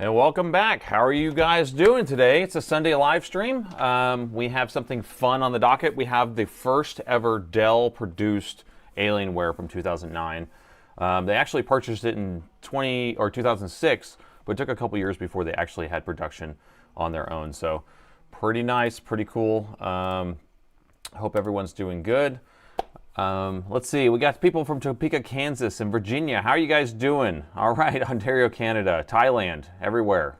And welcome back. How are you guys doing today? It's a Sunday live stream. We have something fun on the docket. We have the first ever Dell produced Alienware from 2009. They actually purchased it in 2006, but it took a couple years before they actually had production on their own. So pretty nice, pretty cool. Hope everyone's doing good. Let's see, we got people from Topeka, Kansas and Virginia. How are you guys doing? All right, Ontario, Canada, Thailand, everywhere,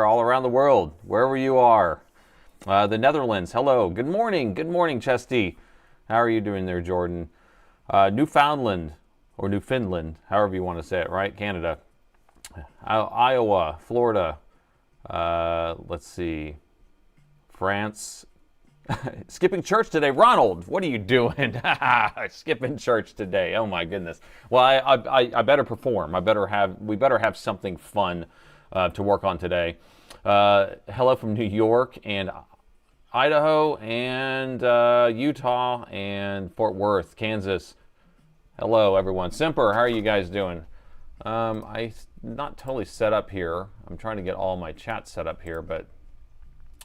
all around the world, wherever you are. The Netherlands, hello, good morning, Chesty. How are you doing there, Jordan? Newfoundland, or Newfoundland, however you want to say it, right? Canada. Iowa, Florida, let's see, France. Skipping church today, Ronald. What are you doing? Skipping church today. Oh my goodness. Well, I better perform. We better have something fun to work on today. Hello from New York and Idaho and Utah and Fort Worth, Kansas. Hello everyone. Simper, how are you guys doing? I'm not totally set up here. I'm trying to get all my chat set up here, but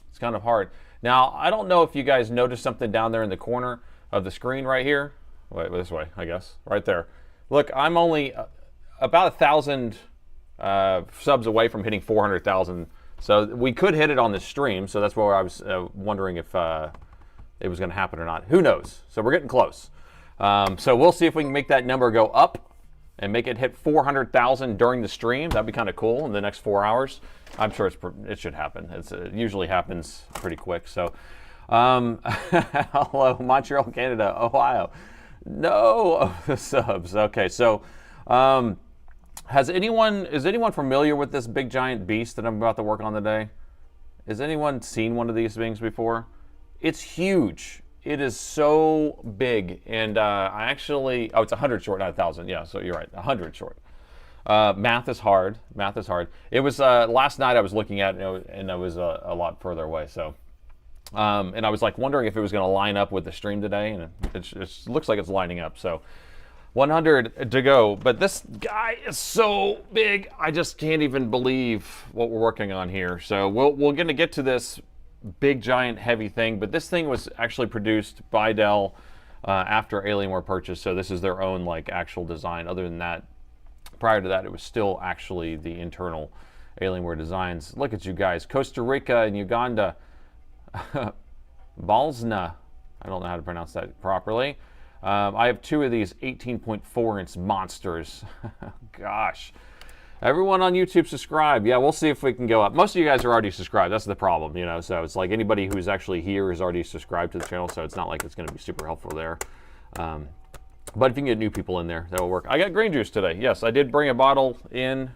it's kind of hard. Now, I don't know if you guys noticed something down there in the corner of the screen right here. Wait, this way, I guess, right there. Look, I'm only about 1,000 subs away from hitting 400,000. So we could hit it on this stream. So that's where I was wondering if it was going to happen or not. Who knows? So we're getting close. So we'll see if we can make that number go up and make it hit 400,000 during the stream. That'd be kind of cool in the next 4 hours. I'm sure it should happen. It usually happens pretty quick. So, hello, Montreal, Canada, Ohio. No subs. Okay, so is anyone familiar with this big giant beast that I'm about to work on today? Has anyone seen one of these things before? It's huge. It is so big, and it's 100 short, not 1,000. Yeah, so you're right, 100 short. Math is hard. It was last night I was looking at it, and it was a lot further away. So, and I was like wondering if it was going to line up with the stream today, and it looks like it's lining up. So, 100 to go. But this guy is so big, I just can't even believe what we're working on here. So we're going to get to this big giant heavy thing, but this thing was actually produced by Dell after Alienware purchase. So this is their own like actual design. Other than that, prior to that, it was still actually the internal Alienware designs. Look at you guys, Costa Rica and Uganda. Balsna, I don't know how to pronounce that properly. I have two of these 18.4-inch monsters. Gosh. Everyone on YouTube subscribe. Yeah, we'll see if we can go up. Most of you guys are already subscribed. That's the problem, you know. So it's like anybody who's actually here is already subscribed to the channel. So it's not like it's going to be super helpful there. But if you can get new people in there, that'll work. I got green juice today. Yes, I did bring a bottle in.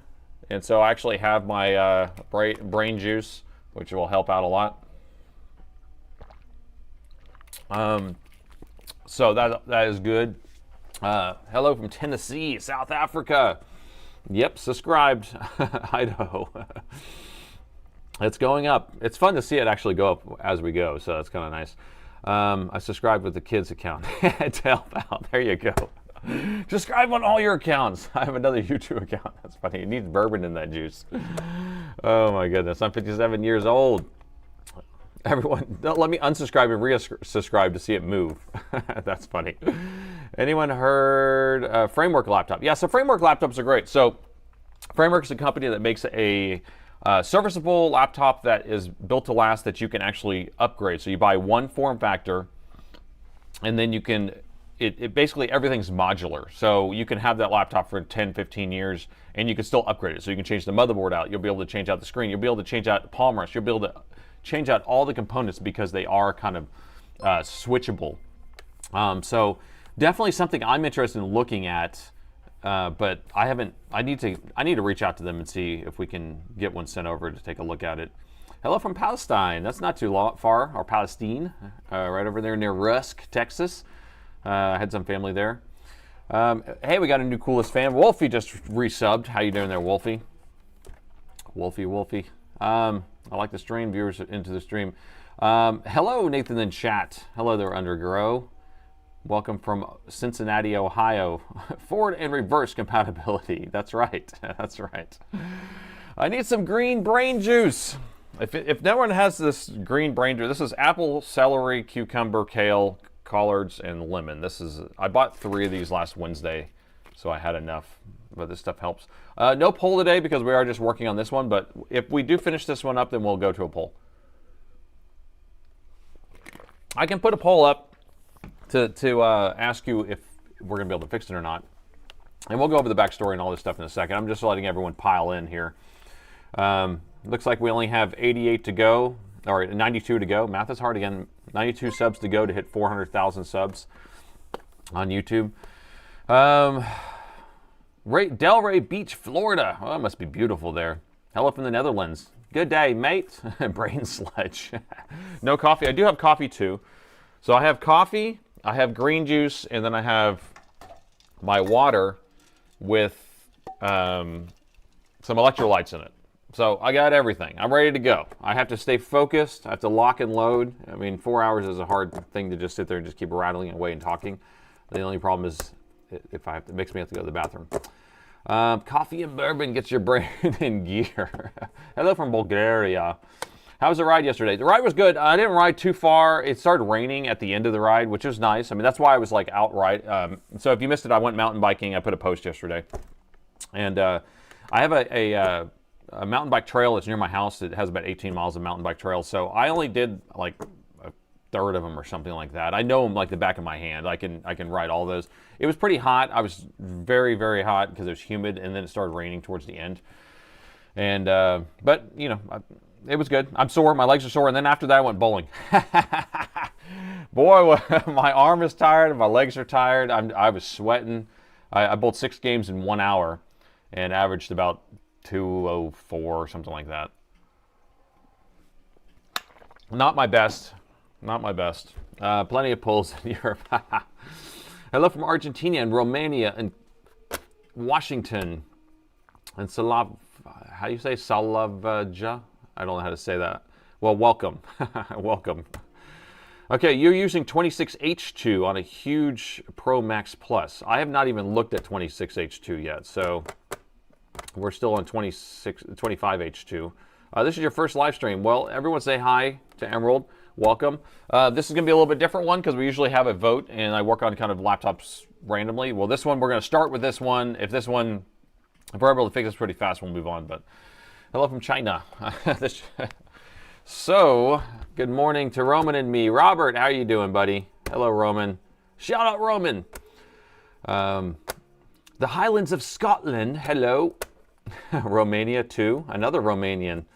And so I actually have my brain juice, which will help out a lot. So that is good. Hello from Tennessee, South Africa. Yep, subscribed. Idaho. It's going up. It's fun to see it actually go up as we go, so that's kind of nice. I subscribed with the kids' account to help out. There you go. Subscribe on all your accounts. I have another YouTube account. That's funny. It needs bourbon in that juice. Oh my goodness. I'm 57 years old. Everyone, don't let me unsubscribe and resubscribe to see it move. That's funny. Anyone heard Framework laptop? Yeah, so Framework laptops are great. So Framework is a company that makes a serviceable laptop that is built to last that you can actually upgrade. So you buy one form factor, and then you can, it basically everything's modular. So you can have that laptop for 10, 15 years, and you can still upgrade it. So you can change the motherboard out. You'll be able to change out the screen. You'll be able to change out the palm rest. You'll be able to change out all the components because they are kind of switchable. So definitely something I'm interested in looking at, but I haven't. I need to reach out to them and see if we can get one sent over to take a look at it. Hello from Palestine. That's not too far, or Palestine, right over there near Rusk, Texas. I had some family there. Hey, we got a new coolest fan. Wolfie just resubbed. How you doing there, Wolfie? Wolfie. I like the stream, viewers into the stream. Hello, Nathan in chat. Hello there, Undergrow. Welcome from Cincinnati, Ohio. Forward and reverse compatibility. That's right. That's right. I need some green brain juice. If no one has this green brain juice, this is apple, celery, cucumber, kale, collards, and lemon. I bought 3 of these last Wednesday, so I had enough. But this stuff helps. No poll today because we are just working on this one. But if we do finish this one up, then we'll go to a poll. I can put a poll up to ask you if we're going to be able to fix it or not. And we'll go over the backstory and all this stuff in a second. I'm just letting everyone pile in here. Looks like we only have 88 to go, or 92 to go. Math is hard again. 92 subs to go to hit 400,000 subs on YouTube. Delray Beach, Florida. Oh, it must be beautiful there. Hello from the Netherlands. Good day, mate. Brain sludge. No coffee. I do have coffee too. So I have coffee, I have green juice, and then I have my water with some electrolytes in it. So I got everything. I'm ready to go. I have to stay focused. I have to lock and load. I mean, 4 hours is a hard thing to just sit there and just keep rattling away and talking. The only problem is if it makes me have to go to the bathroom. Coffee and bourbon gets your brain in gear. Hello from Bulgaria. How was the ride yesterday? The ride was good. I didn't ride too far. It started raining at the end of the ride, which was nice. I mean, that's why I was like outright. So if you missed it, I went mountain biking. I put a post yesterday. And I have a mountain bike trail that's near my house. It has about 18 miles of mountain bike trail. So I only did like a third of them or something like that. I know them like the back of my hand. I can ride all those. It was pretty hot. I was very, very hot because it was humid, and then it started raining towards the end. And but you know, it was good. I'm sore. My legs are sore. And then after that, I went bowling. Boy, my arm is tired and my legs are tired. I was sweating. I bowled 6 games in 1 hour and averaged about 204 or something like that. Not my best. Not my best. Plenty of pulls in Europe. Hello from Argentina and Romania and Washington and how do you say Salavja? I don't know how to say that. Well, welcome. Welcome. Okay, you're using 26H2 on a huge Pro Max Plus. I have not even looked at 26H2 yet, so we're still on 25H2. This is your first live stream. Well, everyone say hi to Emerald. Welcome. This is going to be a little bit different one because we usually have a vote, and I work on kind of laptops randomly. Well, this one, we're going to start with this one. If we're able to fix this pretty fast, we'll move on. But hello from China. So, good morning to Roman and me. Robert, how are you doing, buddy? Hello, Roman. Shout out, Roman. The Highlands of Scotland. Hello. Romania, too. Another Romanian.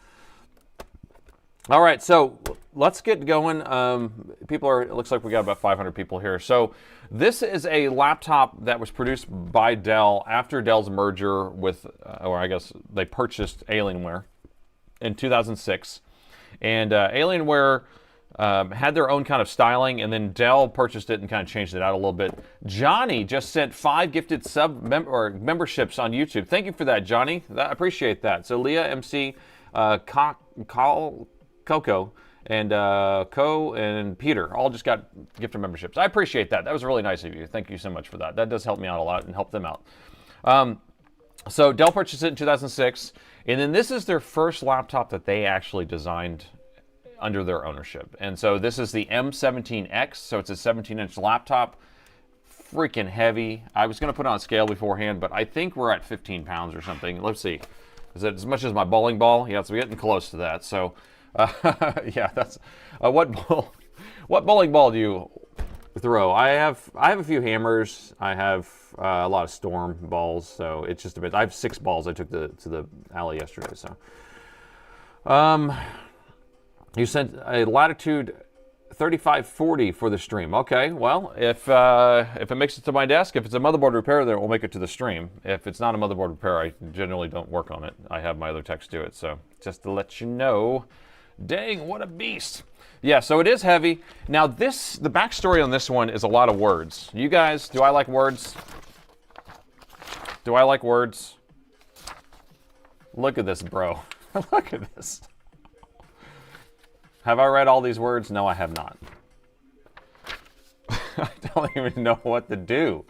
All right, so let's get going. It looks like we got about 500 people here. So this is a laptop that was produced by Dell after Dell's merger with, or I guess they purchased Alienware in 2006. And Alienware had their own kind of styling, and then Dell purchased it and kind of changed it out a little bit. Johnny just sent 5 gifted memberships on YouTube. Thank you for that, Johnny. I appreciate that. So Leah, MC, Coco, and Co and Peter all just got gifted memberships. I appreciate that. That was really nice of you. Thank you so much for that. That does help me out a lot and help them out. So Dell purchased it in 2006, and then this is their first laptop that they actually designed under their ownership. And so this is the M17x, so it's a 17-inch laptop. Freaking heavy. I was going to put it on scale beforehand, but I think we're at 15 pounds or something. Let's see. Is it as much as my bowling ball? Yeah, so we're getting close to that. So, yeah, that's what bowling ball do you throw? I have a few hammers. I have a lot of storm balls. So it's just a bit. I have 6 balls I took to the alley yesterday. So, you sent a Latitude 3540 for the stream. Okay, well, if it makes it to my desk, if it's a motherboard repair, then it will make it to the stream. If it's not a motherboard repair, I generally don't work on it. I have my other techs do it. So just to let you know, dang, what a beast. Yeah, so it is heavy. Now the backstory on this one is a lot of words. You guys, do I like words? Do I like words? Look at this, bro. Look at this. Have I read all these words? No, I have not. I don't even know what to do.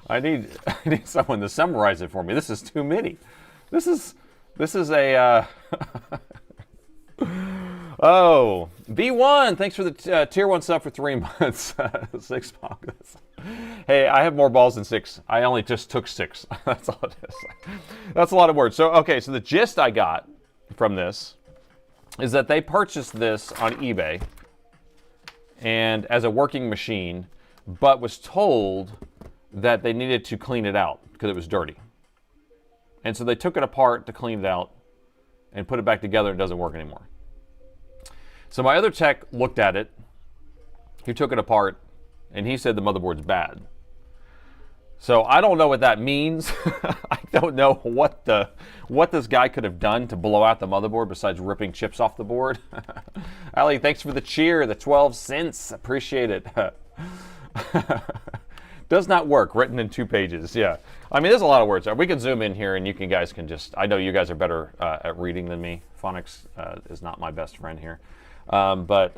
I need someone to summarize it for me. This is too many. This is This is a oh, V1. Thanks for the tier 1 sub for 3 months. 6 pockets. Hey, I have more balls than 6. I only just took 6. That's all it is. That's a lot of words. So okay, so the gist I got from this is that they purchased this on eBay and as a working machine, but was told that they needed to clean it out because it was dirty. And so they took it apart to clean it out and put it back together. It doesn't work anymore. So my other tech looked at it. He took it apart and he said the motherboard's bad. So I don't know what that means. I don't know what this guy could have done to blow out the motherboard besides ripping chips off the board. Ali, thanks for the cheer, the 12 cents. Appreciate it. Does not work, written in 2 pages. Yeah. I mean, there's a lot of words. We can zoom in here and you guys can just, I know you guys are better at reading than me. Phonics is not my best friend here. But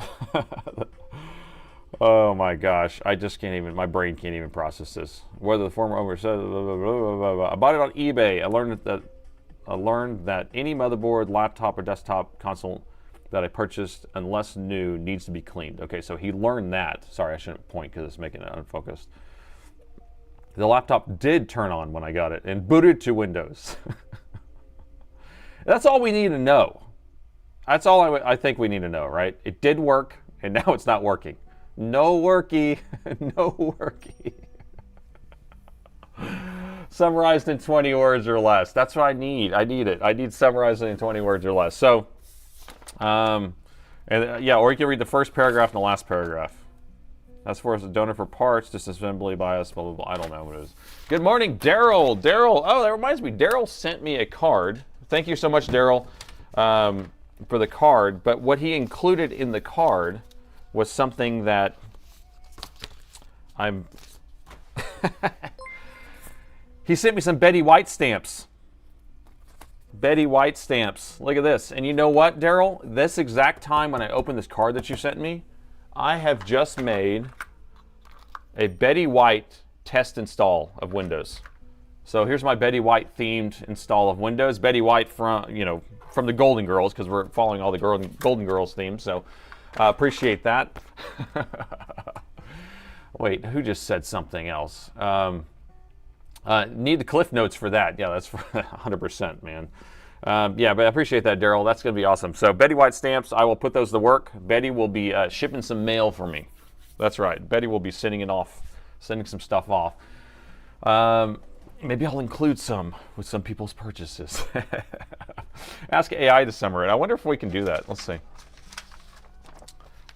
oh my gosh, I just can't even, my brain can't even process this. Whether the former owner said, I bought it on eBay. I learned that any motherboard, laptop, or desktop console that I purchased, unless new, needs to be cleaned. Okay, so he learned that. Sorry, I shouldn't point because it's making it unfocused. The laptop did turn on when I got it and booted to Windows. That's all we need to know. That's all I think we need to know, right? It did work, and now it's not working. No worky, no worky. Summarized in 20 words or less. That's what I need. I need it. I need summarized in 20 words or less. So, and yeah, or you can read the first paragraph and the last paragraph. As far as a donor for parts, disassembly, bias, blah, blah, blah. I don't know what it is. Good morning, Daryl. Daryl, oh, that reminds me. Daryl sent me a card. Thank you so much, Daryl, for the card. But what he included in the card was something that I'm... He sent me some Betty White stamps. Betty White stamps. Look at this. And you know what, Daryl? This exact time when I opened this card that you sent me, I have just made a Betty White test install of Windows. So here's my Betty White themed install of Windows. Betty White from, you know, from the Golden Girls, because we're following all the Golden Girls themes. So appreciate that. Wait, who just said something else? Need the Cliff Notes for that. Yeah, that's 100%, man. Yeah, but I appreciate that, Daryl. That's going to be awesome. So Betty White stamps, I will put those to work. Betty will be shipping some mail for me. That's right. Betty will be sending some stuff off. Maybe I'll include some with some people's purchases. Ask AI to summarize. I wonder if we can do that. Let's see.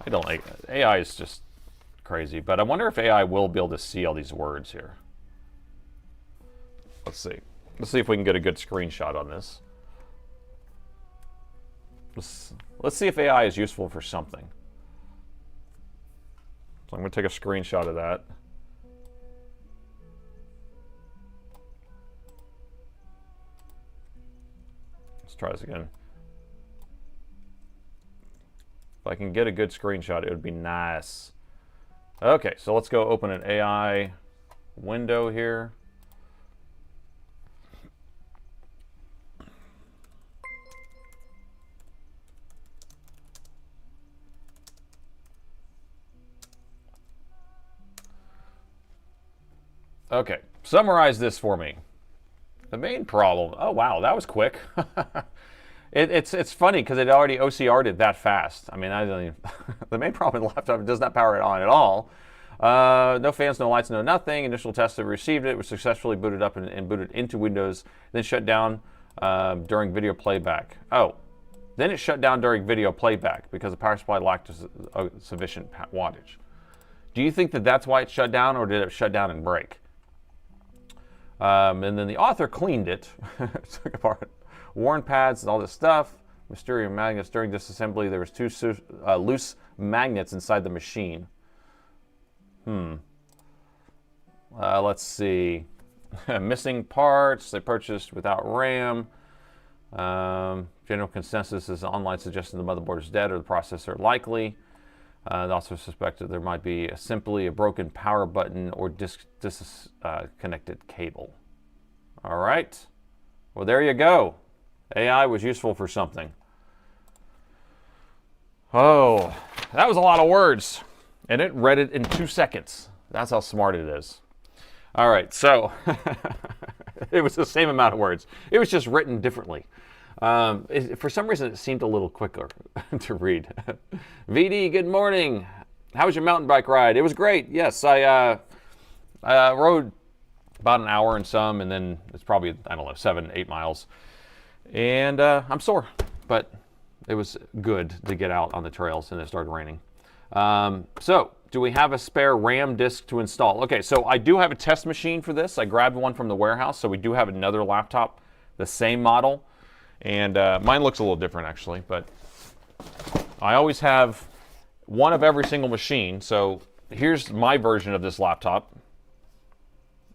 I don't like it. AI is just crazy, but I wonder if AI will be able to see all these words here. Let's see. Let's see if we can get a good screenshot on this. Let's see if AI is useful for something. So I'm going to take a screenshot of that. Let's try this again. If I can get a good screenshot, it would be nice. Okay, so let's go open an AI window here. Okay, summarize this for me. The main problem, oh wow, that was quick. It's funny because it already OCR'd it that fast. I mean, I don't even, the main problem with the laptop, does not power it on at all. No fans, no lights, no nothing. Initial tests have received it, was successfully booted up and booted into Windows, then shut down during video playback. Oh, then it shut down during video playback because the power supply lacked sufficient wattage. Do you think that that's why it shut down, or did it shut down and break? And then the author cleaned it, took apart worn pads and all this stuff. Mysterious magnets. During disassembly, there was 2 loose magnets inside the machine. Let's see. Missing parts. They purchased without RAM. General consensus is online suggesting the motherboard is dead or the processor likely. They also suspected there might be simply a broken power button or disconnected cable. All right. Well, there you go. AI was useful for something. Oh, that was a lot of words. And it read it in 2 seconds. That's how smart it is. All right, so it was the same amount of words. It was just written differently. For some reason, it seemed a little quicker to read. VD, good morning. How was your mountain bike ride? It was great. Yes, I rode about an hour and some, and then it's probably, I don't know, 7, 8 miles. And I'm sore, but it was good to get out on the trails, and it started raining. So, do we have a spare RAM disk to install? Okay, so I do have a test machine for this. I grabbed one from the warehouse, so we do have another laptop, the same model. And mine looks a little different, actually, but I always have one of every single machine. So here's my version of this laptop.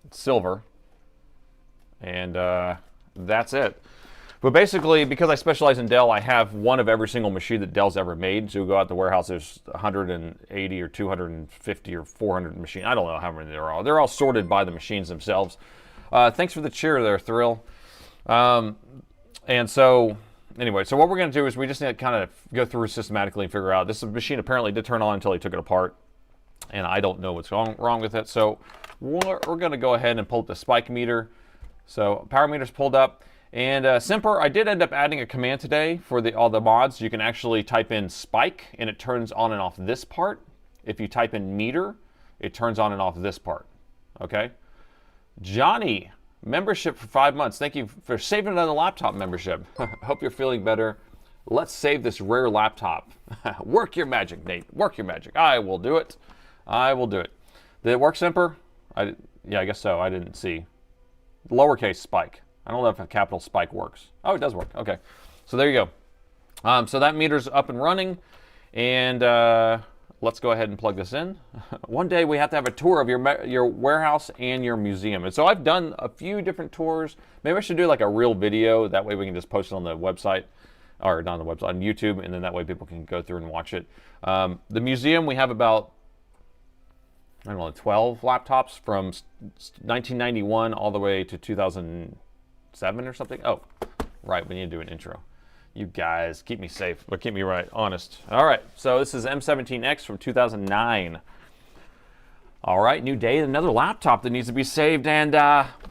It's silver. And that's it. But basically, because I specialize in Dell, I have one of every single machine that Dell's ever made. So you go out the warehouse, there's 180 or 250 or 400 machines. I don't know how many there are. They're all sorted by the machines themselves. Thanks for the cheer there, Thrill. And so, anyway, so what we're going to do is we just need to kind of go through systematically and figure out. This machine apparently did turn on until he took it apart. And I don't know what's wrong with it. So we're going to go ahead and pull up the spike meter. So power meter's pulled up. And Simper, I did end up adding a command today for all the mods. You can actually type in spike, and it turns on and off this part. If you type in meter, it turns on and off this part. Okay? Johnny, membership for 5 months. Thank you for saving another laptop membership. Hope you're feeling better. Let's save this rare laptop. Work your magic, Nate. Work your magic. I will do it. I will do it. Did it work, Simper? Yeah, I guess so. I didn't see. Lowercase spike. I don't know if a capital spike works. Oh, it does work. Okay. So there you go. So that meter's up and running. And let's go ahead and plug this in. One day we have to have a tour of your warehouse and your museum. And so I've done a few different tours. Maybe I should do like a real video. That way we can just post it on the website. Or not on the website, on YouTube. And then that way people can go through and watch it. The museum, we have about, I don't know, 12 laptops from 1991 all the way to 2007 or something. Oh, right, we need to do an intro. You guys, keep me safe, but keep me right, honest. All right, so this is M17x from 2009. All right, new day, another laptop that needs to be saved, and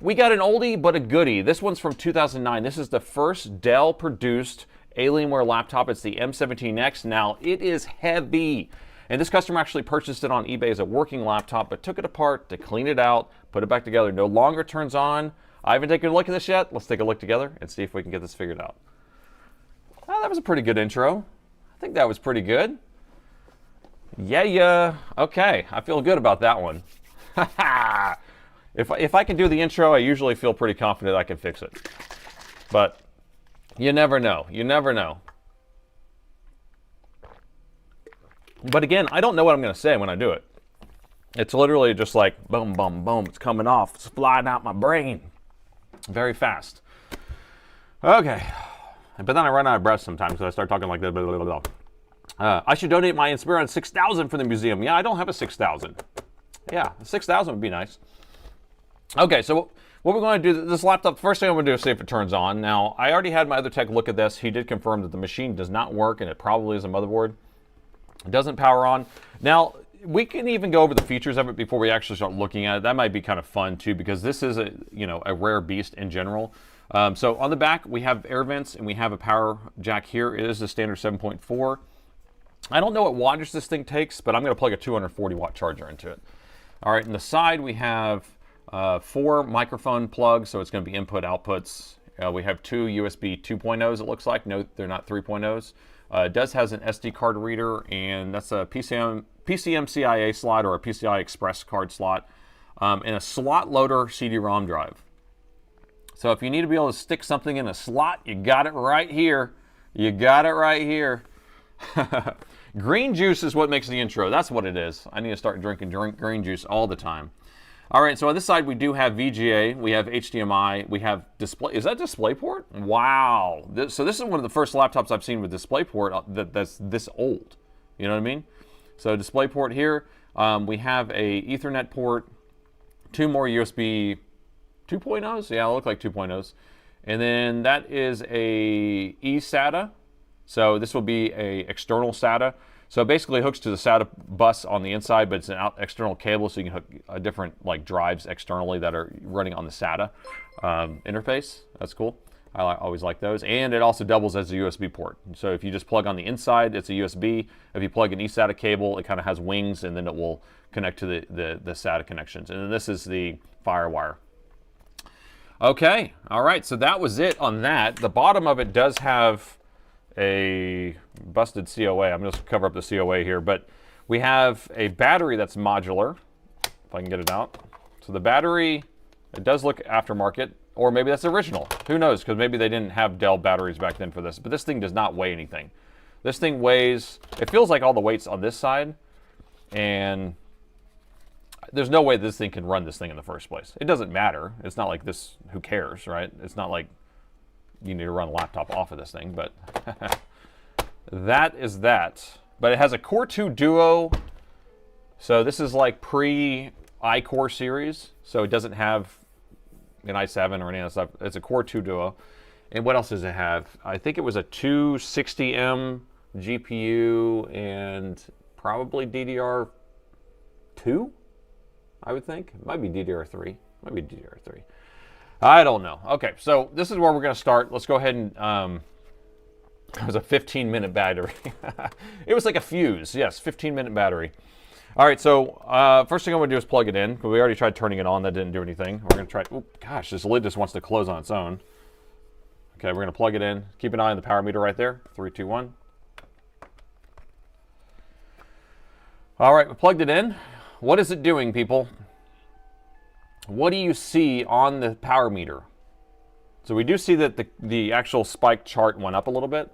we got an oldie but a goodie. This one's from 2009. This is the first Dell-produced Alienware laptop. It's the M17x. Now, it is heavy. And this customer actually purchased it on eBay as a working laptop, but took it apart to clean it out, put it back together. No longer turns on. I haven't taken a look at this yet. Let's take a look together and see if we can get this figured out. Oh, that was a pretty good intro. I think that was pretty good. Yeah. Okay, I feel good about that one. If I can do the intro, I usually feel pretty confident I can fix it. But you never know. You never know. But again, I don't know what I'm going to say when I do it. It's literally just like boom, boom, boom. It's coming off. It's flying out my brain very fast. Okay. But then I run out of breath sometimes because I start talking like this. Blah, blah, blah, blah. I should donate my Inspiron 6000 for the museum. Yeah, I don't have a 6000. Yeah, 6000 would be nice. Okay, so what we're going to do, this laptop, first thing I'm going to do is see if it turns on. Now, I already had my other tech look at this. He did confirm that the machine does not work, and it probably is a motherboard. It doesn't power on. Now, we can even go over the features of it before we actually start looking at it. That might be kind of fun too, because this is a rare beast in general. So on the back, we have air vents and we have a power jack here. It is the standard 7.4. I don't know what wattage this thing takes, but I'm going to plug a 240 watt charger into it. All right, on the side, we have 4 microphone plugs, so it's going to be input outputs. We have 2 USB 2.0s, it looks like. No, they're not 3.0s. It does has an SD card reader, and that's a PCMCIA slot or a PCI Express card slot, and a slot loader CD-ROM drive. So if you need to be able to stick something in a slot, you got it right here. You got it right here. Green juice is what makes the intro. That's what it is. I need to start drinking green juice all the time. All right, so on this side, we do have VGA, we have HDMI, we have display. Is that DisplayPort? Wow. So this is one of the first laptops I've seen with DisplayPort that's this old. You know what I mean? So DisplayPort here. We have a Ethernet port, 2 more USB 2.0s. Yeah, they look like 2.0s. And then that is a eSATA. So this will be a external SATA. So it basically hooks to the SATA bus on the inside, but it's an external cable, so you can hook different like drives externally that are running on the SATA interface. That's cool. I always like those. And it also doubles as a USB port. So if you just plug on the inside, it's a USB. If you plug an eSATA cable, it kind of has wings, and then it will connect to the SATA connections. And then this is the FireWire. Okay, all right, so that was it on that. The bottom of it does have a busted COA. I'm going to cover up the COA here, but we have a battery that's modular, if I can get it out. So the battery, it does look aftermarket, or maybe that's original. Who knows, because maybe they didn't have Dell batteries back then for this, but this thing does not weigh anything. This thing weighs, it feels like all the weight's on this side, and there's no way this thing can run this thing in the first place. It doesn't matter. It's not like this, who cares, right? It's not like you need to run a laptop off of this thing, but that is that. But it has a Core 2 Duo, so this is like pre-iCore series, so it doesn't have an i7 or any of that stuff. It's a Core 2 Duo. And what else does it have? I think it was a 260M GPU and probably DDR2, I would think. It might be DDR3. Might be DDR3. I don't know. Okay, so this is where we're going to start. Let's go ahead and, it was a 15-minute battery. It was like a fuse. Yes, 15-minute battery. All right, so first thing I'm going to do is plug it in. We already tried turning it on. That didn't do anything. We're going to try, oh gosh, this lid just wants to close on its own. Okay, we're going to plug it in. Keep an eye on the power meter right there. 3, 2, 1. All right, we plugged it in. What is it doing, people? What do you see on the power meter? So we do see that the actual spike chart went up a little bit,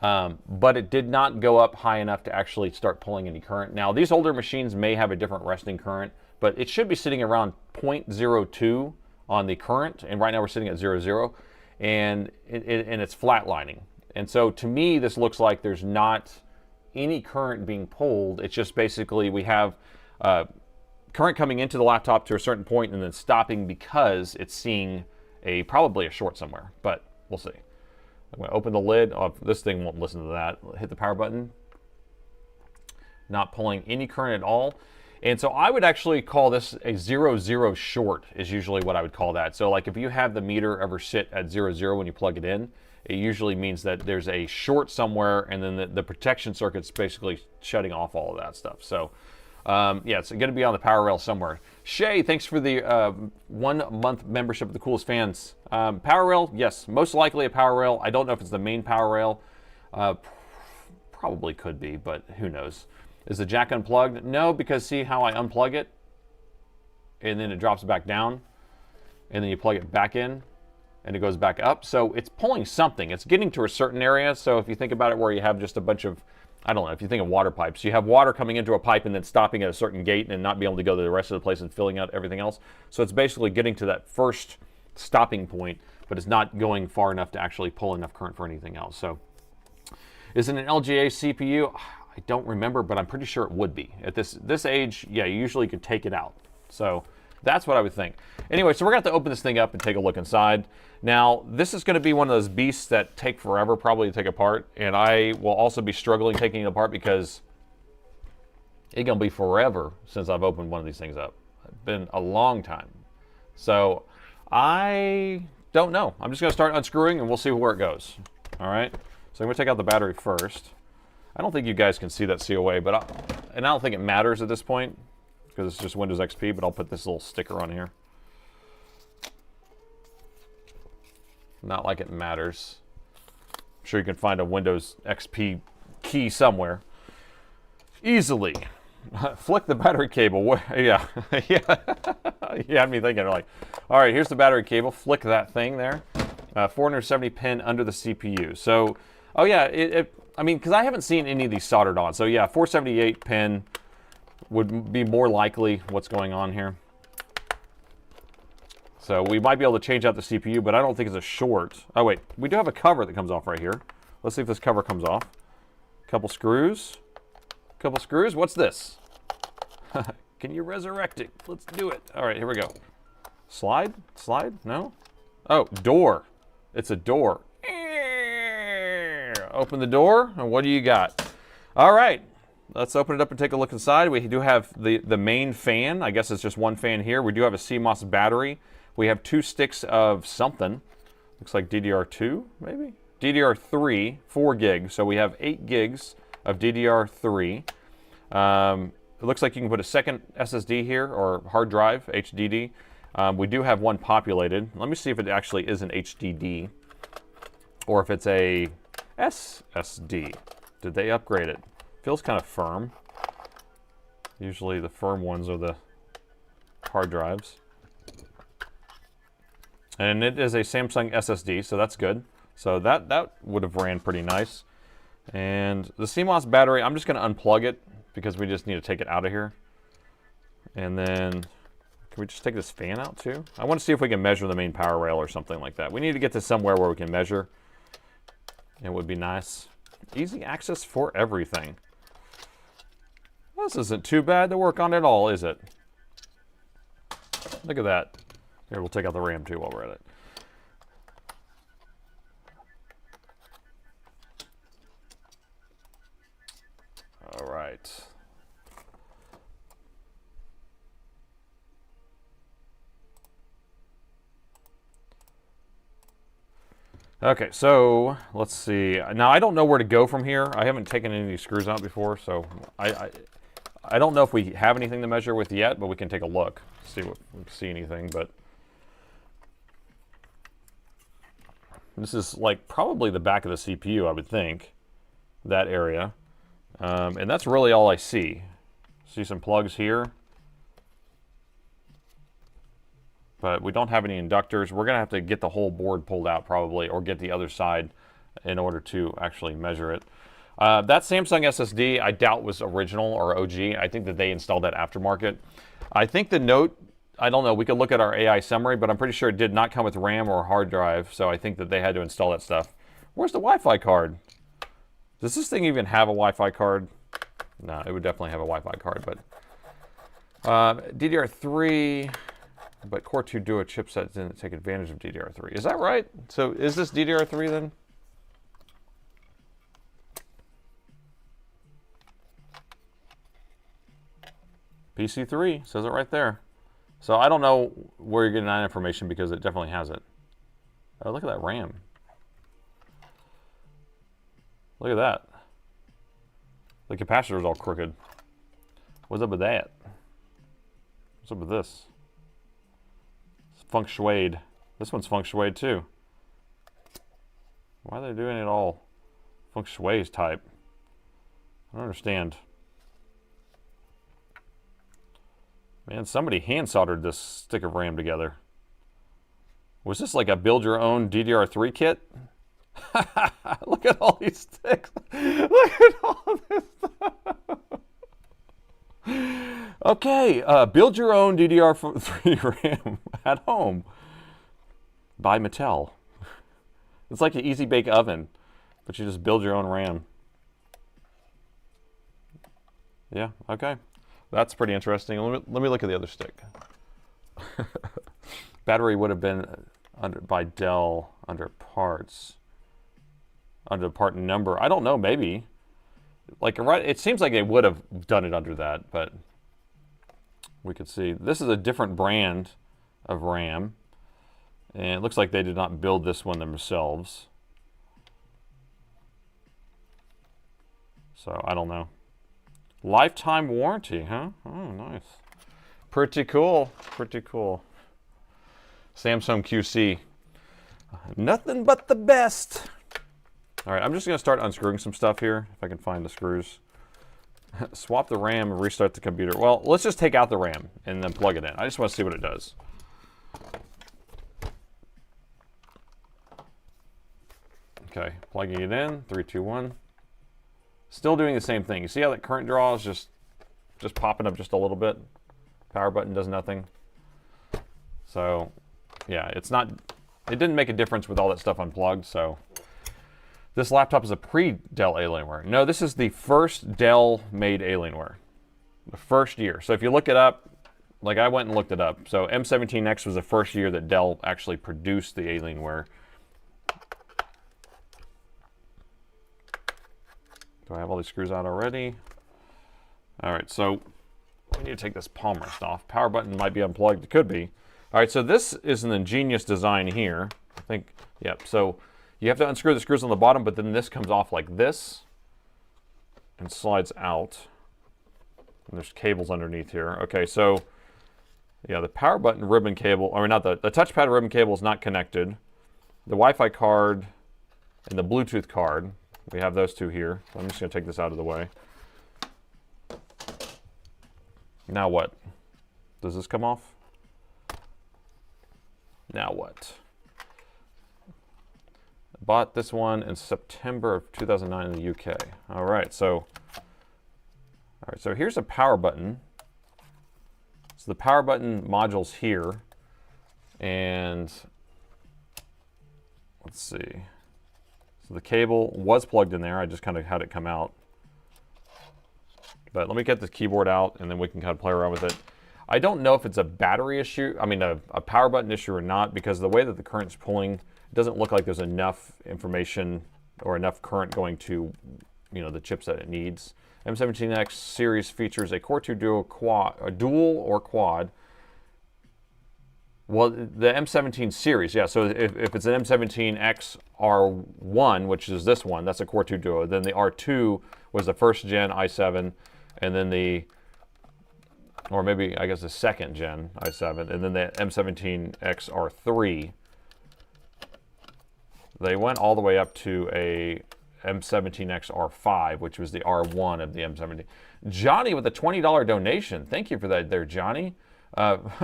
but it did not go up high enough to actually start pulling any current. Now, these older machines may have a different resting current, but it should be sitting around 0.02 on the current, and right now we're sitting at 0.0, and it's flatlining. And so to me, this looks like there's not any current being pulled. It's just basically we have current coming into the laptop to a certain point and then stopping because it's seeing probably a short somewhere, but we'll see. I'm going to open the lid. Oh, this thing won't listen to that. Hit the power button. Not pulling any current at all. And so I would actually call this a 0.0 short is usually what I would call that. So like if you have the meter ever sit at 0.0 when you plug it in, it usually means that there's a short somewhere, and then the protection circuit's basically shutting off all of that stuff. So yeah, it's going to be on the power rail somewhere. Shay, thanks for the 1-month membership of the Coolest Fans. Power rail, yes, most likely a power rail. I don't know if it's the main power rail. Probably could be, but who knows. Is the jack unplugged? No, because see how I unplug it? And then it drops back down. And then you plug it back in, and it goes back up. So it's pulling something. It's getting to a certain area. So if you think about it where you have just a bunch of, I don't know, if you think of water pipes, you have water coming into a pipe and then stopping at a certain gate and not being able to go to the rest of the place and filling out everything else. So it's basically getting to that first stopping point, but it's not going far enough to actually pull enough current for anything else. So is it an LGA CPU? I don't remember, but I'm pretty sure it would be. At this age, yeah, you usually could take it out. So that's what I would think. Anyway, so we're going to have to open this thing up and take a look inside. Now, this is going to be one of those beasts that take forever probably to take apart, and I will also be struggling taking it apart because it's going to be forever since I've opened one of these things up. It's been a long time. So I don't know. I'm just going to start unscrewing, and we'll see where it goes. All right? So I'm going to take out the battery first. I don't think you guys can see that COA, but I don't think it matters at this point because it's just Windows XP, but I'll put this little sticker on here. Not like it matters. I'm sure you can find a Windows XP key somewhere. Easily. Flick the battery cable. Yeah. Yeah. You had me thinking, like, all right, here's the battery cable. Flick that thing there. 470 pin under the CPU. So, oh yeah, I mean, because I haven't seen any of these soldered on. So yeah, 478 pin would be more likely what's going on here. So we might be able to change out the CPU, but I don't think it's a short. Oh wait, we do have a cover that comes off right here. Let's see if this cover comes off. Couple screws. Couple screws. What's this? Can you resurrect it? Let's do it. All right, here we go. Slide? Slide? No? Oh, door. It's a door. Open the door, and what do you got? All right, let's open it up and take a look inside. We do have the main fan. I guess it's just one fan here. We do have a CMOS battery. We have 2 sticks of something. Looks like DDR2, maybe? DDR3, 4 gigs. So we have 8 gigs of DDR3. It looks like you can put a second SSD here, or hard drive, HDD. We do have one populated. Let me see if it actually is an HDD, or if it's a SSD. Did they upgrade it? Feels kind of firm. Usually the firm ones are the hard drives. And it is a Samsung SSD, so that's good. So that would have ran pretty nice. And the CMOS battery, I'm just going to unplug it because we just need to take it out of here. And then, can we just take this fan out too? I want to see if we can measure the main power rail or something like that. We need to get to somewhere where we can measure. It would be nice. Easy access for everything. This isn't too bad to work on at all, is it? Look at that. Here, we'll take out the RAM too while we're at it. All right. Okay, so let's see. Now I don't know where to go from here. I haven't taken any of these screws out before, so I don't know if we have anything to measure with yet, but we can take a look, see if we can see anything. But this is like probably the back of the CPU, I would think, that area, and that's really all I see. See some plugs here. But we don't have any inductors. We're going to have to get the whole board pulled out probably, or get the other side in order to actually measure it. That Samsung SSD, I doubt was original or OG. I think that they installed that aftermarket. I think the Note, I don't know, we could look at our AI summary, but I'm pretty sure it did not come with RAM or hard drive, so I think that they had to install that stuff. Where's the Wi-Fi card? Does this thing even have a Wi-Fi card? No, it would definitely have a Wi-Fi card, but DDR3... But Core 2 Duo chipset didn't take advantage of DDR3. Is that right? So is this DDR3 then? PC3 says it right there. So I don't know where you're getting that information because it definitely has it. Oh, look at that RAM. Look at that. The capacitor is all crooked. What's up with that? What's up with this? Feng shuied. This one's feng shuied too. Why are they doing it all feng shui type? I don't understand. Man, somebody hand soldered this stick of RAM together. Was this like a build your own DDR3 kit? Look at all these sticks. Look at all this stuff. Okay, build your own DDR3 RAM at home by Mattel. It's like an easy bake oven, but you just build your own RAM. Yeah, okay. That's pretty interesting. Let me look at the other stick. Battery would have been by Dell under parts. Under the part number. I don't know, maybe. Like, right, it seems like they would have done it under that, but we could see. This is a different brand of RAM, and it looks like they did not build this one themselves. So, I don't know. Lifetime warranty, huh? Oh, nice. Pretty cool. Pretty cool. Samsung QC. Nothing but the best. All right, I'm just going to start unscrewing some stuff here, if I can find the screws. Swap the RAM and restart the computer. Well, let's just take out the RAM and then plug it in. I just want to see what it does. Okay, plugging it in, 3, 2, 1. Still doing the same thing. You see how that current draw is just popping up just a little bit? Power button does nothing. So, yeah, it didn't make a difference with all that stuff unplugged, so... This laptop is a pre-Dell Alienware. No, this is the first Dell-made Alienware. The first year. So if you look it up, like I went and looked it up. So M17x was the first year that Dell actually produced the Alienware. Do I have all these screws out already? All right, so we need to take this palm rest off. Power button might be unplugged. It could be. All right, so this is an ingenious design here. I think, yep. So you have to unscrew the screws on the bottom, but then this comes off like this and slides out. And there's cables underneath here. Okay, so yeah, the power button ribbon cable, or not, the touchpad ribbon cable is not connected. The Wi-Fi card and the Bluetooth card, we have those two here. So I'm just going to take this out of the way. Now what? Does this come off? Now what? I bought this one in September of 2009 in the UK. All right, so here's a power button. So the power button module's here, and let's see. So the cable was plugged in there. I just kind of had it come out. But let me get the keyboard out, and then we can kind of play around with it. I don't know if it's a battery issue, I mean a power button issue or not, because the way that the current's pulling, it doesn't look like there's enough information or enough current going to, you know, the chips that it needs. M17X series features a Core 2 dual or quad. Well, the M17 series, yeah, so if it's an M17X R1, which is this one, that's a Core 2 Duo. Then the R2 was the first gen i7, and then or maybe I guess the second gen i7, and then the M17X R3. They went all the way up to a M17X R5, which was the R1 of the M17. Johnny with a $20 donation. Thank you for that there, Johnny.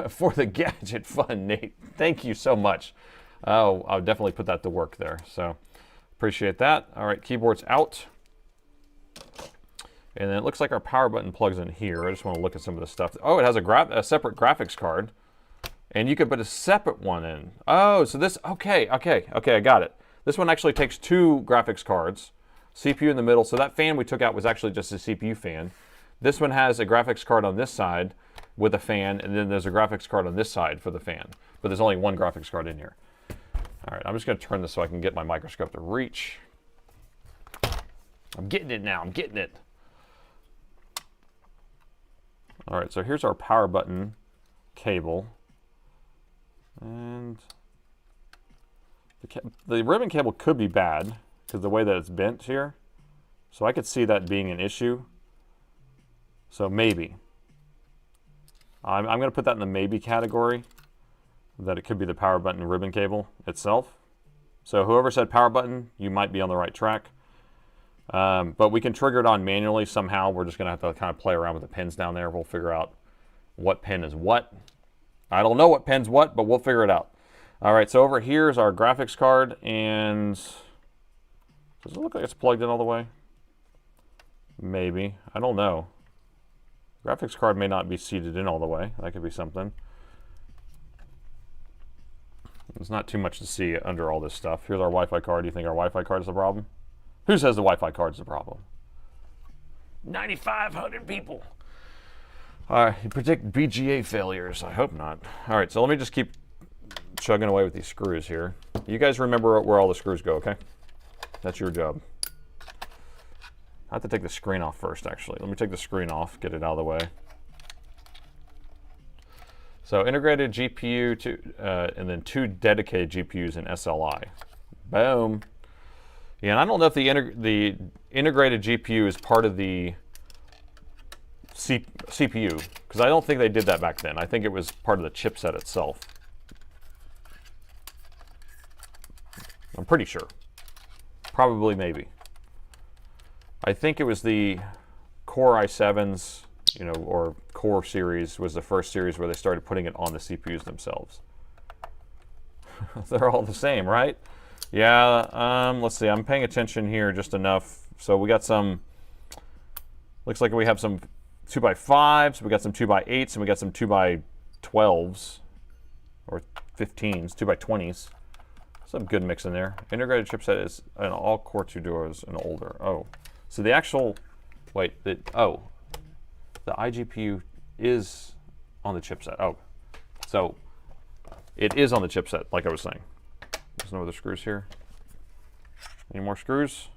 For the gadget fund, Nate. Thank you so much. Oh, I'll definitely put that to work there. So appreciate that. All right, keyboard's out. And then it looks like our power button plugs in here. I just want to look at some of the stuff. Oh, it has a separate graphics card. And you could put a separate one in. Oh, so this, okay, I got it. This one actually takes two graphics cards, CPU in the middle. So that fan we took out was actually just a CPU fan. This one has a graphics card on this side with a fan, and then there's a graphics card on this side for the fan. But there's only one graphics card in here. All right, I'm just going to turn this so I can get my microscope to reach. I'm getting it now, I'm getting it. All right, so here's our power button cable. And the ribbon cable could be bad because the way that it's bent here. So I could see that being an issue. So maybe. I'm going to put that in the maybe category, that it could be the power button ribbon cable itself. So whoever said power button, you might be on the right track. But we can trigger it on manually somehow. We're just going to have to kind of play around with the pins down there. We'll figure out what pin is what. I don't know what pin's what, but we'll figure it out. All right, so over here is our graphics card, and does it look like it's plugged in all the way? Maybe. I don't know. Graphics card may not be seated in all the way. That could be something. There's not too much to see under all this stuff. Here's our Wi-Fi card. Do you think our Wi-Fi card is the problem? Who says the Wi-Fi card is the problem? 9,500 people. All right, you predict BGA failures. I hope not. All right, so let me just keep chugging away with these screws here. You guys remember where all the screws go, okay? That's your job. I have to take the screen off first, actually. Let me take the screen off, get it out of the way. So integrated GPU, and then two dedicated GPUs in SLI. Boom. Yeah, and I don't know if the integrated GPU is part of the CPU, because I don't think they did that back then. I think it was part of the chipset itself. I'm pretty sure. Probably, maybe. I think it was the Core i7s, you know, or Core series was the first series where they started putting it on the CPUs themselves. They're all the same, right? Yeah, let's see. I'm paying attention here just enough. So we got some, looks like we have some 2x5s, we got some 2x8s, and we got some 2x12s, or 15s, 2x20s. Some good mix in there. Integrated chipset is an all Core 2 Duos and older. Oh, so the actual, wait, the iGPU is on the chipset. Oh, so it is on the chipset, like I was saying. There's no other screws here. Any more screws?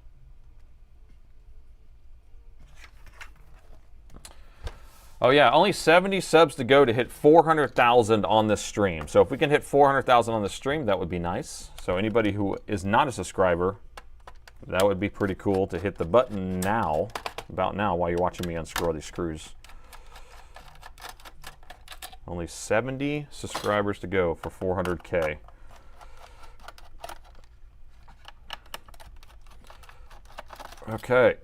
Oh yeah, only 70 subs to go to hit 400,000 on this stream. So if we can hit 400,000 on this stream, that would be nice. So anybody who is not a subscriber, that would be pretty cool to hit the button now, about now, while you're watching me unscrew these screws. Only 70 subscribers to go for 400K. Okay.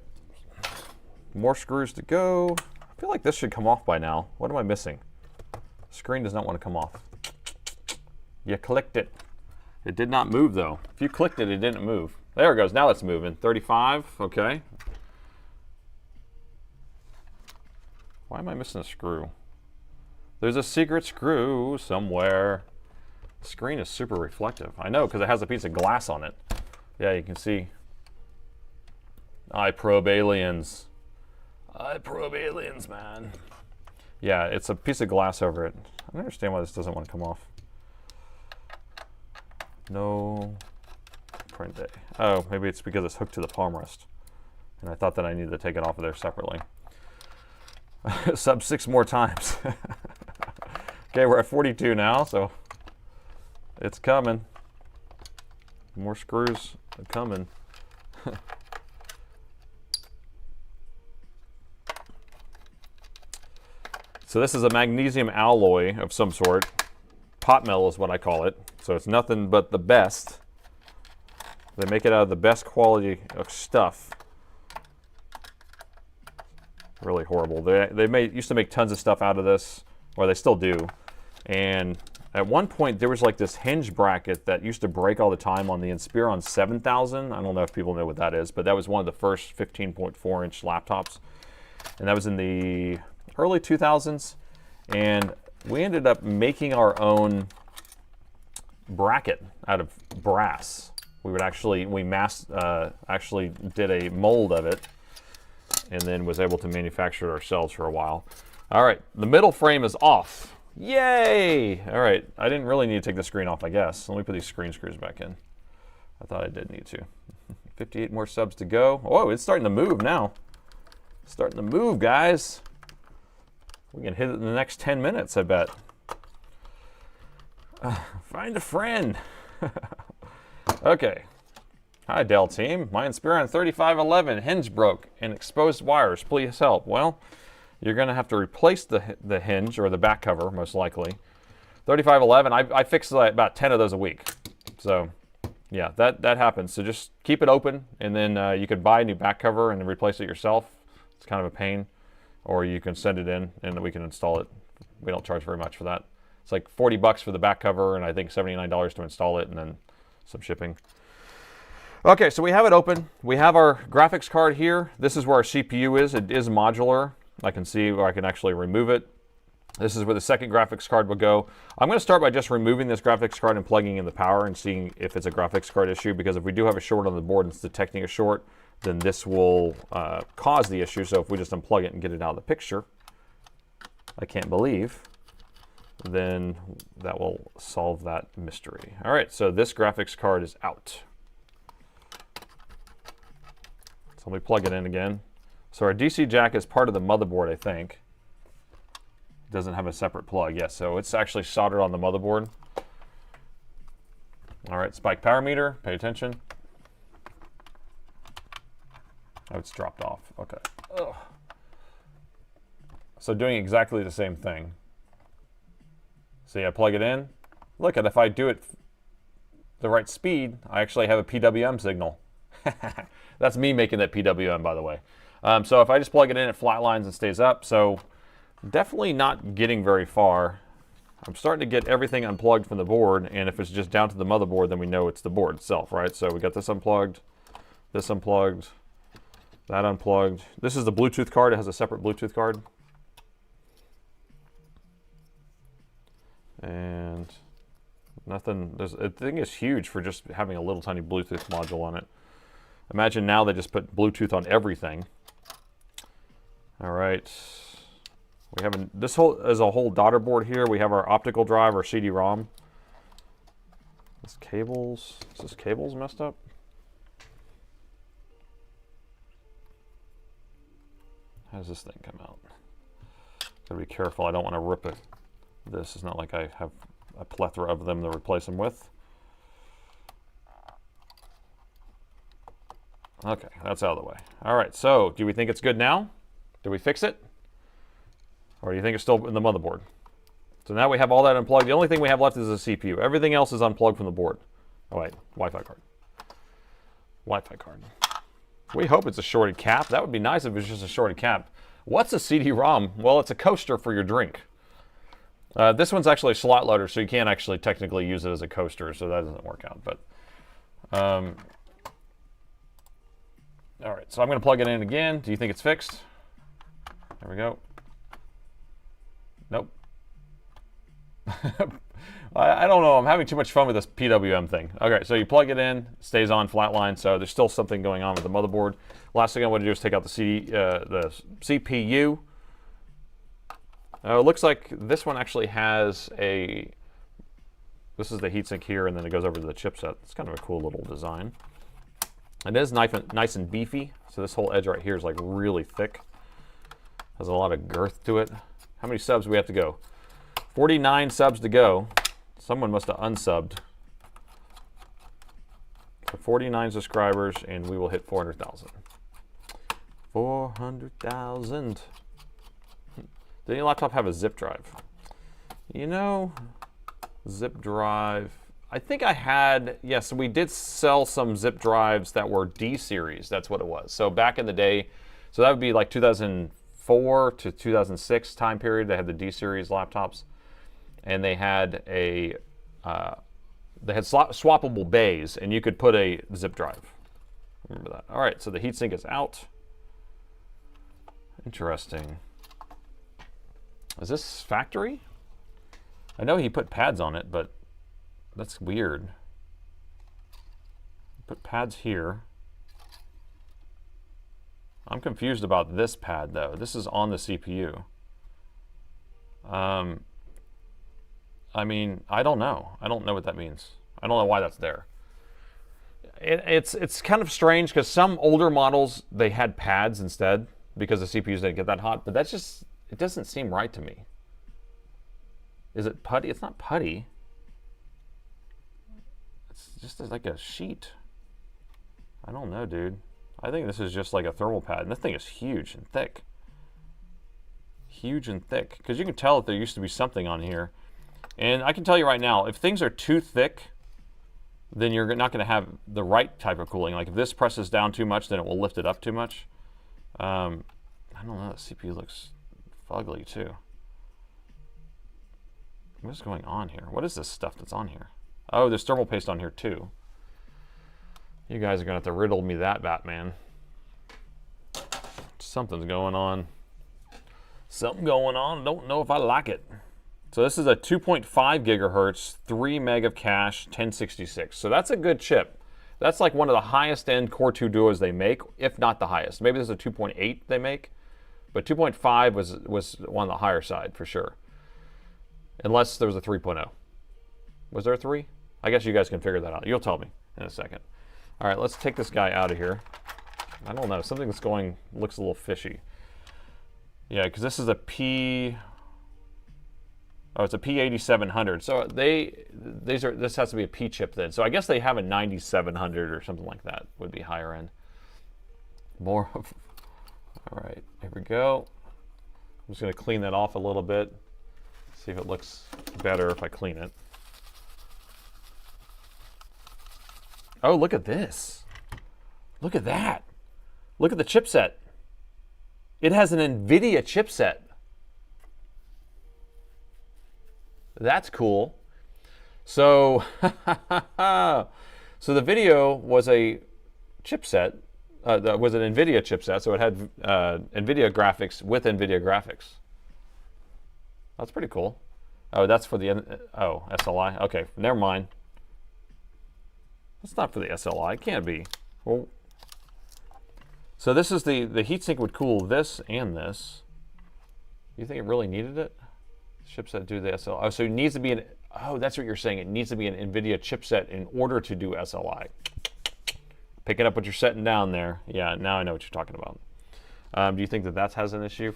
More screws to go. I feel like this should come off by now. What am I missing? The screen does not want to come off. You clicked it. It did not move though. If you clicked it, it didn't move. There it goes. Now it's moving. 35. Okay. Why am I missing a screw? There's a secret screw somewhere. The screen is super reflective. I know, because it has a piece of glass on it. Yeah, you can see. I probe aliens. I probe aliens, man. Yeah, it's a piece of glass over it. I don't understand why this doesn't want to come off. No print day. Oh, maybe it's because it's hooked to the palm rest. And I thought that I needed to take it off of there separately. Sub 6 more times. Okay, we're at 42 now, so it's coming. More screws are coming. So this is a magnesium alloy of some sort. Pot metal is what I call it. So it's nothing but the best. They make it out of the best quality of stuff. Really horrible. They used to make tons of stuff out of this, or they still do. And at one point there was like this hinge bracket that used to break all the time on the Inspiron 7000. I don't know if people know what that is, but that was one of the first 15.4 inch laptops. And that was in the early 2000s. And we ended up making our own bracket out of brass. We would actually, actually did a mold of it and then was able to manufacture it ourselves for a while. All right, the middle frame is off. Yay! All right, I didn't really need to take the screen off, I guess. Let me put these screen screws back in. I thought I did need to. 58 more subs to go. Whoa, it's starting to move now. Starting to move, guys. We can hit it in the next 10 minutes, I bet. Find a friend. Okay. Hi, Dell team. My Inspiron 3511 hinge broke and exposed wires. Please help. Well, you're going to have to replace the hinge or the back cover, most likely. 3511, I fix like about 10 of those a week. So, yeah, that happens. So just keep it open, and then you could buy a new back cover and replace it yourself. It's kind of a pain. Or you can send it in, and we can install it. We don't charge very much for that. It's like 40 bucks for the back cover, and I think $79 to install it, and then some shipping. Okay, so we have it open. We have our graphics card here. This is where our CPU is. It is modular. I can see where I can actually remove it. This is where the second graphics card will go. I'm going to start by just removing this graphics card and plugging in the power and seeing if it's a graphics card issue, because if we do have a short on the board and it's detecting a short, then this will cause the issue. So if we just unplug it and get it out of the picture, I can't believe, then that will solve that mystery. All right, so this graphics card is out. So let me plug it in again. So our DC jack is part of the motherboard, I think. It doesn't have a separate plug. Yes, so it's actually soldered on the motherboard. All right, spike power meter, pay attention. Oh, it's dropped off. Okay. Ugh. So doing exactly the same thing. See, I plug it in. Look, and if I do it the right speed, I actually have a PWM signal. That's me making that PWM, by the way. So if I just plug it in, it flatlines and stays up. So definitely not getting very far. I'm starting to get everything unplugged from the board, and if it's just down to the motherboard, then we know it's the board itself, right? So we got this unplugged, that unplugged. This is the Bluetooth card. It has a separate Bluetooth card. And nothing, the thing is huge for just having a little tiny Bluetooth module on it. Imagine now they just put Bluetooth on everything. All right. We have this is a whole daughter board here. We have our optical drive, our CD-ROM. Is this cables messed up? How does this thing come out? Gotta be careful. I don't want to rip it. This is not like I have a plethora of them to replace them with. Okay, that's out of the way. All right, so do we think it's good now? Do we fix it? Or do you think it's still in the motherboard? So now we have all that unplugged. The only thing we have left is the CPU. Everything else is unplugged from the board. Oh wait, Wi-Fi card. Wi-Fi card. We hope it's a shorted cap. That would be nice if it was just a shorted cap. What's a CD-ROM? Well, it's a coaster for your drink. This one's actually a slot loader, so you can't actually technically use it as a coaster, so that doesn't work out. But all right, so I'm going to plug it in again. Do you think it's fixed? There we go. Nope. I don't know. I'm having too much fun with this PWM thing. Okay, so you plug it in, stays on flatline, so there's still something going on with the motherboard. Last thing I want to do is take out the CPU. It looks like this one actually has a... This is the heatsink here, and then it goes over to the chipset. It's kind of a cool little design. It is nice and beefy, so this whole edge right here is like really thick. Has a lot of girth to it. How many subs do we have to go? 49 subs to go. Someone must have unsubbed. So 49 subscribers, and we will hit 400,000. 400,000. Did any laptop have a zip drive? You know, zip drive. I think I had, yes, we did sell some zip drives that were D series. That's what it was. So back in the day, so that would be like 2004 to 2006 time period. They had the D series laptops, and they had a swappable bays, and you could put a zip drive. Remember that. All right, so the heatsink is out. Interesting. Is this factory? I know he put pads on it, but that's weird. Put pads here. I'm confused about this pad though. This is on the CPU. I mean, I don't know. I don't know what that means. I don't know why that's there. It's kind of strange because some older models, they had pads instead because the CPUs didn't get that hot, but that's just, it doesn't seem right to me. Is it putty? It's not putty. It's just like a sheet. I don't know, dude. I think this is just like a thermal pad, and this thing is huge and thick. Huge and thick, because you can tell that there used to be something on here. And I can tell you right now, if things are too thick, then you're not going to have the right type of cooling. Like if this presses down too much, then it will lift it up too much. I don't know, the CPU looks fugly too. What is going on here? What is this stuff that's on here? Oh, there's thermal paste on here too. You guys are going to have to riddle me that, Batman. Something's going on. Something going on. Don't know if I like it. So this is a 2.5 gigahertz, 3 meg of cache, 1066. So that's a good chip. That's like one of the highest end Core 2 Duos they make, if not the highest. Maybe there's a 2.8 they make, but 2.5 was on the higher side for sure. Unless there was a 3.0. Was there a 3? I guess you guys can figure that out. You'll tell me in a second. All right, let's take this guy out of here. I don't know, something that's going, looks a little fishy. Yeah, because this is a P, oh, it's a P8700. So this has to be a P chip then. So I guess they have a 9700 or something like that, would be higher end. More of, all right, here we go. I'm just gonna clean that off a little bit. See if it looks better if I clean it. Oh, look at this. Look at that. Look at the chipset. It has an NVIDIA chipset. That's cool. So, so the video was a chipset, was an NVIDIA chipset, so it had NVIDIA graphics with NVIDIA graphics. That's pretty cool. Oh, that's for the, oh, SLI. Okay, never mind. That's not for the SLI. It can't be. Well, so this is the heatsink would cool this and this. You think it really needed it? Chipset do the SLI. Oh, so it needs to be an, oh, that's what you're saying. It needs to be an NVIDIA chipset in order to do SLI. Picking up what you're setting down there. Yeah, now I know what you're talking about. Do you think that has an issue?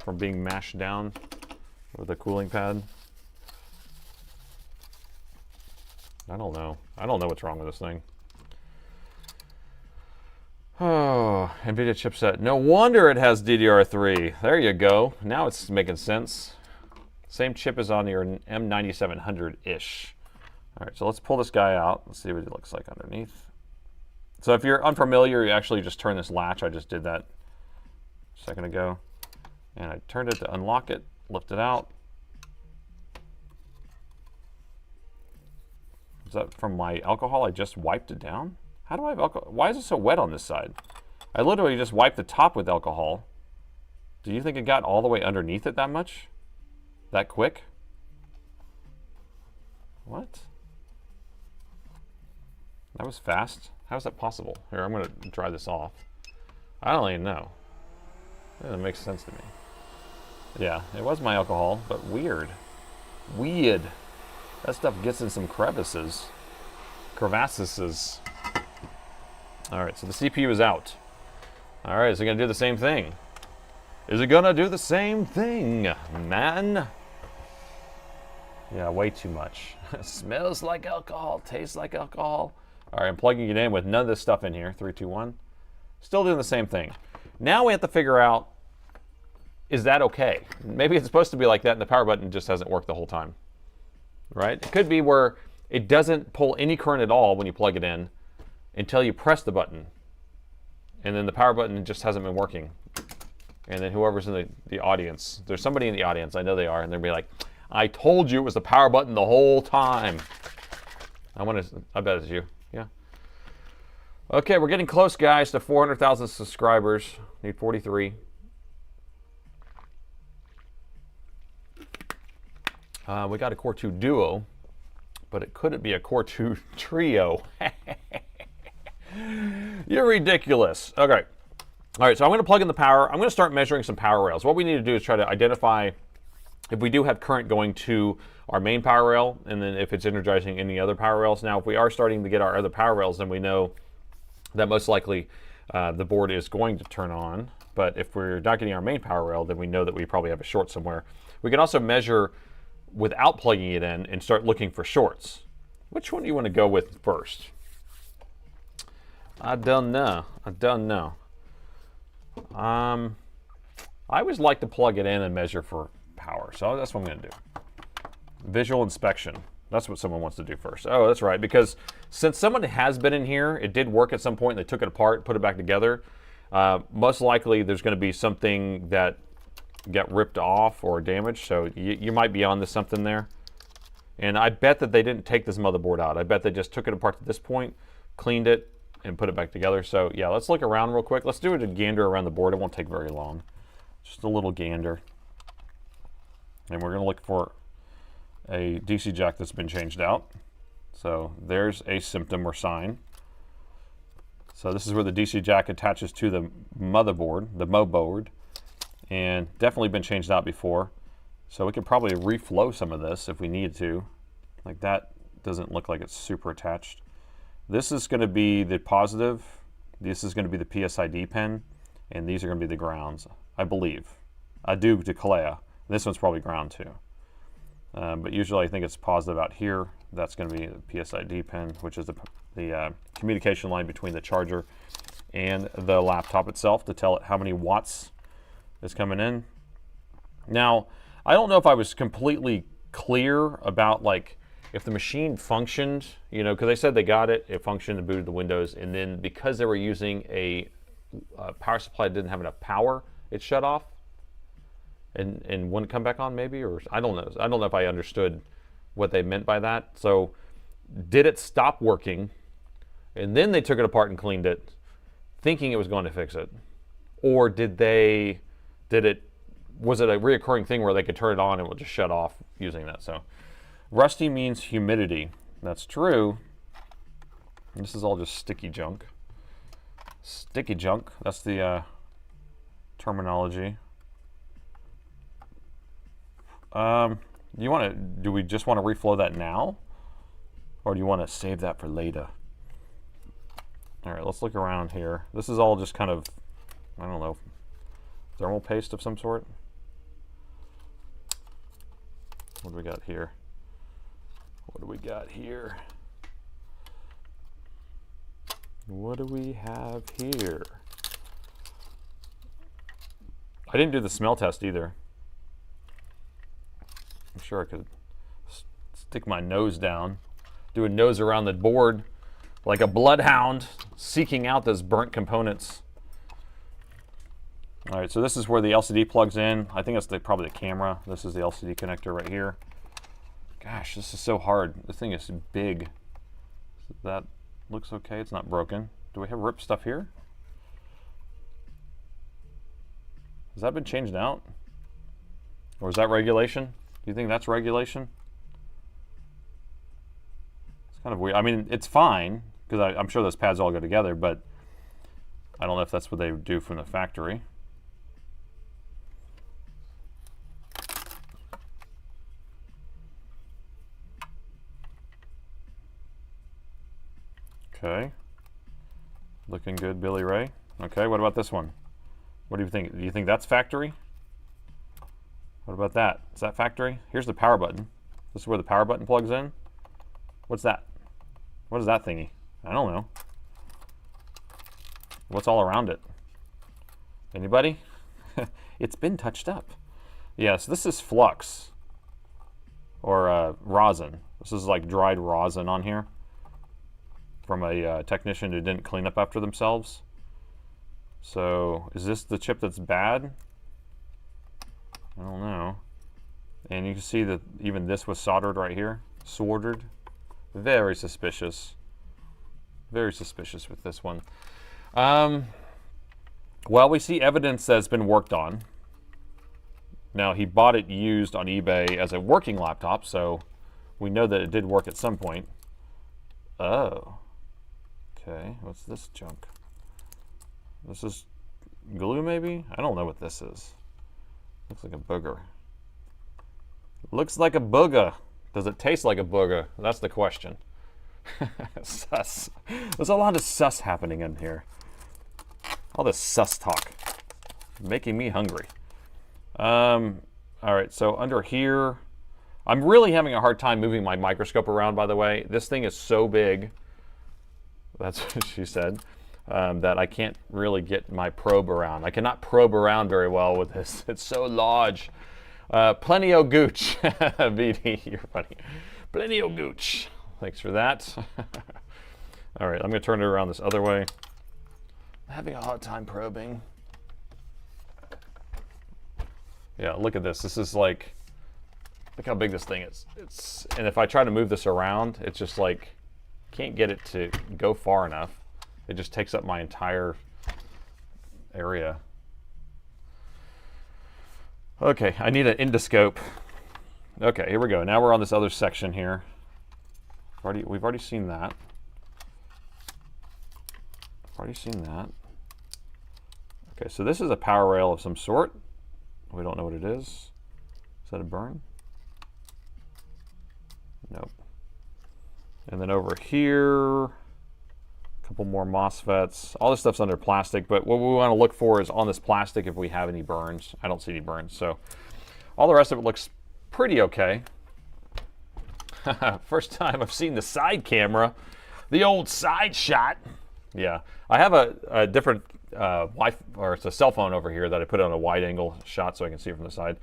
from being mashed down with a cooling pad. I don't know. I don't know what's wrong with this thing. Oh, NVIDIA chipset. No wonder it has DDR3. There you go. Now it's making sense. Same chip as on your M9700-ish. All right, so let's pull this guy out. Let's see what it looks like underneath. So if you're unfamiliar, you actually just turn this latch. I just did that a second ago. And I turned it to unlock it, lift it out. Is that from my alcohol? I just wiped it down? How do I have alcohol? Why is it so wet on this side? I literally just wiped the top with alcohol. Do you think it got all the way underneath it that much? That quick? What? That was fast. How is that possible? Here, I'm going to dry this off. I don't even know. That doesn't make sense to me. Yeah, it was my alcohol, but weird. Weird. That stuff gets in some crevasses. Crevasses. All right, so the CPU is out. All right, is it going to do the same thing? Is it going to do the same thing, man? Yeah, way too much. Smells like alcohol, tastes like alcohol. All right, I'm plugging it in with none of this stuff in here. 3, 2, 1. Still doing the same thing. Now we have to figure out, is that okay? Maybe it's supposed to be like that and the power button just hasn't worked the whole time. Right? It could be where it doesn't pull any current at all when you plug it in until you press the button. And then the power button just hasn't been working. And then whoever's in the audience, there's somebody in the audience, I know they are, and they'll be like, I told you it was the power button the whole time. I bet it's you. Yeah. Okay, we're getting close, guys, to 400,000 subscribers. Need 43. We got a Core 2 Duo, but it couldn't be a Core 2 Trio. You're ridiculous. Okay. All right, so I'm going to plug in the power. I'm going to start measuring some power rails. What we need to do is try to identify if we do have current going to our main power rail, and then if it's energizing any other power rails. Now, if we are starting to get our other power rails, then we know that most likely the board is going to turn on. But if we're not getting our main power rail, then we know that we probably have a short somewhere. We can also measure without plugging it in and start looking for shorts. Which one do you want to go with first? I don't know. I don't know. I always like to plug it in and measure for power, so that's what I'm going to do. Visual inspection. That's what someone wants to do first. Oh, that's right, because since someone has been in here, it did work at some point, and they took it apart, put it back together. Most likely there's going to be something that got ripped off or damaged, so you might be on to something there. And I bet that they didn't take this motherboard out. I bet they just took it apart to this point, cleaned it, and put it back together. So yeah, let's look around real quick. Let's do a gander around the board. It won't take very long. Just a little gander. And we're going to look for a DC jack that's been changed out. So there's a symptom or sign. So this is where the DC jack attaches to the motherboard, the Mo board, and definitely been changed out before. So we could probably reflow some of this if we need to. Like that doesn't look like it's super attached. This is going to be the positive. This is going to be the PSID pin, and these are going to be the grounds, I believe. I do declare. This one's probably ground too. But usually I think it's positive out here. That's going to be the PSID pin, which is the communication line between the charger and the laptop itself to tell it how many watts is coming in. Now, I don't know if I was completely clear about like if the machine functioned, you know, because they said they got it, it functioned, it booted the Windows, and then because they were using a power supply that didn't have enough power, it shut off and wouldn't come back on maybe, or I don't know. I don't know if I understood what they meant by that. So did it stop working and then they took it apart and cleaned it thinking it was going to fix it? Or was it a reoccurring thing where they could turn it on and it would just shut off using that? So rusty means humidity. That's true. This is all just sticky junk. Sticky junk, that's the terminology. Do we just want to reflow that now? Or do you want to save that for later? All right, let's look around here. This is all just kind of, I don't know, thermal paste of some sort. What do we got here? What do we got here? What do we have here? I didn't do the smell test either. I'm sure I could stick my nose down, do a nose around the board like a bloodhound seeking out those burnt components. All right, so this is where the LCD plugs in. I think that's probably the camera. This is the LCD connector right here. Gosh, this is so hard. This thing is big. That looks okay. It's not broken. Do we have ripped stuff here? Has that been changed out? Or is that regulation? Do you think that's regulation? It's kind of weird. I mean, it's fine, because I'm sure those pads all go together, but I don't know if that's what they do from the factory. Okay. Looking good, Billy Ray. Okay, what about this one? What do you think? Do you think that's factory? What about that? Is that factory? Here's the power button. This is where the power button plugs in. What's that? What is that thingy? I don't know. What's all around it? Anybody? It's been touched up. Yes, this is flux. Or rosin. This is like dried rosin on here from a technician who didn't clean up after themselves. So, is this the chip that's bad? I don't know. And you can see that even this was soldered right here. Soldered. Very suspicious. Very suspicious with this one. Well, we see evidence that it's been worked on. Now, he bought it used on eBay as a working laptop, so we know that it did work at some point. Oh. Okay, what's this junk? This is glue, maybe? I don't know what this is. Looks like a booger. Looks like a booger. Does it taste like a booger? That's the question. Sus. There's a lot of sus happening in here. All this sus talk. Making me hungry. All right, so under here, I'm really having a hard time moving my microscope around, by the way. This thing is so big. That's what she said. That I can't really get my probe around. I cannot probe around very well with this. It's so large. Plenty o' gooch. BD, you're funny. Plenty o' gooch. Thanks for that. All right, I'm going to turn it around this other way. I'm having a hard time probing. Yeah, look at this. This is like, look how big this thing is. And if I try to move this around, it's just like, can't get it to go far enough. It just takes up my entire area. Okay, I need an endoscope. Okay, here we go. Now we're on this other section here. We've already seen that. Already seen that. Okay, so this is a power rail of some sort. We don't know what it is. Is that a burn? Nope. And then over here, a couple more MOSFETs. All this stuff's under plastic, but what we want to look for is on this plastic if we have any burns. I don't see any burns, so all the rest of it looks pretty okay. First time I've seen the side camera, the old side shot. Yeah, I have a different Wi-Fi, or it's a cell phone over here that I put on a wide angle shot so I can see it from the side.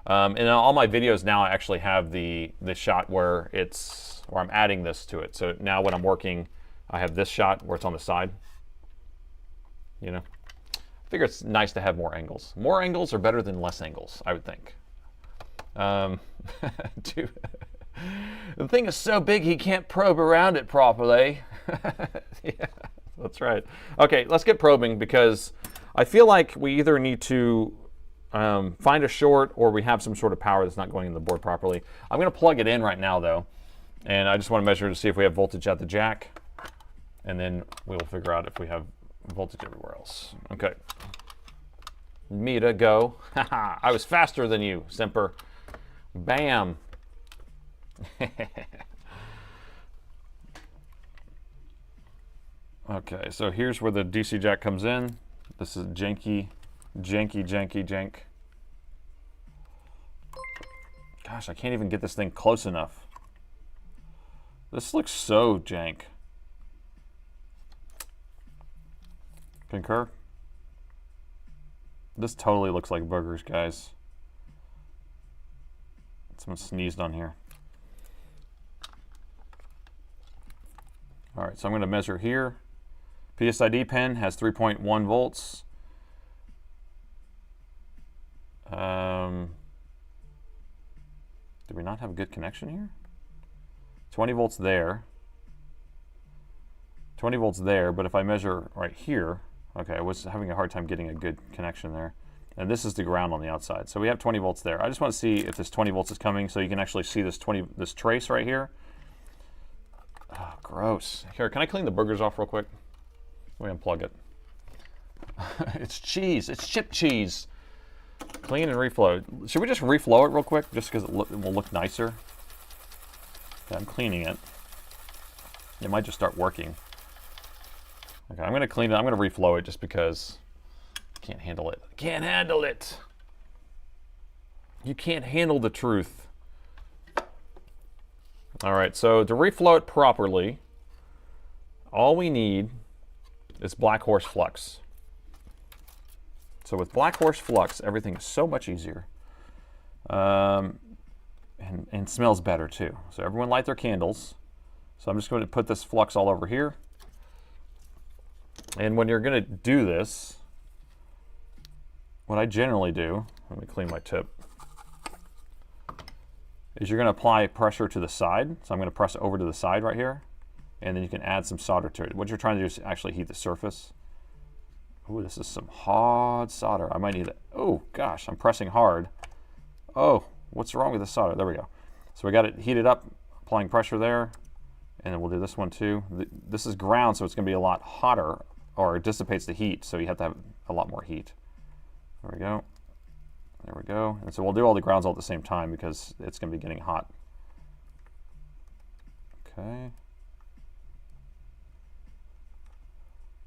And in all my videos now, I actually have the shot where I'm adding this to it. So now when I'm working, I have this shot where it's on the side. You know, I figure it's nice to have more angles. More angles are better than less angles, I would think. The thing is so big he can't probe around it properly. Yeah, that's right. Okay, let's get probing because I feel like we either need to find a short or we have some sort of power that's not going in the board properly. I'm going to plug it in right now though, and I just want to measure to see if we have voltage at the jack, and then we'll figure out if we have voltage everywhere else. Okay. Meter go. Haha, I was faster than you, Simper. Bam. Okay, so here's where the DC jack comes in. This is janky jank. Gosh, I can't even get this thing close enough. This looks so jank. Concur? This totally looks like boogers, guys. Someone sneezed on here. All right, so I'm going to measure here. PSID pin has 3.1 volts. Do we not have a good connection here? 20 volts there. 20 volts there, but if I measure right here, okay, I was having a hard time getting a good connection there. And this is the ground on the outside. So we have 20 volts there. I just want to see if this 20 volts is coming so you can actually see this trace right here. Oh, gross. Here, can I clean the boogers off real quick? Let me unplug it. It's cheese. It's chip cheese. Clean and reflow. Should we just reflow it real quick just because it will look nicer? Okay, I'm cleaning it. It might just start working. Okay, I'm going to clean it. I'm going to reflow it just because I can't handle it. I can't handle it. You can't handle the truth. All right, so to reflow it properly, all we need is Black Horse Flux. So with Black Horse Flux, everything is so much easier. And smells better too. So everyone light their candles. So I'm just going to put this flux all over here. And when you're going to do this, what I generally do, let me clean my tip, is you're going to apply pressure to the side. So I'm going to press it over to the side right here. And then you can add some solder to it. What you're trying to do is actually heat the surface. Oh, this is some hard solder. I might need it. Oh, gosh, I'm pressing hard. Oh, what's wrong with the solder? There we go. So we got it heated up, applying pressure there. And then we'll do this one too. This is ground, so it's going to be a lot hotter, or it dissipates the heat, so you have to have a lot more heat. There we go. There we go. And so we'll do all the grounds all at the same time because it's going to be getting hot. Okay.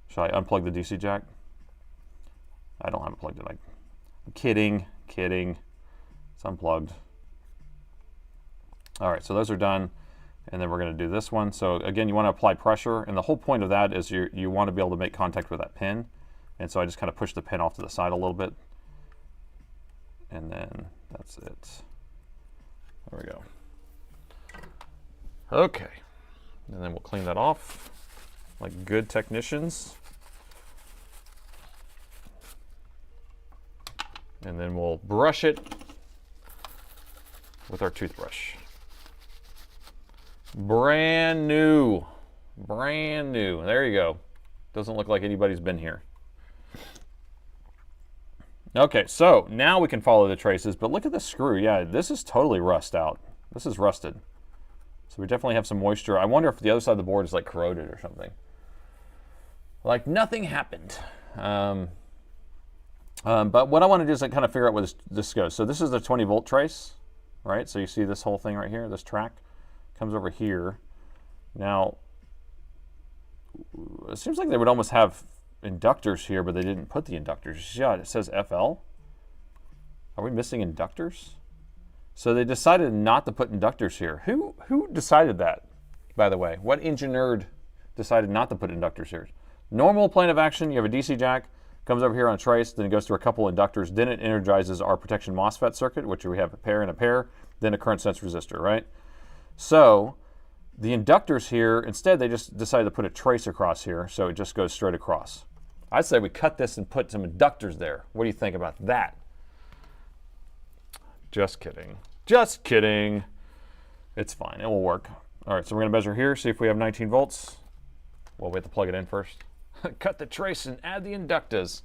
Should I unplug the DC jack? I don't have it plugged in. I'm kidding. It's unplugged. All right, so those are done. And then we're going to do this one. So again, you want to apply pressure. And the whole point of that is you want to be able to make contact with that pin. And so I just kind of push the pin off to the side a little bit. And then that's it. There we go. Okay. And then we'll clean that off like good technicians. And then we'll brush it with our toothbrush. Brand new. Brand new. There you go. Doesn't look like anybody's been here. Okay, so now we can follow the traces, but look at the screw. Yeah, this is totally rust out. This is rusted. So we definitely have some moisture. I wonder if the other side of the board is like corroded or something. Like nothing happened. But what I want to do is like kind of figure out where this goes. So this is the 20 volt trace, right? So you see this whole thing right here, this track comes over here. Now, it seems like they would almost have inductors here, but they didn't put the inductors. Yeah, it says FL. Are we missing inductors? So they decided not to put inductors here. Who decided that, by the way? What engineer decided not to put inductors here? Normal plane of action, you have a DC jack, comes over here on a trace, then it goes through a couple inductors, then it energizes our protection MOSFET circuit, which we have a pair and a pair, then a current sense resistor, right? So the inductors here, instead they just decided to put a trace across here, so it just goes straight across. I'd say we cut this and put some inductors there. What do you think about that? Just kidding. Just kidding. It's fine, it will work. All right, so we're gonna measure here, see if we have 19 volts. Well, we have to plug it in first. Cut the trace and add the inductors.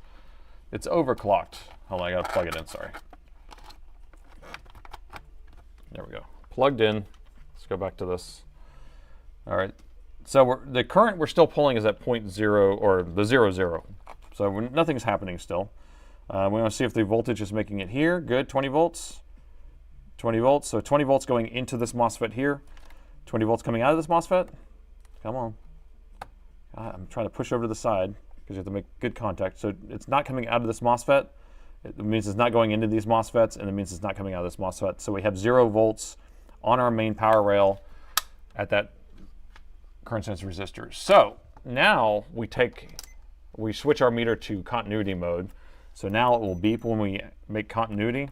It's overclocked. Hold on, I gotta plug it in, sorry. There we go, plugged in. Let's go back to this. All right, so the current we're still pulling is at 0.0, or the 0, so nothing's happening still. We want to see if the voltage is making it here. Good, 20 volts. 20 volts, so 20 volts going into this MOSFET here. 20 volts coming out of this MOSFET. Come on. God, I'm trying to push over to the side because you have to make good contact. So it's not coming out of this MOSFET. It means it's not going into these MOSFETs, and it means it's not coming out of this MOSFET. So we have 0 volts on our main power rail at that current sense resistor. So now we switch our meter to continuity mode. So now it will beep when we make continuity.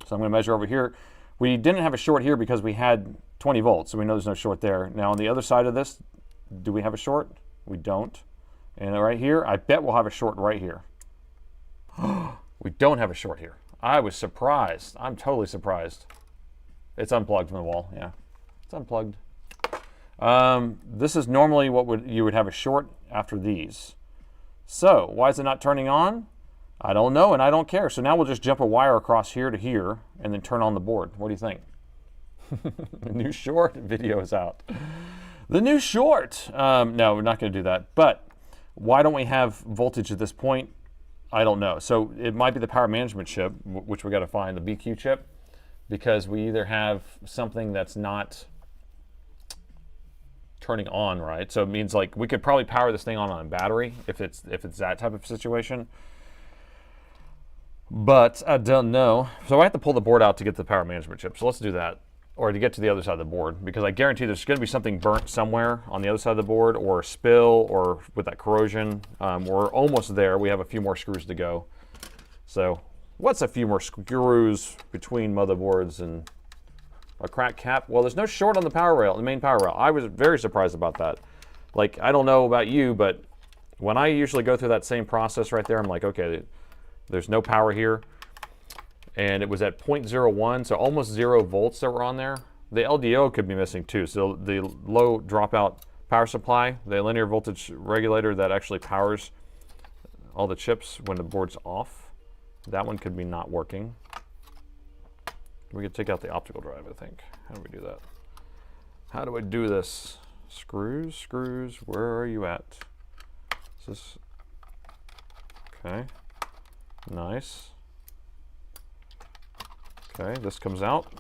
So I'm going to measure over here. We didn't have a short here because we had 20 volts, so we know there's no short there. Now on the other side of this, do we have a short? We don't. And right here, I bet we'll have a short right here. We don't have a short here. I was surprised. I'm totally surprised. It's unplugged from the wall. Yeah, it's unplugged. This is normally what you would have a short after these. So why is it not turning on? I don't know, and I don't care. So now we'll just jump a wire across here to here and then turn on the board. What do you think? The new short video is out. The new short. No, we're not going to do that. But why don't we have voltage at this point? I don't know. So it might be the power management chip, which we got to find, the BQ chip, because we either have something that's not turning on, right? So it means like we could probably power this thing on a battery if it's that type of situation. But I don't know. So I have to pull the board out to get the power management chip. So let's do that. Or to get to the other side of the board, because I guarantee there's going to be something burnt somewhere on the other side of the board, or a spill, or with that corrosion. We're almost there. We have a few more screws to go. So what's a few more screws between motherboards and a cracked cap? Well, there's no short on the power rail, the main power rail. I was very surprised about that. Like, I don't know about you, but when I usually go through that same process right there, I'm like, okay, there's no power here. And it was at 0.01, so almost 0 volts that were on there. The LDO could be missing too. So the low dropout power supply, the linear voltage regulator that actually powers all the chips when the board's off, that one could be not working. We could take out the optical drive, I think. How do we do that? How do I do this? Screws, screws, where are you at? Is this, okay, nice. Okay, this comes out.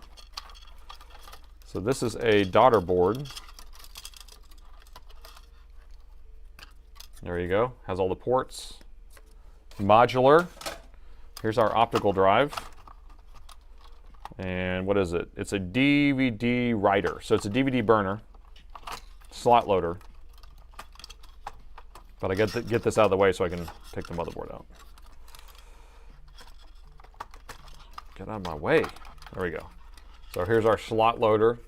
So this is a daughter board. There you go. Has all the ports. Modular. Here's our optical drive. And what is it? It's a DVD writer. So it's a DVD burner. Slot loader. But I get this out of the way so I can take the motherboard out. Get out of my way. There we go. So here's our slot loader,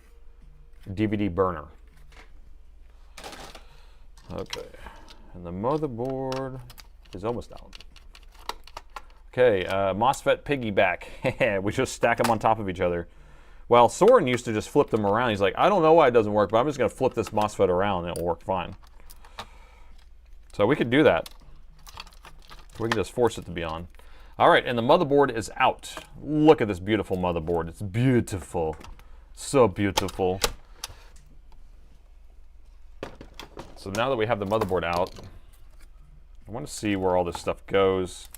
DVD burner. Okay, and the motherboard is almost out. Okay, MOSFET piggyback. We just stack them on top of each other. Well, Soren used to just flip them around. He's like, I don't know why it doesn't work, but I'm just going to flip this MOSFET around and it'll work fine. So we could do that. We can just force it to be on. All right, and the motherboard is out. Look at this beautiful motherboard. It's beautiful. So beautiful. So now that we have the motherboard out, I want to see where all this stuff goes.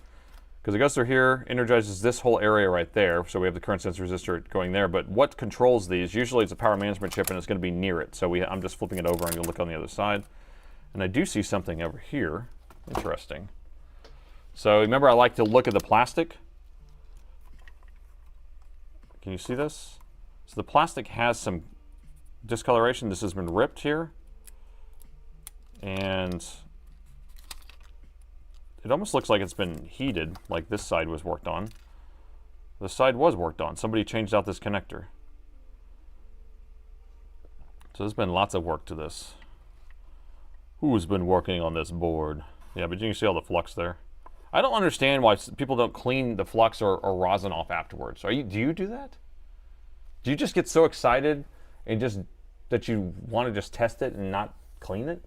Because it goes through here, energizes this whole area right there. So we have the current sense resistor going there. But what controls these? Usually it's a power management chip and it's going to be near it. So I'm just flipping it over and you'll look on the other side. And I do see something over here. Interesting. So remember, I like to look at the plastic. Can you see this? So the plastic has some discoloration. This has been ripped here. And it almost looks like it's been heated, like this side was worked on. This side was worked on. Somebody changed out this connector. So there's been lots of work to this. Who's been working on this board? Yeah, but you can see all the flux there. I don't understand why people don't clean the flux or rosin off afterwards. Do you do that? Do you just get so excited and just that you want to just test it and not clean it?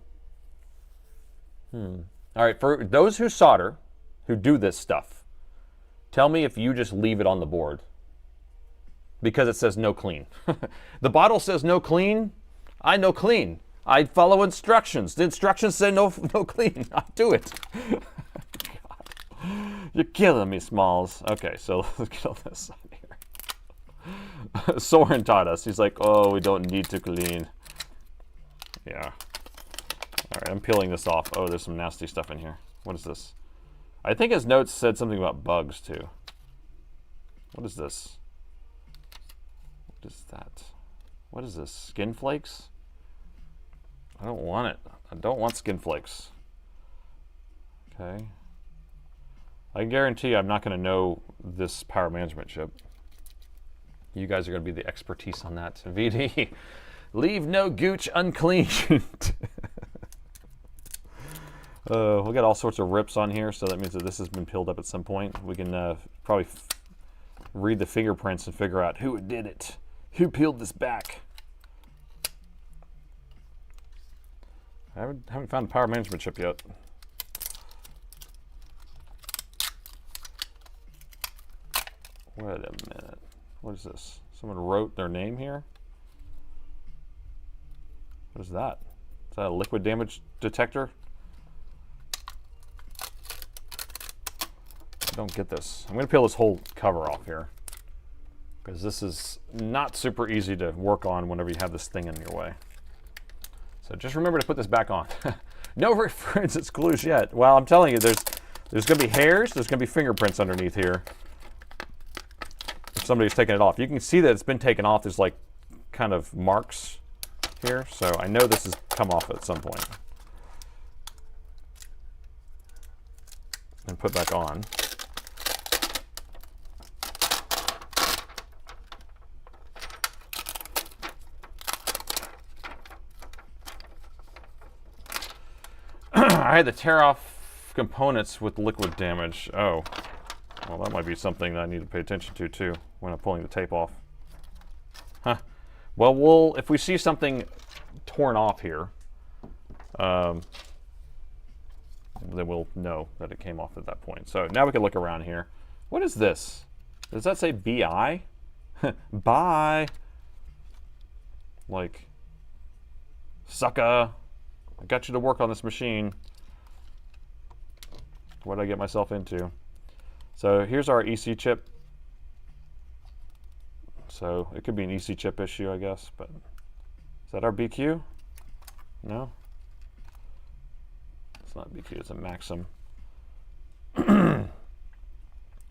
All right, for those who solder, who do this stuff, tell me if you just leave it on the board because it says no clean. The bottle says no clean. I no clean. I follow instructions. The instructions say no clean. I do it. You're killing me, Smalls. Okay, so let's get all this out here. Soren taught us. He's like, oh, we don't need to clean. Yeah. All right, I'm peeling this off. Oh, there's some nasty stuff in here. What is this? I think his notes said something about bugs too. What is this? What is that? What is this? Skin flakes? I don't want it. I don't want skin flakes. Okay. I guarantee I'm not going to know this power management chip. You guys are going to be the expertise on that. VD, leave no gooch uncleaned. We'll get all sorts of rips on here, so that means that this has been peeled up at some point. We can probably read the fingerprints and figure out who did it. Who peeled this back? I haven't found a power management chip yet. Wait a minute. What is this? Someone wrote their name here? What is that? Is that a liquid damage detector? I don't get this. I'm going to peel this whole cover off here, because this is not super easy to work on whenever you have this thing in your way. So just remember to put this back on. No reference clues yet. Well, I'm telling you, there's going to be hairs, there's going to be fingerprints underneath here. If somebody's taken it off. You can see that it's been taken off. There's like kind of marks here. So I know this has come off at some point. And put back on. I had to tear off components with liquid damage. Oh, well, that might be something that I need to pay attention to too when I'm pulling the tape off. Huh. Well, if we see something torn off here, then we'll know that it came off at that point. So now we can look around here. What is this? Does that say BI? Bye. Like, sucker. I got you to work on this machine. What did I get myself into? So here's our EC chip. So it could be an EC chip issue, I guess, but is that our BQ? No? It's not BQ, it's a Maxim.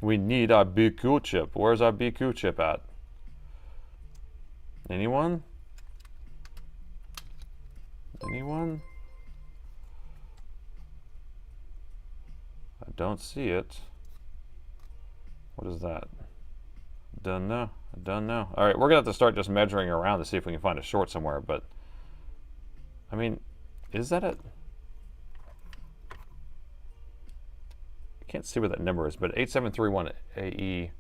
We need our BQ chip. Where's our BQ chip at? Anyone? Anyone? I don't see it. What is that? Don't know. I don't know. All right, we're gonna have to start just measuring around to see if we can find a short somewhere. But I mean, is that it? I can't see what that number is, but 8731 AE.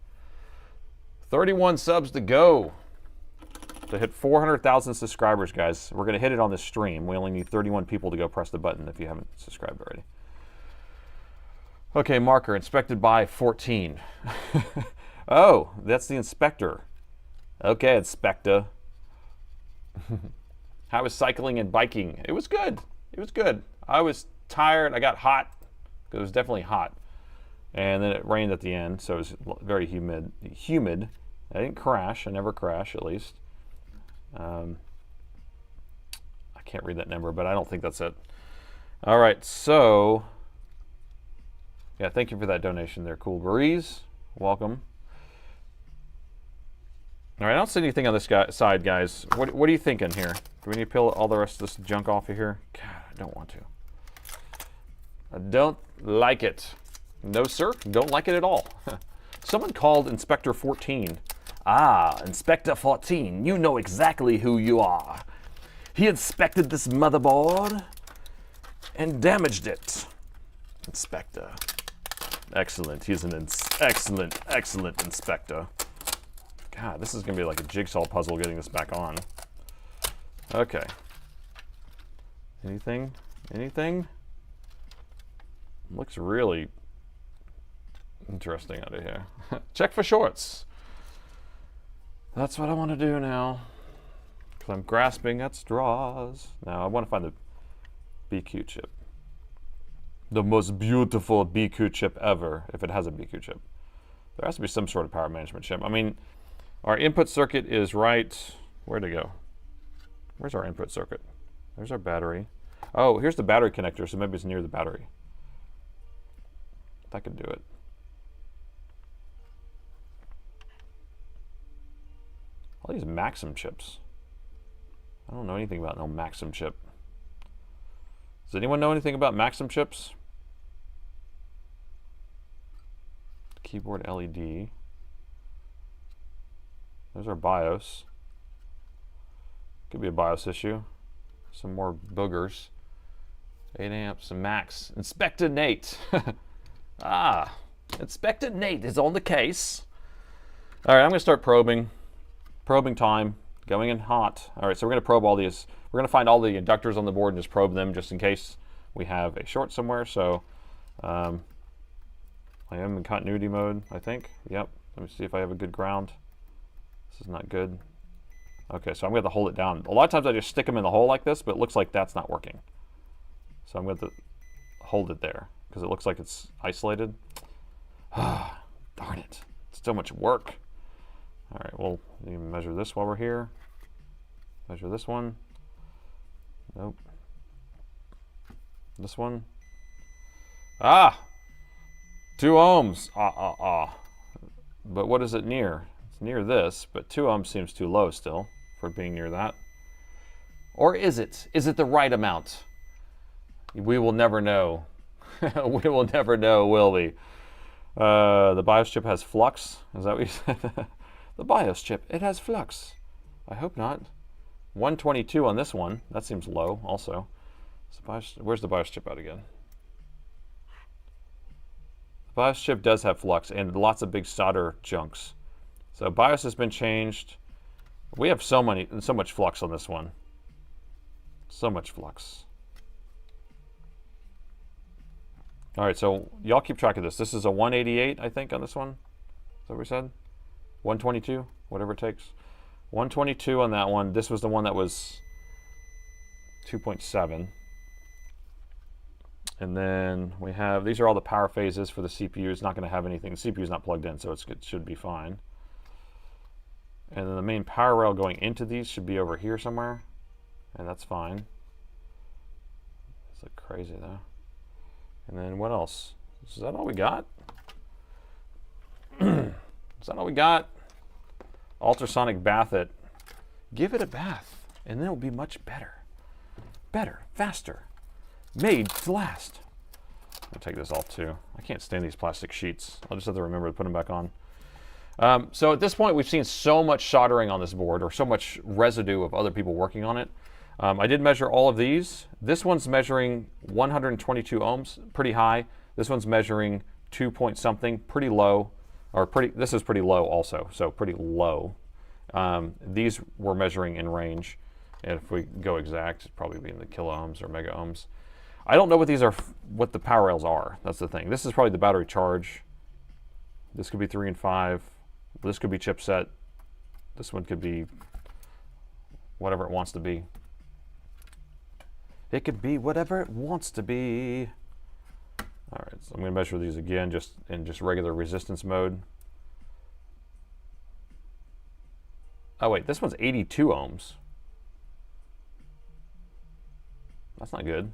31 subs to go to hit 400,000 subscribers, guys. We're gonna hit it on this stream. We only need 31 people to go press the button if you haven't subscribed already. Okay, marker, inspected by 14. Oh, that's the inspector. Okay, inspector. How was cycling and biking? It was good. It was good. I was tired. I got hot. It was definitely hot. And then it rained at the end, so it was very humid. I didn't crash. I never crash, at least. I can't read that number, but I don't think that's it. All right, so... yeah, thank you for that donation there, Cool Breeze. Welcome. All right, I don't see anything on this side, guys. What are you thinking here? Do we need to peel all the rest of this junk off of here? God, I don't want to. I don't like it. No, sir, don't like it at all. Someone called Inspector 14. Ah, Inspector 14, you know exactly who you are. He inspected this motherboard and damaged it. Inspector. Excellent. He's an excellent inspector. God, this is going to be like a jigsaw puzzle getting this back on. Okay. Anything? Anything? Looks really interesting out of here. Check for shorts. That's what I want to do now. Because I'm grasping at straws. Now, I want to find the BQ chip. The most beautiful BQ chip ever, if it has a BQ chip. There has to be some sort of power management chip. I mean, our input circuit is right... where'd it go? Where's our input circuit? There's our battery. Oh, here's the battery connector, so maybe it's near the battery. That could do it. All these Maxim chips. I don't know anything about no Maxim chip. Does anyone know anything about Maxim chips? Keyboard LED. There's our BIOS. Could be a BIOS issue. Some more boogers. 8 amps, some Max. Inspector Nate. Ah, Inspector Nate is on the case. All right, I'm going to start probing. Probing time. Going in hot. All right, so we're going to probe all these. We're going to find all the inductors on the board and just probe them just in case we have a short somewhere. So I am in continuity mode, I think. Yep. Let me see if I have a good ground. This is not good. Okay, so I'm going to hold it down. A lot of times I just stick them in the hole like this, but it looks like that's not working. So I'm going to hold it there because it looks like it's isolated. Ah, darn it. It's so much work. All right, we'll measure this while we're here. Measure this one. Nope. This one. Ah! 2 ohms. But what is it near? It's near this, but 2 ohms seems too low still for being near that. Or is it? Is it the right amount? We will never know. We will never know, will we? The BIOS chip has flux. Is that what you said? The BIOS chip, it has flux. I hope not. 122 on this one. That seems low also. So BIOS, where's the BIOS chip at again? The BIOS chip does have flux and lots of big solder chunks. So BIOS has been changed. We have so much flux on this one. So much flux. All right, so y'all keep track of this. This is a 188, I think, on this one. Is that what we said? 122, whatever it takes. 122 on that one. This was the one that was 2.7. And then we have, these are all the power phases for the CPU. It's not going to have anything. The CPU is not plugged in, so it should be fine. And then the main power rail going into these should be over here somewhere. And that's fine. It's like crazy though. And then what else? Is that all we got? Is that all we got? Ultrasonic bath it. Give it a bath, and then it'll be much better. Better, faster. Made to last. I'll take this off too. I can't stand these plastic sheets. I'll just have to remember to put them back on. So at this point, we've seen so much soldering on this board, or so much residue of other people working on it. I did measure all of these. This one's measuring 122 ohms, pretty high. This one's measuring 2 point something, pretty low. Or this is pretty low also, so pretty low. These we're measuring in range. And if we go exact, it'd probably be in the kilo ohms or mega ohms. I don't know what these are, what the power rails are. That's the thing. This is probably the battery charge. This could be 3 and 5. This could be chipset. This one could be whatever it wants to be. It could be whatever it wants to be. All right, so I'm going to measure these again, just in regular resistance mode. Oh wait, this one's 82 ohms. That's not good.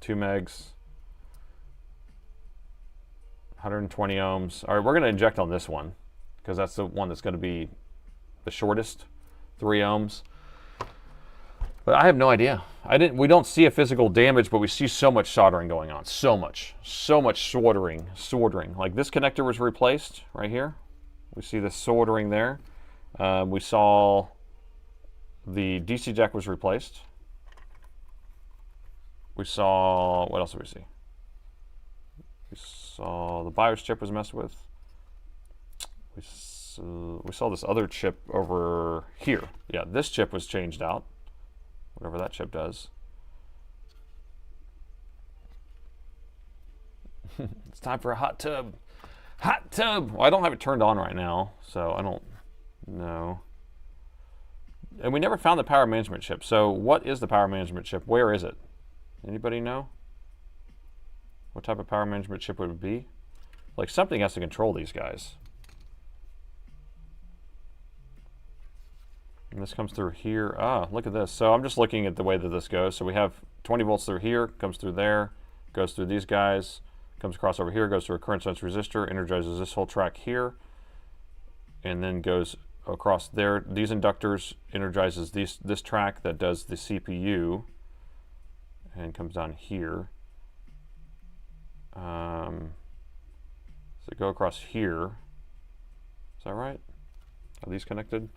2 megs. 120 ohms. All right, we're going to inject on this one because that's the one that's going to be the shortest, 3 ohms. But I have no idea. We don't see a physical damage, but we see so much soldering going on. So much soldering. Like this connector was replaced right here. We see the soldering there. We saw the DC jack was replaced. We saw, what else did we see? We saw the BIOS chip was messed with. We saw this other chip over here. Yeah, this chip was changed out. Whatever that chip does. It's time for a hot tub. Hot tub! Well, I don't have it turned on right now, so I don't know. And we never found the power management chip. So what is the power management chip? Where is it? Anybody know? What type of power management chip would it be? Like something has to control these guys. And this comes through here. Ah, look at this. So I'm just looking at the way that this goes. So we have 20 volts through here, comes through there, goes through these guys, comes across over here, goes through a current sense resistor, energizes this whole track here, and then goes across there. These inductors energizes this track that does the CPU, and comes down here. So go across here. Is that right? Are these connected?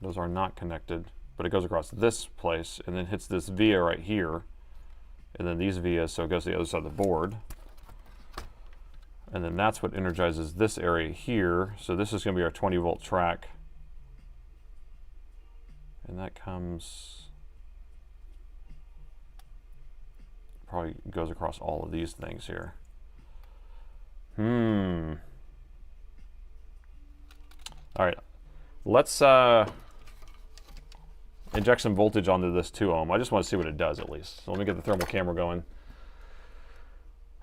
Those are not connected, but it goes across this place and then hits this via right here, and then these vias, so it goes to the other side of the board. And then that's what energizes this area here. So this is going to be our 20 volt track. And that comes, probably goes across all of these things here. All right, let's inject some voltage onto this 2 ohm. I just want to see what it does at least. So let me get the thermal camera going.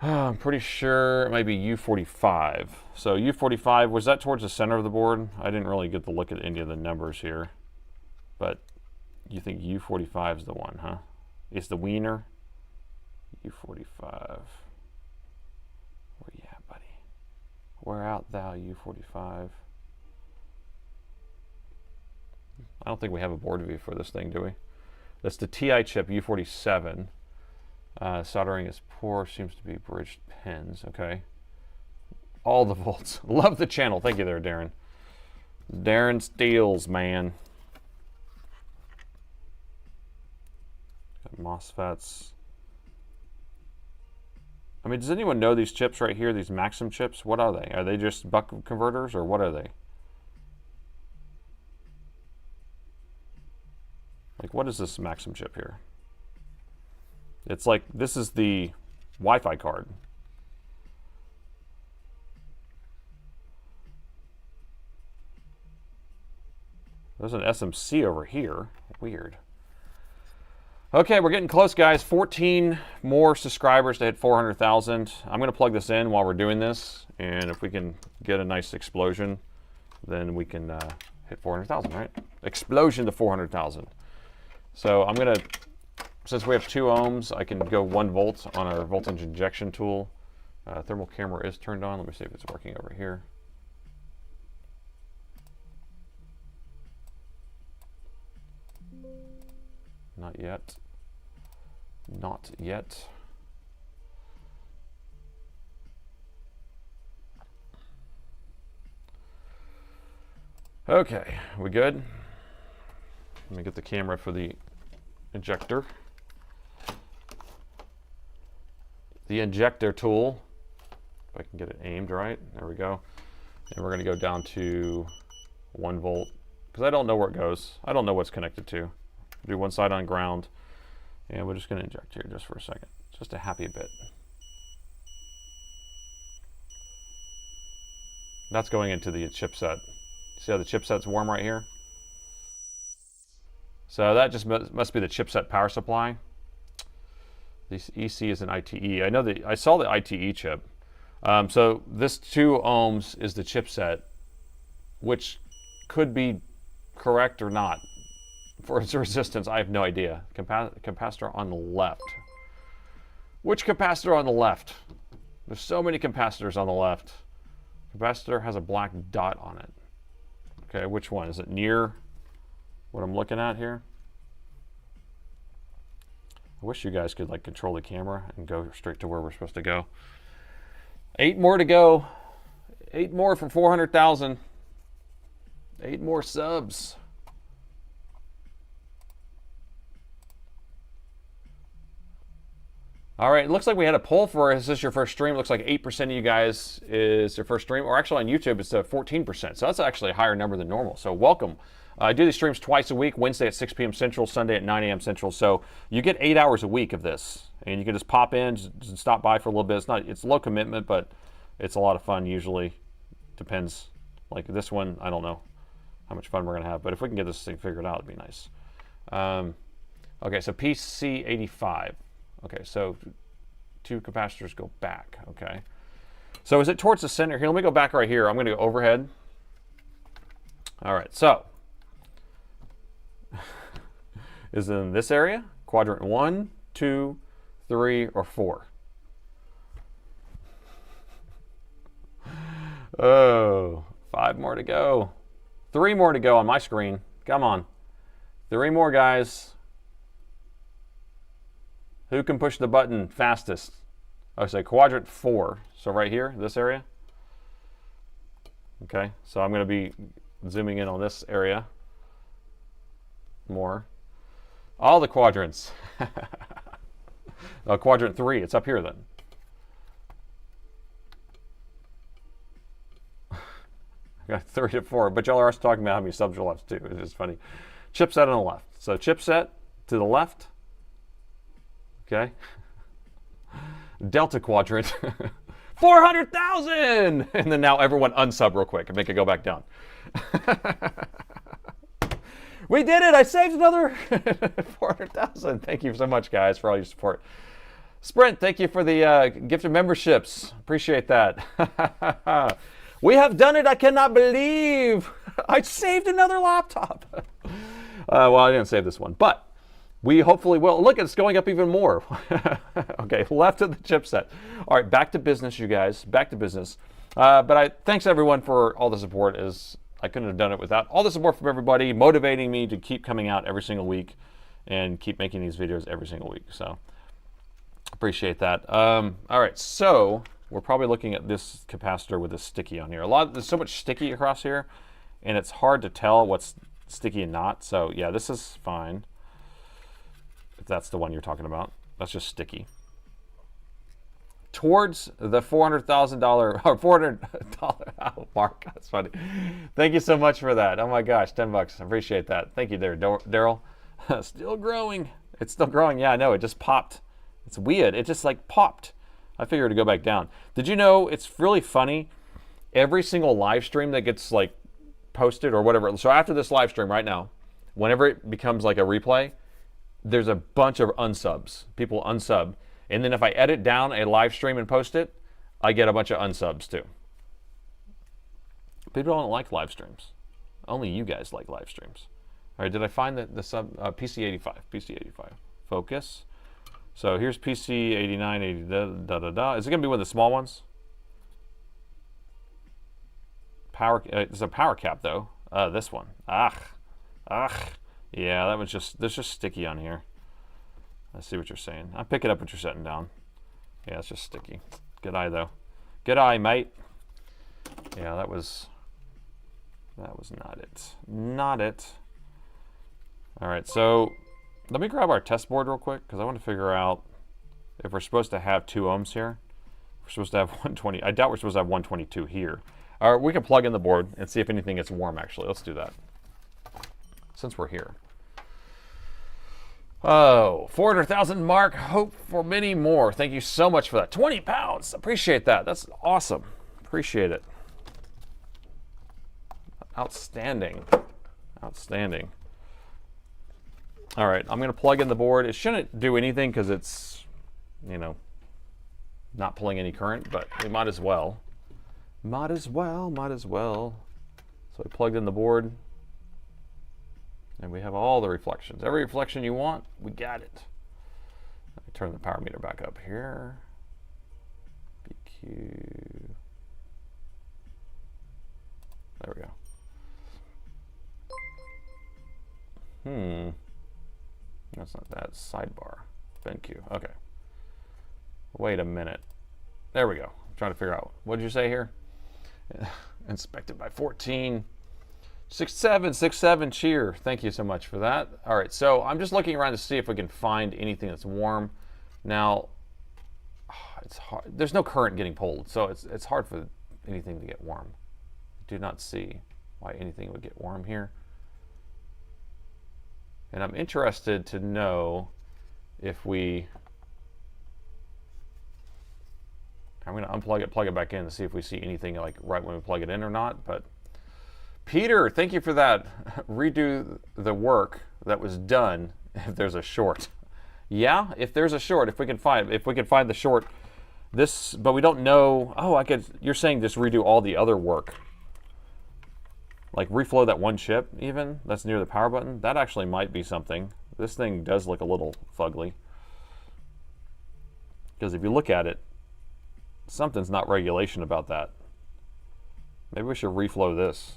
I'm pretty sure it might be U45. So U45, was that towards the center of the board? I didn't really get to look at any of the numbers here. But you think U45 is the one, huh? It's the wiener. U45. Where you at, buddy? Where out thou, U45? I don't think we have a board view for this thing, do we? That's the TI chip, U47. Soldering is poor, seems to be bridged pins, okay. All the volts. Love the channel. Thank you there, Darren. Darren Steels, man. Got MOSFETs. I mean, does anyone know these chips right here, these Maxim chips? What are they? Are they just buck converters, or what are they? Like, what is this Maxim chip here? It's like, this is the Wi-Fi card. There's an SMC over here. Weird. Okay, we're getting close, guys. 14 more subscribers to hit 400,000. I'm going to plug this in while we're doing this, and if we can get a nice explosion, then we can hit 400,000, right? Explosion to 400,000. So I'm going to, since we have 2 ohms, I can go 1 volt on our voltage injection tool. Thermal camera is turned on. Let me see if it's working over here. Not yet. Not yet. Okay, we good? Let me get the camera for the injector. The injector tool, if I can get it aimed right, there we go. And we're going to go down to 1 volt, because I don't know where it goes. I don't know what's connected to. Do one side on ground, and we're just going to inject here just for a second. Just a happy bit. That's going into the chipset. See how the chipset's warm right here? So that just must be the chipset power supply. This EC is an ITE. I know that I saw the ITE chip. So this 2 ohms is the chipset, which could be correct or not. For its resistance, I have no idea. Capacitor on the left. Which capacitor on the left? There's so many capacitors on the left. Capacitor has a black dot on it. Okay, which one? Is it near what I'm looking at here? I wish you guys could like control the camera and go straight to where we're supposed to go. 8 more to go. 8 more for 400,000. 8 more subs. All right, it looks like we had a poll for, is this your first stream? It looks like 8% of you guys is your first stream, or actually on YouTube it's 14%. So that's actually a higher number than normal. So welcome. I do these streams twice a week, Wednesday at 6 p.m. Central, Sunday at 9 a.m. Central. So you get 8 hours a week of this, and you can just pop in, just stop by for a little bit. It's low commitment, but it's a lot of fun usually. Depends. Like this one, I don't know how much fun we're gonna have, but if we can get this thing figured out, it'd be nice. Okay, so PC85. Okay, so 2 capacitors go back, okay. So is it towards the center? Here, let me go back right here. I'm gonna go overhead. All right, so is it in this area? Quadrant 1, 2, 3, or 4? Oh, 5 more to go. 3 more to go on my screen. Come on. 3 more, guys. Who can push the button fastest? Oh, say quadrant 4. So right here, this area. Okay, so I'm going to be zooming in on this area more. All the quadrants. Quadrant 3, it's up here then. I got 3 to 4, but y'all are also talking about how many subs are left too. It's just funny. Chipset on the left. So chipset to the left. Okay. Delta quadrant. 400,000! And then now everyone unsub real quick and make it go back down. We did it! I saved another 400,000. Thank you so much, guys, for all your support. Sprint, thank you for the gift of memberships. Appreciate that. We have done it! I cannot believe! I saved another laptop. Well, I didn't save this one, but we hopefully will. Look, it's going up even more. Okay, left of the chipset. All right, back to business, you guys. Back to business. But thanks everyone for all the support. I couldn't have done it without all the support from everybody, motivating me to keep coming out every single week and keep making these videos every single week. So appreciate that. All right, so we're probably looking at this capacitor with a sticky on here. There's so much sticky across here, and it's hard to tell what's sticky and not. So yeah, this is fine. If that's the one you're talking about, that's just sticky. Towards the $400,000 or $400 mark. That's funny. Thank you so much for that. Oh my gosh, 10 bucks. I appreciate that. Thank you there, Daryl. Still growing. It's still growing. Yeah, I know. It just popped. It's weird. It just like popped. I figured to go back down. Did you know it's really funny? Every single live stream that gets like posted or whatever. So after this live stream right now, whenever it becomes like a replay, there's a bunch of unsubs. People unsub. And then if I edit down a live stream and post it, I get a bunch of unsubs too. People don't like live streams. Only you guys like live streams. All right, did I find the sub? PC85. PC85. Focus. So here's PC89, 80, Is it going to be one of the small ones? Power. It's a power cap though. This one. Yeah, that was there's just sticky on here. I see what you're saying. I pick it up what you're setting down. Yeah, it's just sticky. Good eye though. Good eye, mate. Yeah, that was not it. Not it. All right, so let me grab our test board real quick because I want to figure out if we're supposed to have 2 ohms here. We're supposed to have 120. I doubt we're supposed to have 122 here. All right, we can plug in the board and see if anything gets warm actually. Let's do that. Since we're here. Oh, 400,000 mark. Hope for many more. Thank you so much for that. 20 pounds. Appreciate that. That's awesome. Appreciate it. Outstanding. Outstanding. All right, I'm going to plug in the board. It shouldn't do anything because it's, you know, not pulling any current, but we might as well. Might as well. So I plugged in the board. And we have all the reflections. Every reflection you want, we got it. Let me turn the power meter back up here. BQ. There we go. That's not that. Sidebar. BenQ. Okay. Wait a minute. There we go. I'm trying to figure out. What did you say here? Inspected by 14. 6767 cheer. Thank you so much for that. All right, so I'm just looking around to see if we can find anything that's warm. Now, it's hard. There's no current getting pulled, so it's hard for anything to get warm. I do not see why anything would get warm here. And I'm interested to know if I'm going to unplug it, plug it back in to see if we see anything like right when we plug it in or not, but Peter, thank you for that. Redo the work that was done if there's a short. Yeah, if there's a short, if we can find the short, but we don't know. Oh, you're saying just redo all the other work. Like reflow that one chip even, that's near the power button. That actually might be something This thing does look a little fugly. Because if you look at it, something's not regulation about that. Maybe we should reflow this.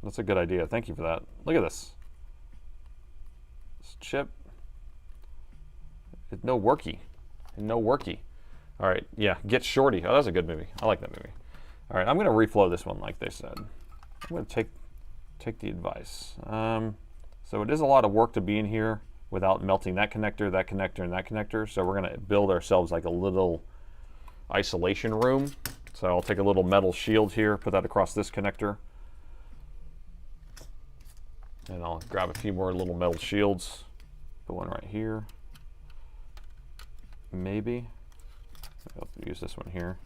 That's a good idea. Thank you for that. Look at this. This chip. It's no worky. No worky. All right, yeah, Get Shorty. Oh, that's a good movie. I like that movie. All right, I'm going to reflow this one like they said. I'm going to take the advice. So it is a lot of work to be in here without melting that connector, and that connector. So we're going to build ourselves like a little isolation room. So I'll take a little metal shield here, put that across this connector. And I'll grab a few more little metal shields. Put one right here. Maybe. I'll use this one here.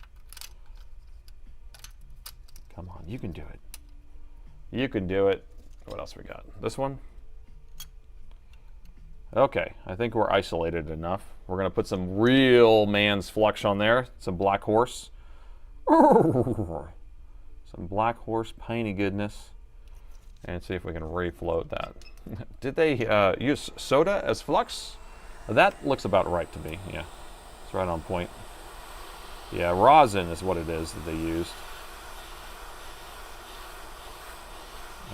Come on, you can do it. You can do it. What else we got? This one? Okay, I think we're isolated enough. We're gonna put some real man's flux on there. Some Black Horse. Some Black Horse piney goodness. And see if we can refloat that. Did they use soda as flux? That looks about right to me, yeah. It's right on point. Yeah, rosin is what it is that they used.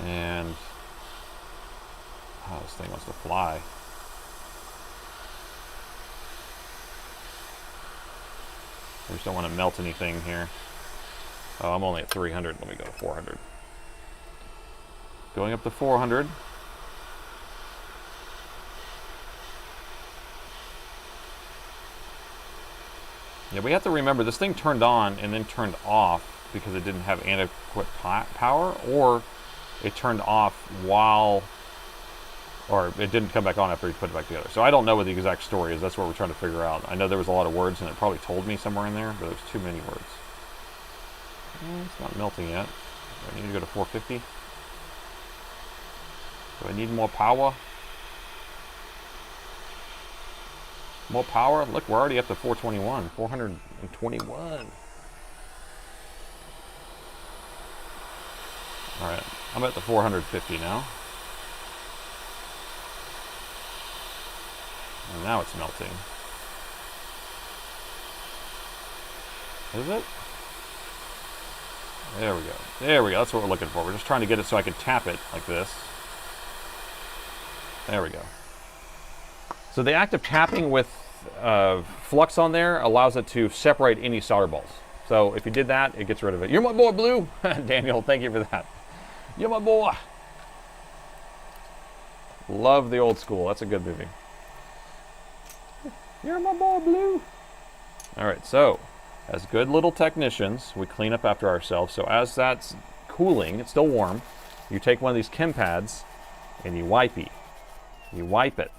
And, oh, this thing wants to fly. I just don't want to melt anything here. Oh, I'm only at 300. Let me go to 400. Going up to 400. Yeah, we have to remember this thing turned on and then turned off because it didn't have adequate power, or it turned off while, or it didn't come back on after you put it back together. So I don't know what the exact story is. That's what we're trying to figure out. I know there was a lot of words and it probably told me somewhere in there, but there's too many words. It's not melting yet. Do I need to go to 450? Do I need more power? More power? Look, we're already up to 421. 421. Alright, I'm at the 450 now. And now it's melting. Is it? There we go. There we go. That's what we're looking for. We're just trying to get it so I can tap it like this. There we go. So the act of tapping with flux on there allows it to separate any solder balls. So if you did that, it gets rid of it. You're my boy, Blue. Daniel, thank you for that. You're my boy. Love the old school. That's a good movie. You're my boy, Blue. All right, so as good little technicians, we clean up after ourselves. So as that's cooling, it's still warm, you take one of these chem pads and you wipe it. You wipe it.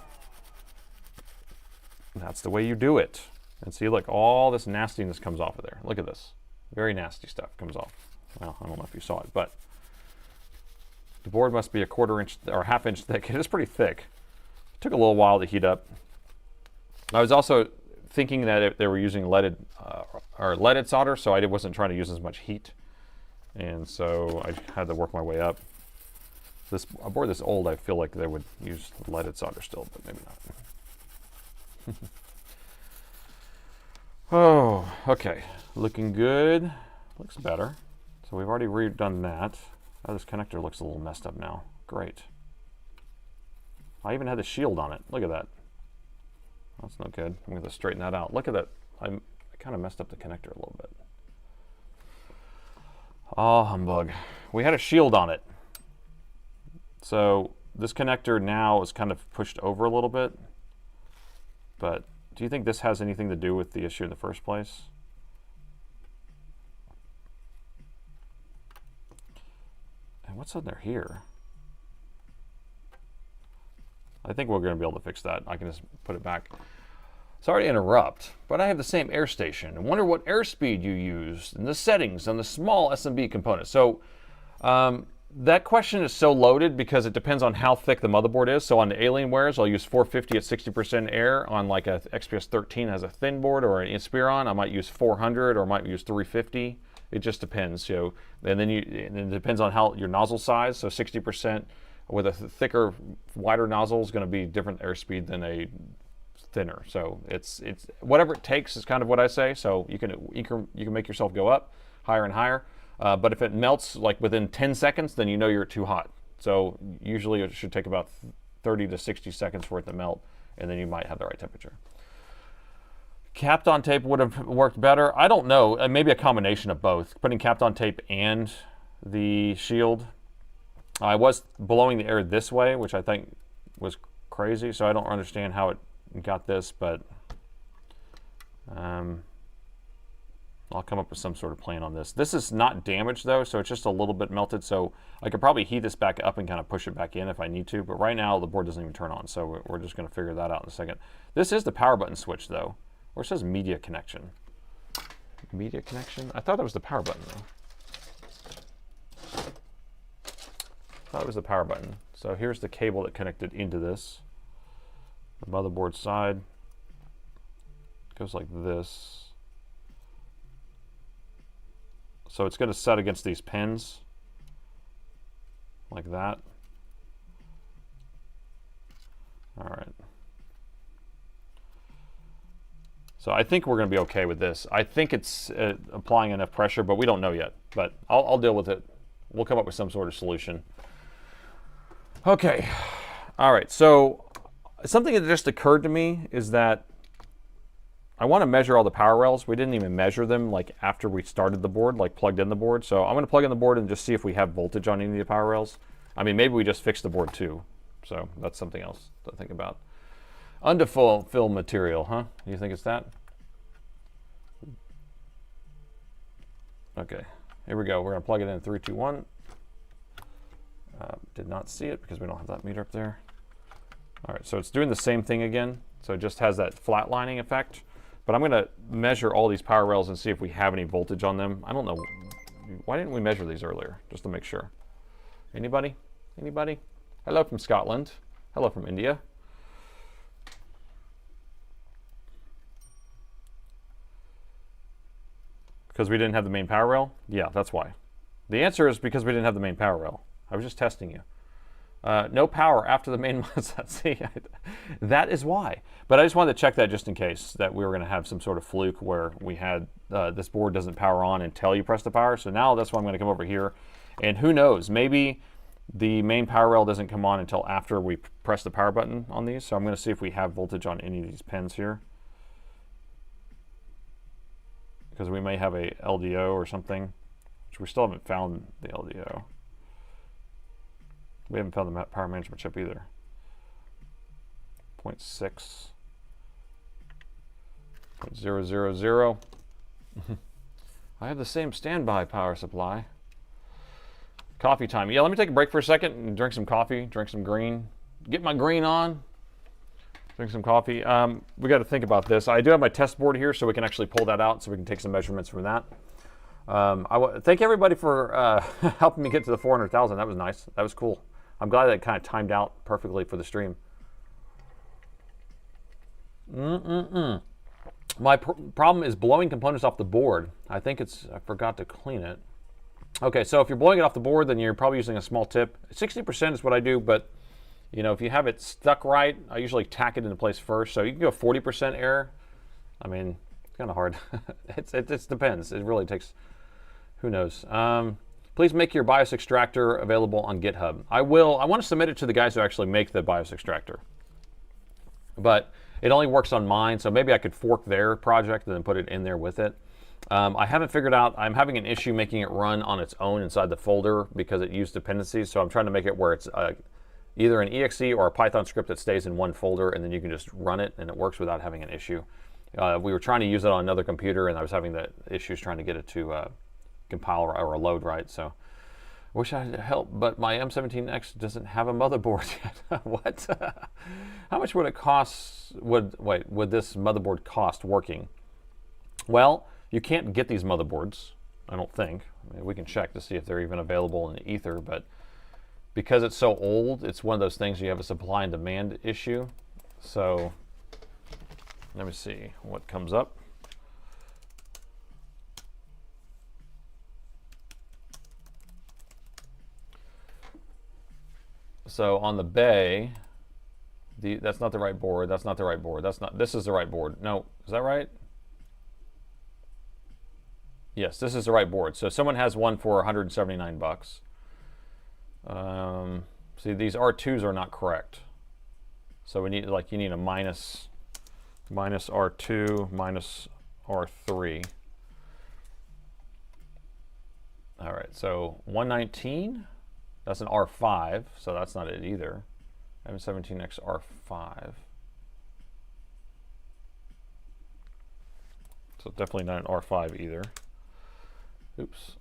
That's the way you do it. And see, look, all this nastiness comes off of there. Look at this. Very nasty stuff comes off. Well, I don't know if you saw it, but the board must be a 1/4 inch or 1/2 inch thick. It is pretty thick. It took a little while to heat up. I was also thinking that they were using leaded solder, so I wasn't trying to use as much heat. And so I had to work my way up. A board this old, I feel like they would use leaded solder still, but maybe not. Oh, okay. Looking good. Looks better. So we've already redone that. Oh, this connector looks a little messed up now. Great. I even had the shield on it. Look at that. That's not good. I'm going to straighten that out. Look at that. I kind of messed up the connector a little bit. Oh, humbug. We had a shield on it. So this connector now is kind of pushed over a little bit. But do you think this has anything to do with the issue in the first place? And what's under here? I think we're going to be able to fix that. I can just put it back. Sorry to interrupt, but I have the same air station. I wonder what airspeed you used and the settings on the small SMB component. So that question is so loaded because it depends on how thick the motherboard is. So on the Alienwares, I'll use 450 at 60% air. On like a XPS 13 has a thin board, or an Inspiron, I might use 400 or I might use 350. It just depends. So and then it depends on how your nozzle size. So 60% with a thicker, wider nozzle is going to be different airspeed than a thinner. So it's whatever it takes is kind of what I say. So you can make yourself go up higher and higher. But if it melts like within 10 seconds, then you know you're too hot. So usually it should take about 30 to 60 seconds for it to melt, and then you might have the right temperature. Kapton tape would have worked better. I don't know. Maybe a combination of both. Putting Kapton tape and the shield. I was blowing the air this way, which I think was crazy, so I don't understand how it got this, but I'll come up with some sort of plan on this. This is not damaged though, so it's just a little bit melted, so I could probably heat this back up and kind of push it back in if I need to, but right now the board doesn't even turn on, so we're just going to figure that out in a second. This is the power button switch though, where it says media connection. Media connection? I thought that was the power button though. I thought it was the power button. So here's the cable that connected into this. The motherboard side goes like this. So it's going to set against these pins like that. All right. So I think we're going to be okay with this. I think it's applying enough pressure, but we don't know yet. But I'll deal with it. We'll come up with some sort of solution. Okay. All right. So something that just occurred to me is that I want to measure all the power rails. We didn't even measure them like after we started the board, like plugged in the board. So I'm going to plug in the board and just see if we have voltage on any of the power rails. I mean, maybe we just fixed the board too. So that's something else to think about. Underfill material, huh? You think it's that? Okay, here we go. We're going to plug it in 3, 2, 1. Did not see it because we don't have that meter up there. All right, so it's doing the same thing again. So it just has that flatlining effect. But I'm going to measure all these power rails and see if we have any voltage on them. I don't know. Why didn't we measure these earlier? Just to make sure. Anybody? Anybody? Hello from Scotland. Hello from India. Because we didn't have the main power rail? Yeah, that's why. The answer is because we didn't have the main power rail. I was just testing you. No power after the main MOSFET. See, that is why. But I just wanted to check that just in case that we were going to have some sort of fluke where we had this board doesn't power on until you press the power. So now that's why I'm going to come over here. And who knows, maybe the main power rail doesn't come on until after we press the power button on these. So I'm going to see if we have voltage on any of these pins here. Because we may have a LDO or something, which we still haven't found the LDO. We haven't found the power management chip either. 0.6. 0.000. I have the same standby power supply. Coffee time. Yeah, let me take a break for a second and drink some coffee, drink some green. Get my green on. Drink some coffee. We got to think about this. I do have my test board here, so we can actually pull that out so we can take some measurements from that. Thank everybody for helping me get to the 400,000. That was nice. That was cool. I'm glad that kind of timed out perfectly for the stream. My problem is blowing components off the board. I think I forgot to clean it. Okay, so if you're blowing it off the board, then you're probably using a small tip. 60% is what I do, but you know, if you have it stuck right, I usually tack it into place first. So you can go 40% air. I mean, it's kind of hard. It depends. It really takes, who knows. Please make your BIOS extractor available on GitHub. I will. I want to submit it to the guys who actually make the BIOS extractor. But it only works on mine, so maybe I could fork their project and then put it in there with it. I haven't figured out, I'm having an issue making it run on its own inside the folder because it used dependencies, so I'm trying to make it where it's either an exe or a Python script that stays in one folder and then you can just run it and it works without having an issue. We were trying to use it on another computer and I was having the issues trying to get it to compile or load right, so I wish I had help, but my M17x doesn't have a motherboard yet. What? How much would it cost, would this motherboard cost working? Well, you can't get these motherboards, I don't think. I mean, we can check to see if they're even available in Ether, but because it's so old, it's one of those things you have a supply and demand issue. So let me see what comes up. So on the bay, that's not the right board. That's not the right board. This is the right board. No, is that right? Yes, this is the right board. So someone has one for 179 bucks. See, these R2s are not correct. So we need, like, you need a minus R2 minus R3. All right, so 119, that's an R5, so that's not it either. M17x R5. So definitely not an R5 either. Oops.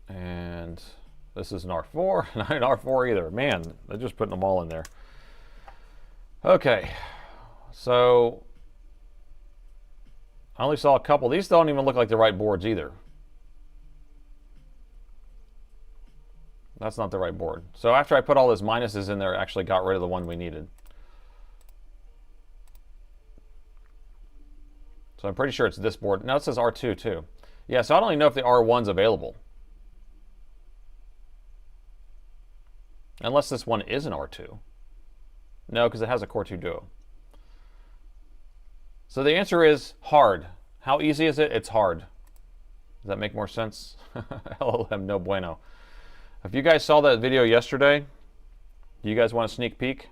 And this is an R4, not an R4 either. Man, they're just putting them all in there. Okay, so I only saw a couple. These don't even look like the right boards either. That's not the right board. So after I put all those minuses in there, I actually got rid of the one we needed. So I'm pretty sure it's this board. No, it says R2 too. Yeah, so I don't even know if the R1's available. Unless this one is an R2. No, because it has a Core 2 Duo. So the answer is hard. How easy is it? It's hard. Does that make more sense? LLM, no bueno. If you guys saw that video yesterday, do you guys want a sneak peek?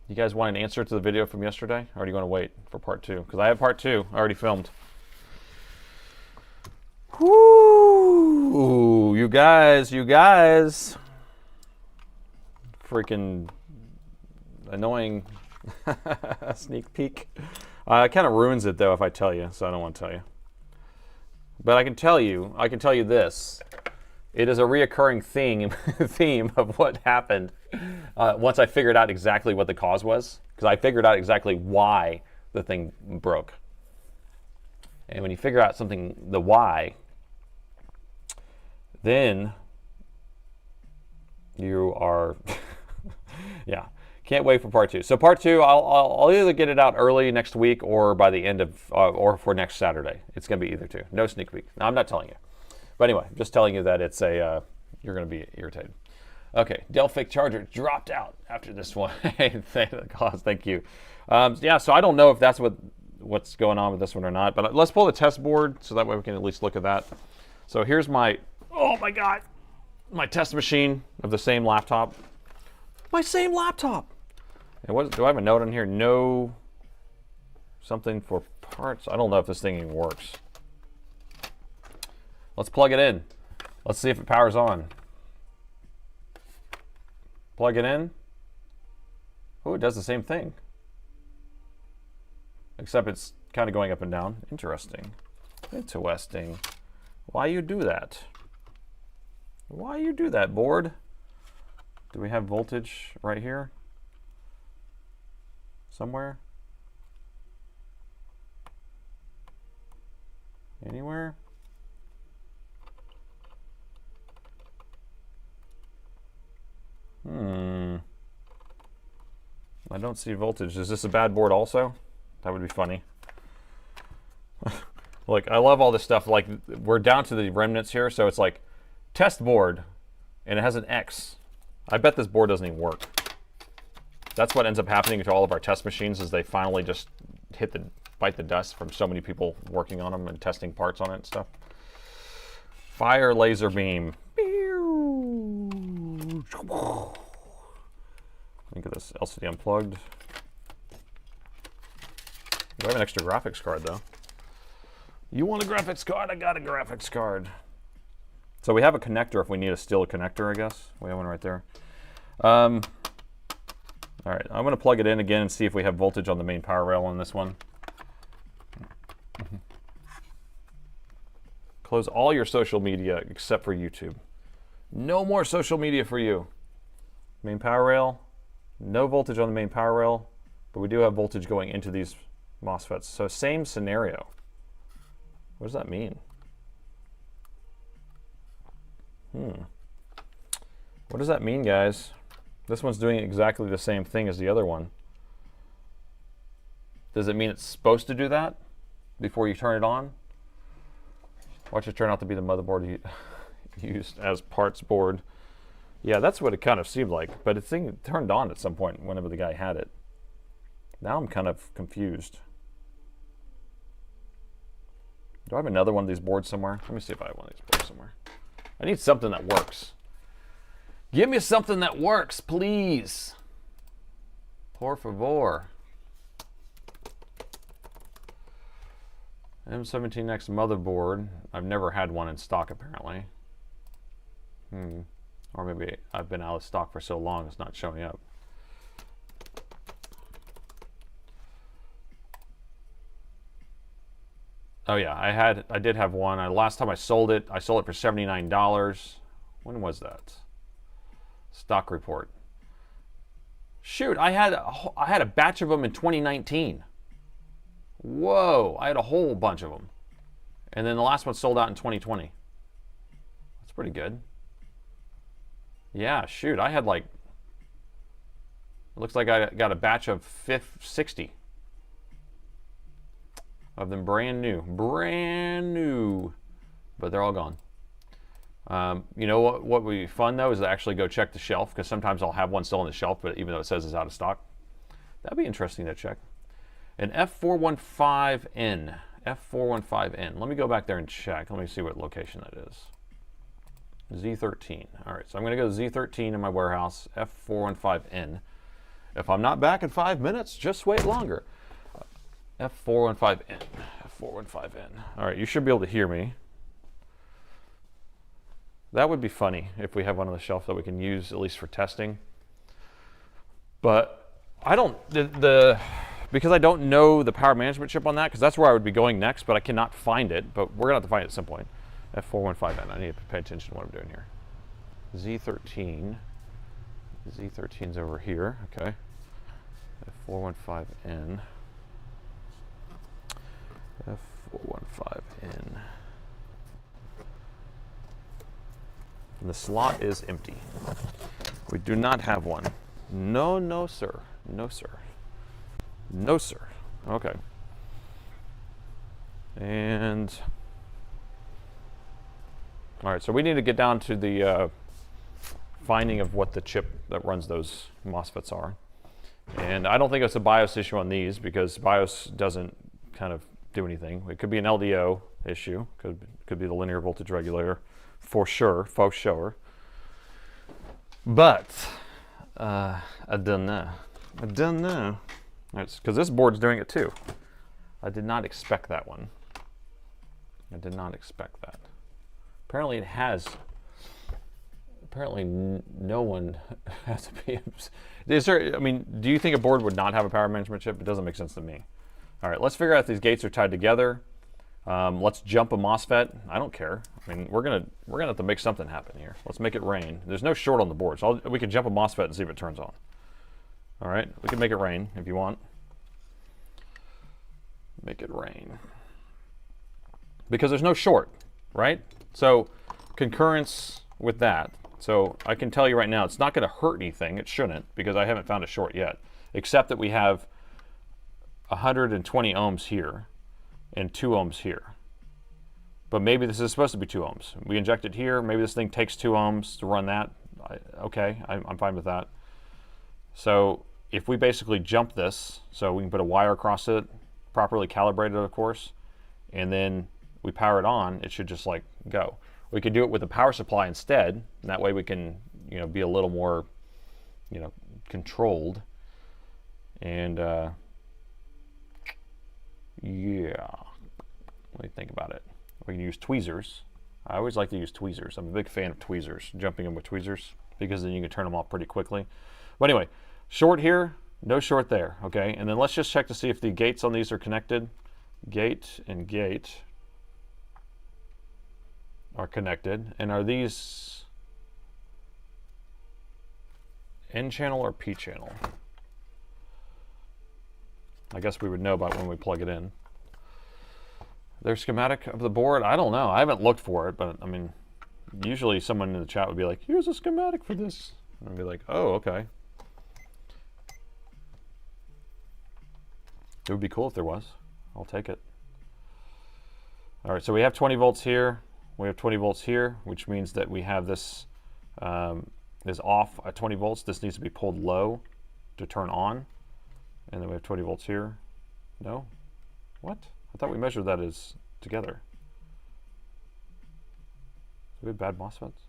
You guys want an answer to the video from yesterday? Or do you want to wait for part 2? Because I have part 2 already filmed. Whoo! You guys. Freaking annoying sneak peek. It kind of ruins it though if I tell you, so I don't want to tell you. But I can tell you this. It is a reoccurring theme of what happened once I figured out exactly what the cause was. Because I figured out exactly why the thing broke. And when you figure out something, the why, then you are, yeah, can't wait for part 2. So part 2, I'll either get it out early next week or by the end of, or for next Saturday. It's going to be either 2. No sneak peek. No, I'm not telling you. But anyway, just telling you that it's a, you're going to be irritated. Okay, Dell fake charger dropped out after this one. Thank you. Yeah, so I don't know if that's what's going on with this one or not, but let's pull the test board so that way we can at least look at that. So here's my, oh my God, my test machine of the same laptop. My same laptop. And what, do I have a note on here? No, something for parts. I don't know if this thing even works. Let's plug it in. Let's see if it powers on. Plug it in. Oh, it does the same thing. Except it's kind of going up and down. Interesting. Interesting. Why you do that? Why you do that, board? Do we have voltage right here? Somewhere? Anywhere? I don't see voltage. Is this a bad board also? That would be funny. Look, I love all this stuff. Like, we're down to the remnants here, so it's like test board, and it has an X. I bet this board doesn't even work. That's what ends up happening to all of our test machines, is they finally just bite the dust from so many people working on them and testing parts on it and stuff. Fire laser beam. Think of this LCD unplugged. Do I have an extra graphics card though? You want a graphics card? I got a graphics card. So we have a connector if we need a steel connector, I guess. We have one right there. All right, I'm gonna plug it in again and see if we have voltage on the main power rail on this one. Close all your social media except for YouTube. No more social media for you. Main power rail, no voltage on the main power rail, but we do have voltage going into these MOSFETs. So same scenario. What does that mean? What does that mean, guys? This one's doing exactly the same thing as the other one. Does it mean it's supposed to do that before you turn it on? Watch it turn out to be the motherboard used as parts board. Yeah, that's what it kind of seemed like, but the thing turned on at some point whenever the guy had it. Now I'm kind of confused. Do I have another one of these boards somewhere? Let me see if I have one of these boards somewhere. I need something that works. Give me something that works, please. Por favor. M17x motherboard. I've never had one in stock, apparently. Or maybe I've been out of stock for so long it's not showing up. Oh yeah, I did have one. Last time I sold it for $79. When was that? Stock report. Shoot, I had a batch of them in 2019. Whoa, I had a whole bunch of them. And then the last one sold out in 2020. That's pretty good. Yeah, shoot, I had like, it looks like I got a batch of 60 of them, brand new, but they're all gone. You know what would be fun though is to actually go check the shelf, because sometimes I'll have one still on the shelf, but even though it says it's out of stock, that'd be interesting to check. An F415N. F415N. Let me go back there and check. Let me see what location that is. Z13. All right, so I'm going to go to Z13 in my warehouse, F415N. If I'm not back in 5 minutes, just wait longer. F415N. F415N. All right, you should be able to hear me. That would be funny if we have one on the shelf that we can use at least for testing. But I don't, because I don't know the power management chip on that, because that's where I would be going next, but I cannot find it. But we're going to have to find it at some point. F415N. I need to pay attention to what I'm doing here. Z13. Z13's over here. Okay. F415N. F415N. And the slot is empty. We do not have one. No, no, sir. No, sir. No, sir. Okay. And all right, so we need to get down to the finding of what the chip that runs those MOSFETs are. And I don't think it's a BIOS issue on these, because BIOS doesn't kind of do anything. It could be an LDO issue. Could be the linear voltage regulator, for sure, But I don't know. I don't know. Because this board's doing it too. I did not expect that one. I did not expect that. Apparently it has. Apparently no one has a PMC. Is there, I mean, do you think a board would not have a power management chip? It doesn't make sense to me. All right, let's figure out if these gates are tied together. Let's jump a MOSFET. I don't care. I mean, we're gonna have to make something happen here. Let's make it rain. There's no short on the board, so we can jump a MOSFET and see if it turns on. All right, we can make it rain if you want. Make it rain. Because there's no short, right? So concurrence with that. So I can tell you right now, it's not going to hurt anything. It shouldn't, because I haven't found a short yet, except that we have 120 ohms here and 2 ohms here. But maybe this is supposed to be 2 ohms. We inject it here. Maybe this thing takes 2 ohms to run that. Okay, I'm fine with that. So if we basically jump this, so we can put a wire across it, properly calibrated, of course, and then we power it on, it should just like go. We could do it with a power supply instead, and that way we can, you know, be a little more, you know, controlled. And yeah, what do you think about it? We can use tweezers. I always like to use tweezers. I'm a big fan of tweezers, jumping them with tweezers, because then you can turn them off pretty quickly. But anyway, short here, no short there, okay? And then let's just check to see if the gates on these are connected. Gate and gate are connected. And are these N channel or P channel? I guess we would know about when we plug it in. Their schematic of the board, I don't know. I haven't looked for it, but I mean, usually someone in the chat would be like, here's a schematic for this. And I'd be like, oh, okay. It would be cool if there was. I'll take it. All right, so we have 20 volts here. We have 20 volts here, which means that we have this is off at 20 volts. This needs to be pulled low to turn on. And then we have 20 volts here. No? What? I thought we measured that as together. Do we have bad MOSFETs?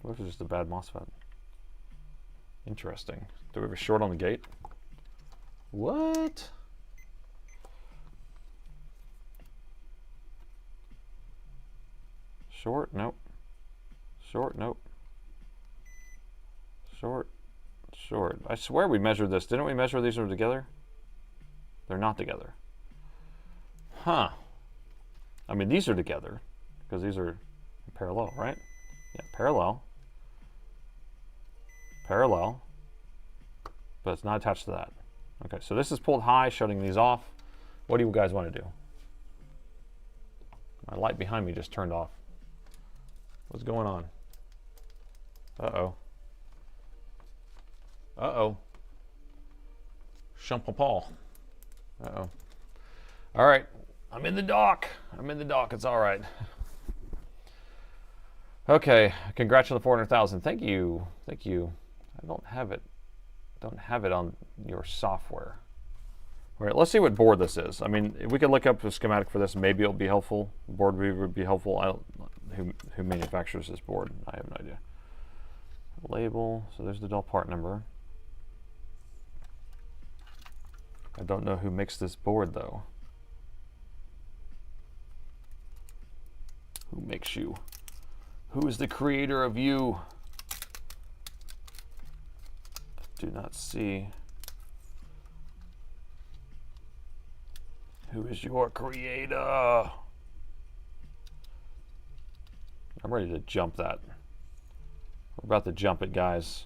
What if it's just a bad MOSFET? Interesting. Do we have a short on the gate? What? Short? Nope. Short? Nope. Short? Short. I swear we measured this. Didn't we measure these are together? They're not together. Huh. I mean, these are together because these are parallel, right? Yeah, parallel. Parallel. But it's not attached to that. Okay, so this is pulled high, shutting these off. What do you guys want to do? My light behind me just turned off. What's going on? Uh-oh. Uh-oh. Champapal. Uh-oh. All right. I'm in the dock. I'm in the dock. It's all right. Okay. Congrats on the 400,000. Thank you. Thank you. I don't have it. Don't have it on your software. All right. Let's see what board this is. I mean, if we could look up the schematic for this, maybe it'll be helpful. Board review would be helpful. Who manufactures this board? I have no idea. Label. So there's the Dell part number. I don't know who makes this board though. Who makes you? Who is the creator of you? Do not see. Who is your creator? I'm ready to jump that. We're about to jump it, guys.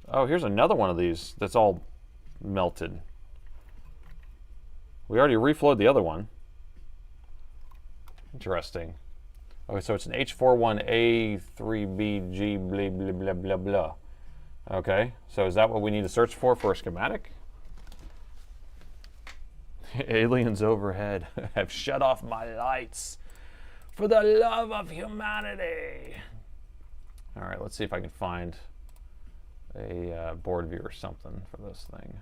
Oh, here's another one of these that's all melted. We already reflowed the other one. Interesting. Okay, so it's an H41A3BG blah blah blah blah blah. Okay, so is that what we need to search for a schematic? Aliens overhead have shut off my lights for the love of humanity. All right, let's see if I can find a board view or something for this thing.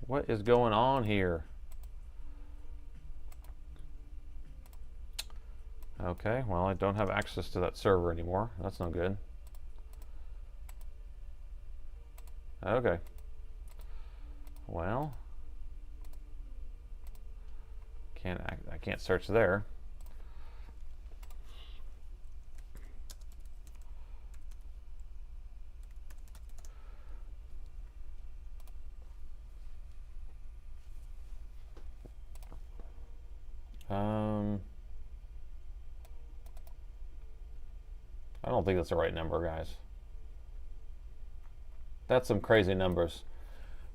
What is going on here? Okay, well, I don't have access to that server anymore. That's no good. Okay. Well, I can't search there. I don't think that's the right number, guys. That's some crazy numbers.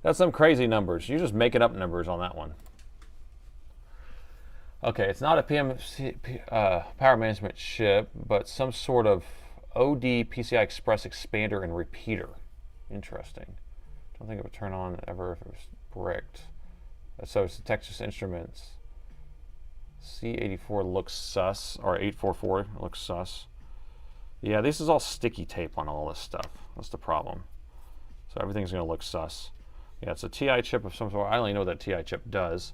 That's some crazy numbers. You're just making up numbers on that one. Okay, it's not a power management chip, but some sort of OD PCI Express expander and repeater. Interesting. Don't think it would turn on ever if it was bricked. So it's the Texas Instruments. C84 looks sus, or 844 looks sus. Yeah, this is all sticky tape on all this stuff. That's the problem. So everything's going to look sus. Yeah, it's a TI chip of some sort. I only know what that TI chip does.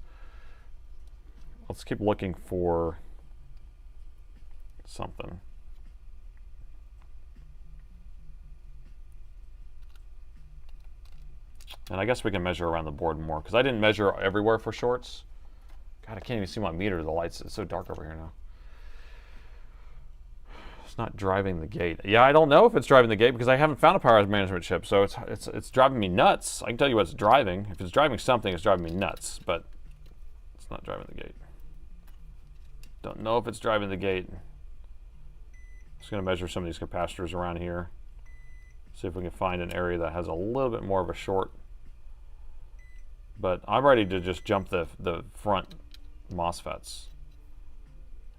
Let's keep looking for something. And I guess we can measure around the board more, because I didn't measure everywhere for shorts. God, I can't even see my meter. The lights, it's so dark over here now. It's not driving the gate. Yeah, I don't know if it's driving the gate because I haven't found a power management chip, so it's driving me nuts. I can tell you what it's driving. If it's driving something, it's driving me nuts, but it's not driving the gate. Don't know if it's driving the gate. Just going to measure some of these capacitors around here. See if we can find an area that has a little bit more of a short. But I'm ready to just jump the front MOSFETs.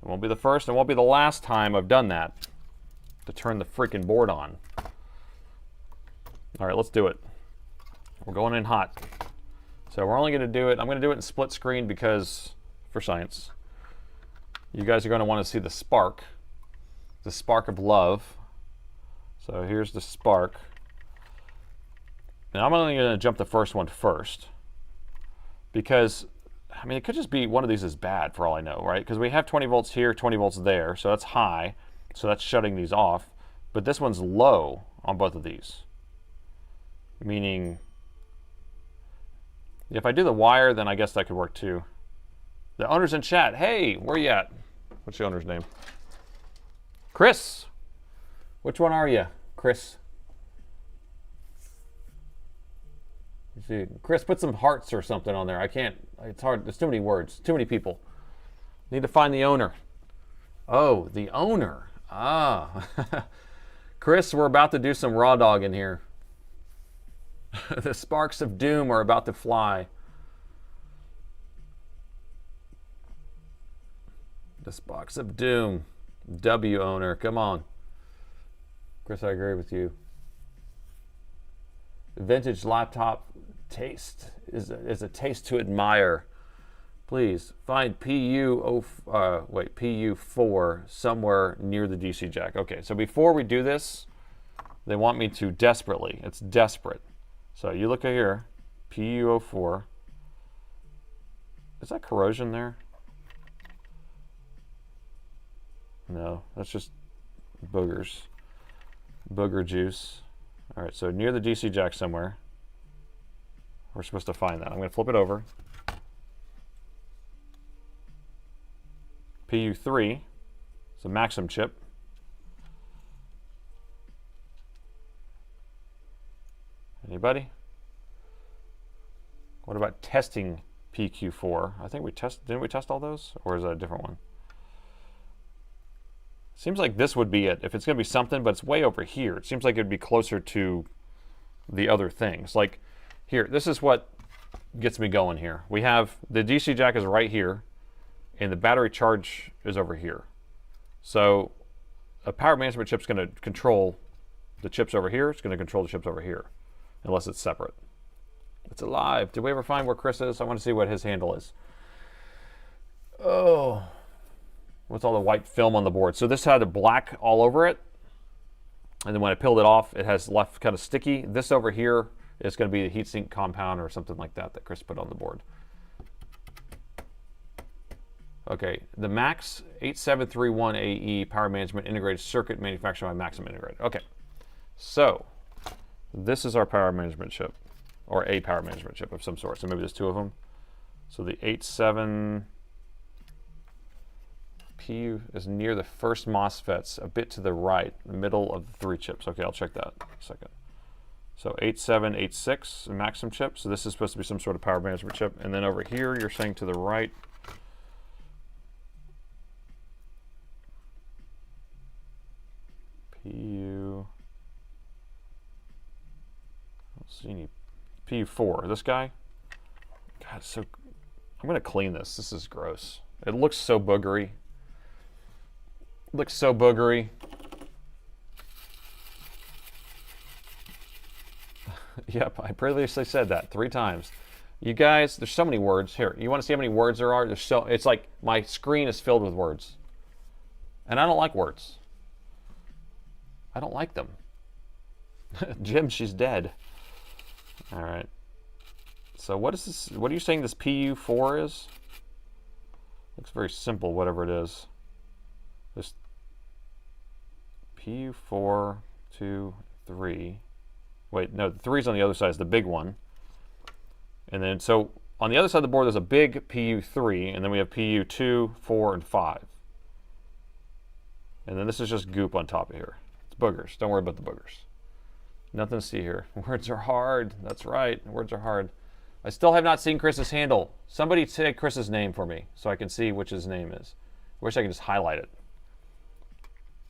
It won't be the first, and it won't be the last time I've done that to turn the freaking board on. All right, let's do it. We're going in hot. So we're only going to do it, I'm going to do it in split screen because, for science, you guys are going to want to see the spark of love. So here's the spark. Now I'm only going to jump the first one first because, I mean, it could just be one of these is bad for all I know, right? Because we have 20 volts here, 20 volts there, so that's high. So that's shutting these off. But this one's low on both of these. Meaning, if I do the wire, then I guess that could work too. The owner's in chat. Hey, where you at? What's the owner's name? Chris. Which one are you, Chris? See, Chris, put some hearts or something on there. I can't. It's hard. There's too many words. Too many people. Need to find the owner. Oh, the owner. Ah. Chris, we're about to do some raw dog in here. The sparks of doom are about to fly. The sparks of doom. W owner, come on. Chris, I agree with you. Vintage laptop taste is a taste to admire. Please find PU4 somewhere near the DC jack. Okay, so before we do this, they want me to desperately. It's desperate. So you look at here, PU04. Is that corrosion there? No, that's just boogers. Booger juice. All right, so near the DC jack somewhere. We're supposed to find that. I'm going to flip it over. PU3. It's a Maxim chip. Anybody? What about testing PQ4? I think we didn't we test all those? Or is that a different one? Seems like this would be it. If it's going to be something, but it's way over here. It seems like it would be closer to the other things. Like here, this is what gets me going here. We have the DC jack is right here, and the battery charge is over here. So a power management chip is going to control the chips over here. It's going to control the chips over here, unless it's separate. It's alive. Did we ever find where Chris is? I want to see what his handle is. Oh. What's all the white film on the board? So this had a black all over it. And then when I peeled it off, it has left kind of sticky. This over here is going to be the heatsink compound or something like that that Chris put on the board. Okay, the Max 8731AE Power Management Integrated Circuit manufactured by Maxim Integrated. Okay, so this is our power management chip, or a power management chip of some sort. So maybe there's two of them. So the 87 PU is near the first MOSFETs, a bit to the right, the middle of the three chips. Okay, I'll check that in a second. So 8786, a Maxim chip. So this is supposed to be some sort of power management chip. And then over here, you're saying to the right. PU. I don't see any. PU4, this guy. God, so I'm gonna clean this. This is gross. It looks so boogery. Looks so boogery. Yep, I previously said that 3 times. You guys, there's so many words. Here, you want to see how many words there are? It's like my screen is filled with words. And I don't like words. I don't like them. Jim, she's dead. All right. So what is this? What are you saying this PU4 is? Looks very simple, whatever it is. This PU4, 2, 3. Wait, no, the 3's on the other side, is the big one. And then, so on the other side of the board, there's a big PU3, and then we have PU2, 4, and 5. And then this is just goop on top of here. It's boogers. Don't worry about the boogers. Nothing to see here. Words are hard. That's right. Words are hard. I still have not seen Chris's handle. Somebody say Chris's name for me so I can see which his name is. I wish I could just highlight it.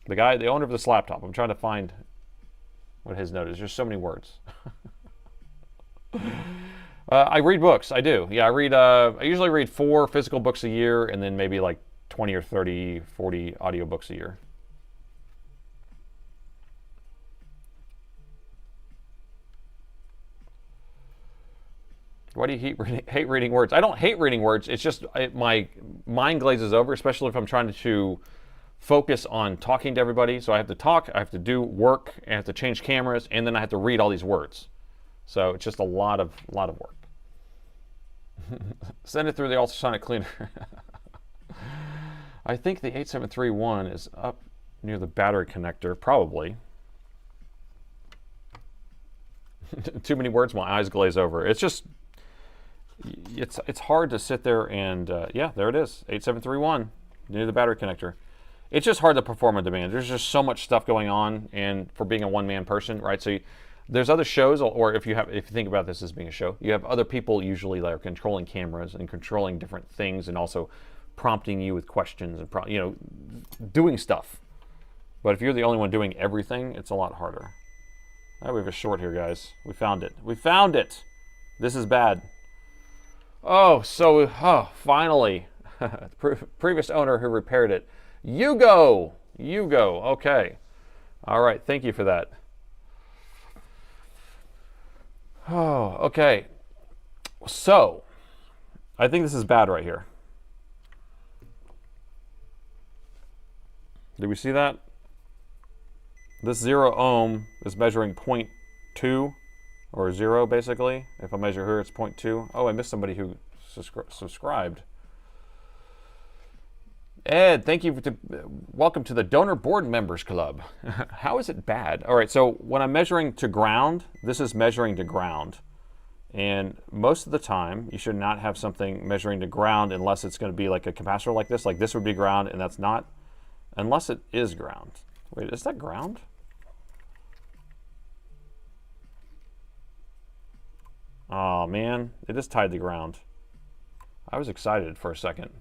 The guy, the owner of this laptop. I'm trying to find what his note is. There's so many words. I read books. I do. Yeah, I read. I usually read 4 physical books a year, and then maybe like 20 or 30, 40 audiobooks a year. Why do you hate reading words? I don't hate reading words. It's just my mind glazes over, especially if I'm trying to focus on talking to everybody. So I have to talk, I have to do work, I have to change cameras, and then I have to read all these words. So it's just a lot of work. Send it through the ultrasonic cleaner. I think the 8731 is up near the battery connector, probably. Too many words, my eyes glaze over. It's just, it's hard to sit there and, yeah, there it is, 8731, near the battery connector. It's just hard to perform on demand. There's just so much stuff going on, and for being a one-man person, right? So there's other shows, or if you think about this as being a show, you have other people usually that are controlling cameras and controlling different things, and also prompting you with questions and doing stuff. But if you're the only one doing everything, it's a lot harder. Oh, we have a short here, guys. We found it. We found it. This is bad. Oh, finally, the previous owner who repaired it. You go. Okay. All right. Thank you for that. Oh, okay. So, I think this is bad right here. Did we see that? This 0 ohm is measuring 0.2 or 0 basically. If I measure here, it's 0.2. Oh, I missed somebody who subscribed. Ed, thank you. Welcome to the Donor Board Members Club. How is it bad? All right, so when I'm measuring to ground, this is measuring to ground. And most of the time, you should not have something measuring to ground unless it's going to be like a capacitor like this. Like this would be ground, and that's not. Unless it is ground. Wait, is that ground? Oh, man. It is tied to ground. I was excited for a second.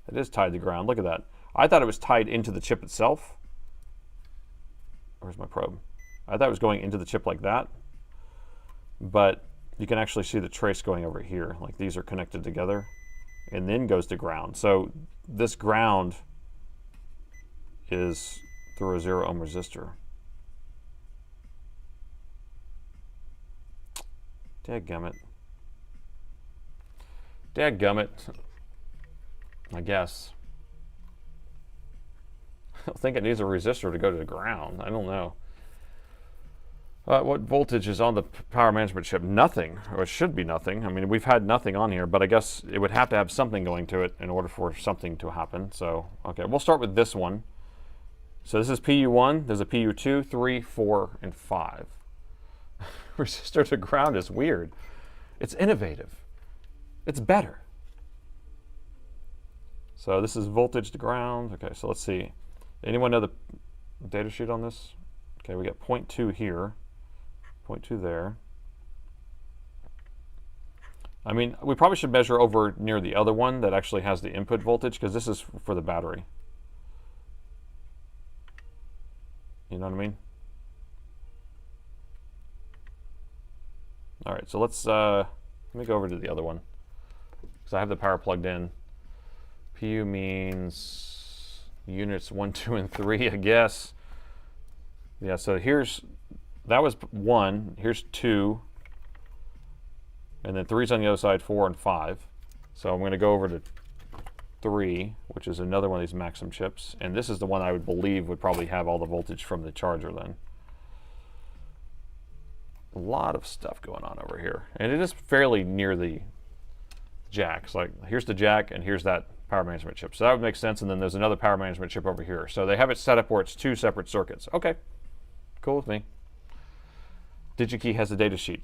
It is tied to ground. Look at that. I thought it was tied into the chip itself. Where's my probe? I thought it was going into the chip like that. But you can actually see the trace going over here. Like these are connected together. And then goes to ground. So this ground is through a 0 ohm resistor. Dadgummit. Dadgummit. I guess. I don't think it needs a resistor to go to the ground. I don't know. What voltage is on the power management chip? Nothing, or it should be nothing. I mean, we've had nothing on here, but I guess it would have to have something going to it in order for something to happen. So, okay, we'll start with this one. So this is PU1. There's a PU2, 3, 4, and 5. Resistor to ground is weird. It's innovative. It's better. So this is voltage to ground. Okay, so let's see. Anyone know the data sheet on this? Okay, we got 0.2 here, 0.2 there. I mean, we probably should measure over near the other one that actually has the input voltage, because this is for the battery. You know what I mean? All right, so let me go over to the other one, because I have the power plugged in. PU means units 1, 2, and 3, I guess. Yeah, so that was 1, here's 2, and then 3's on the other side, 4 and 5. So I'm going to go over to 3, which is another one of these Maxim chips, and this is the one I would believe would probably have all the voltage from the charger then. A lot of stuff going on over here, and it is fairly near the jack. So like, here's the jack, and here's that power management chip. So that would make sense, and then there's another power management chip over here. So they have it set up where it's 2 separate circuits. Okay, cool with me. DigiKey has the data sheet.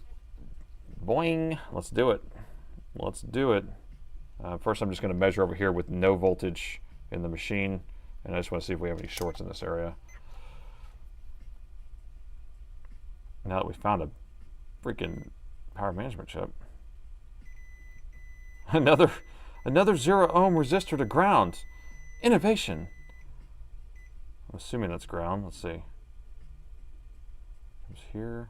Boing, let's do it. Let's do it. First, I'm just going to measure over here with no voltage in the machine, and I just want to see if we have any shorts in this area. Now that we found a freaking power management chip. Another 0 ohm resistor to ground. Innovation. I'm assuming that's ground. Let's see. Comes here.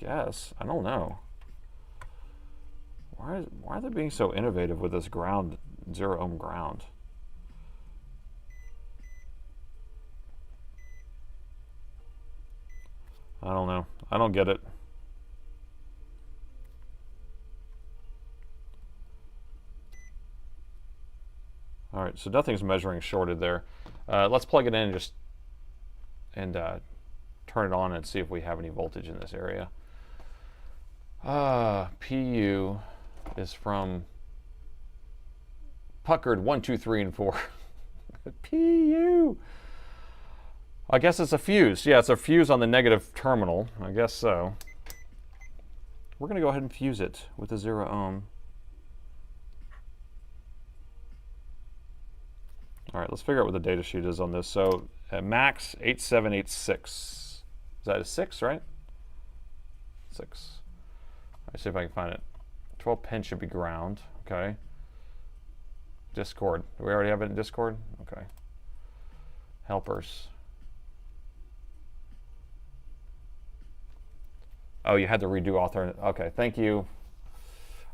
guess. I don't know. Why are they being so innovative with this ground, 0 ohm ground? I don't know. I don't get it. All right, so nothing's measuring shorted there. Let's plug it in and turn it on and see if we have any voltage in this area. PU is from Puckard 1, 2, 3, and 4. PU. I guess it's a fuse. Yeah, it's a fuse on the negative terminal. I guess so. We're going to go ahead and fuse it with a 0 ohm. All right, let's figure out what the data sheet is on this. So max 8786. Is that a 6, right? 6. Let's see if I can find it. 12 pin should be ground. Okay. Discord. Do we already have it in Discord? Okay. Helpers. Oh, you had to redo author. Okay, thank you.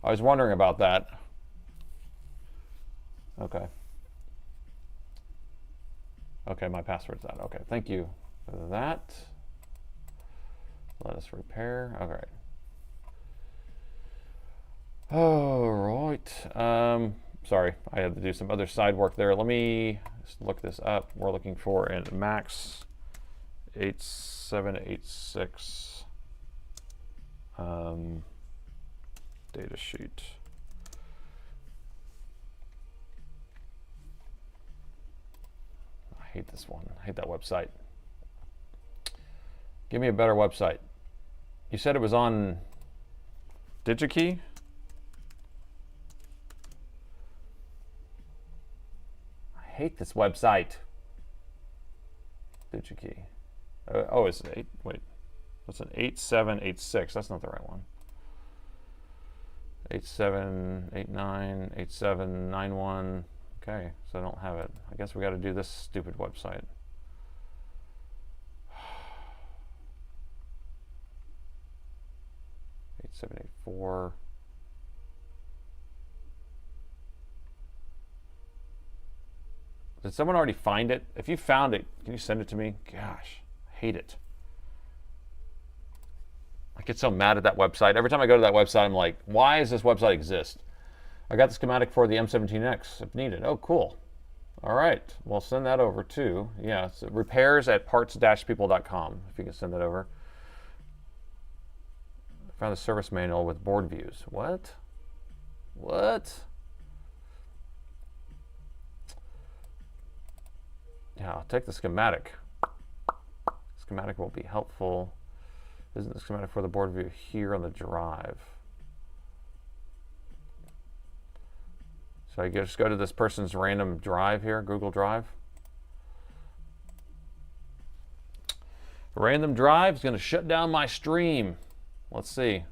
I was wondering about that. Okay. Okay, my password's out. Okay, thank you for that. Let us repair. All right. All right. Sorry, I had to do some other side work there. Let me just look this up. We're looking for a max 8786 data sheet. I hate this one. I hate that website. Give me a better website. You said it was on DigiKey? I hate this website. DigiKey. Oh, it's an 8. Wait. What's an 8786? That's not the right one. 8789, 8791. Okay, so I don't have it. I guess we got to do this stupid website. Eight 784. Did someone already find it? If you found it, can you send it to me? Gosh, I hate it. I get so mad at that website. Every time I go to that website, I'm like, why does this website exist? I got the schematic for the M17x if needed. Oh, cool. All right. Well, send that over too. Yeah, it's repairs@parts-people.com if you can send that over. I found the service manual with board views. What? What? Yeah, I'll take the schematic. Schematic will be helpful. Isn't the schematic for the board view here on the drive? So I just go to this person's random drive here, Google Drive. Random drive is going to shut down my stream. Let's see.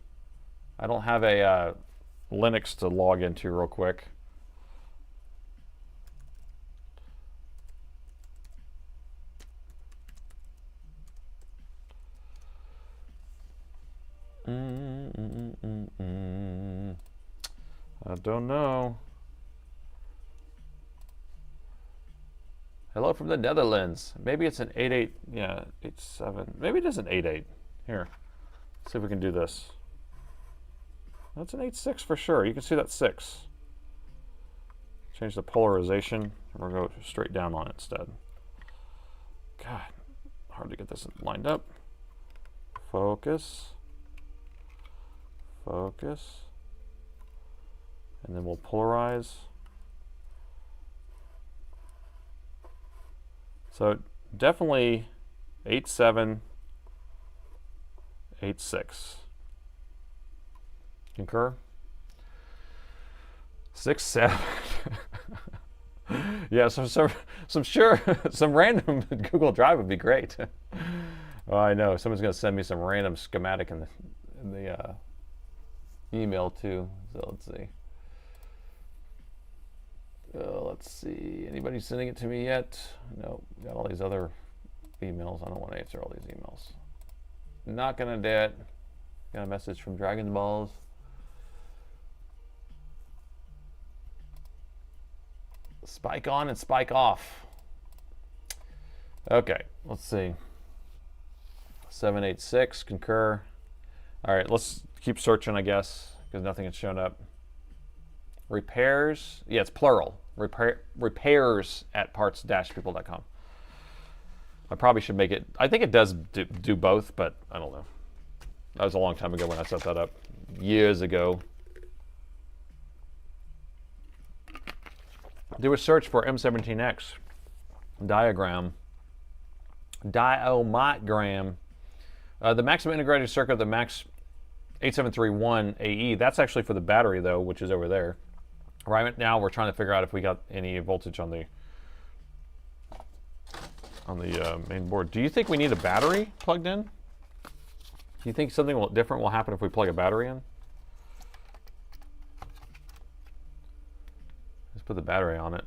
I don't have a Linux to log into real quick. I don't know. Hello from the Netherlands. Maybe it's an 88, yeah, 87. Maybe it is an 88. Here, let's see if we can do this. That's an 86 for sure. You can see that 6. Change the polarization. We'll go straight down on it instead. God, hard to get this lined up. Focus. Focus. And then we'll polarize. So definitely 87, 86. Concur? 6, 7. Yeah, some random Google Drive would be great. Oh, I know. Someone's going to send me some random schematic in the email too. So let's see. Let's see. Anybody sending it to me yet? No. Got all these other emails. I don't want to answer all these emails. Not gonna do it. Got a message from Dragon Balls. Spike on and spike off. Okay, let's see. 786, concur. All right, let's keep searching, I guess, because nothing has shown up. Repairs, yeah, it's plural. Repairs at parts-people.com. I probably should make it, I think it does do both, but I don't know. That was a long time ago when I set that up, years ago. Do a search for M17x diagram. Diomogram. The maximum integrated circuit, the Max 8731 AE, that's actually for the battery though, which is over there. Right now we're trying to figure out if we got any voltage on the main board. Do you think we need a battery plugged in? Do you think something different will happen if we plug a battery in? Let's put the battery on it.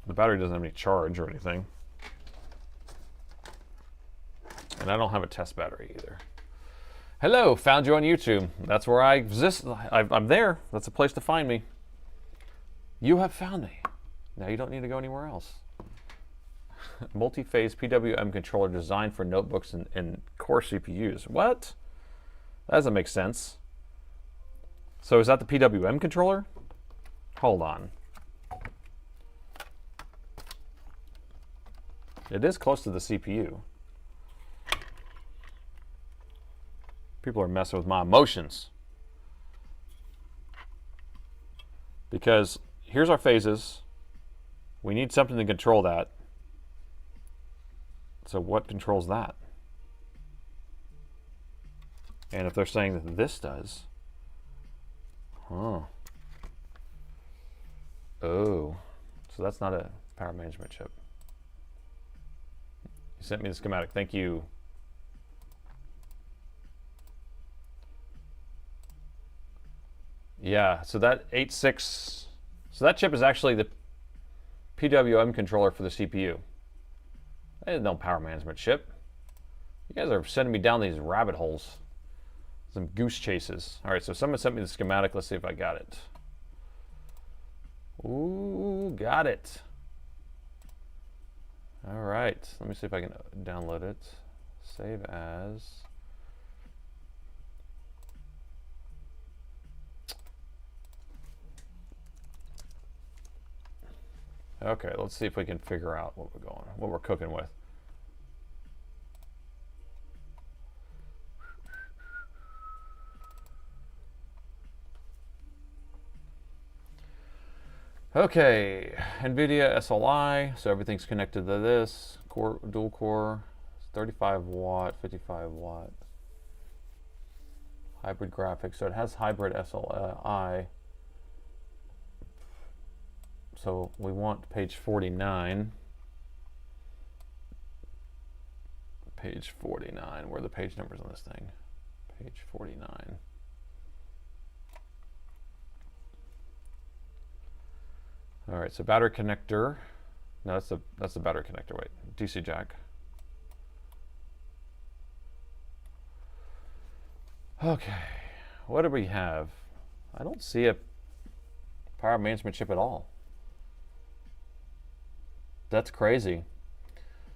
The battery doesn't have any charge or anything. And I don't have a test battery either. Hello, found you on YouTube. That's where I exist. I'm there. That's a place to find me. You have found me. Now you don't need to go anywhere else. Multi-phase PWM controller designed for notebooks and core CPUs. What? That doesn't make sense. So is that the PWM controller? Hold on. It is close to the CPU. People are messing with my emotions. Because here's our phases. We need something to control that. So what controls that? And if they're saying that this does, oh, so that's not a power management chip. You sent me the schematic, thank you. Yeah, so that 86, so that chip is actually the PWM controller for the CPU. That is no power management chip. You guys are sending me down these rabbit holes. Some goose chases. All right, so someone sent me the schematic. Let's see if I got it. Ooh, got it. All right, let me see if I can download it. Save as. Okay, let's see if we can figure out what we're cooking with. Okay, NVIDIA SLI, so everything's connected to this. Core, dual core, 35 watt, 55 watt. Hybrid graphics, so it has hybrid SLI. So we want page 49. Page 49, where are the page numbers on this thing? Page 49. All right, so battery connector. No, that's the battery connector. Wait, DC jack. Okay, what do we have? I don't see a power management chip at all. That's crazy.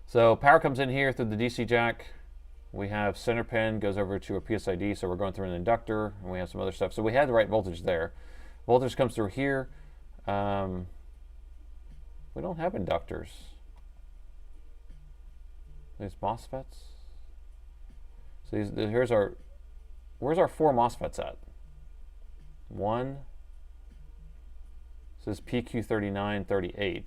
So power comes in here through the DC jack. We have center pin goes over to a PSID, so we're going through an inductor, and we have some other stuff. So we had the right voltage there. Voltage comes through here. We don't have inductors. These MOSFETs. So here's our, where's our 4 MOSFETs at? 1. This is PQ3938.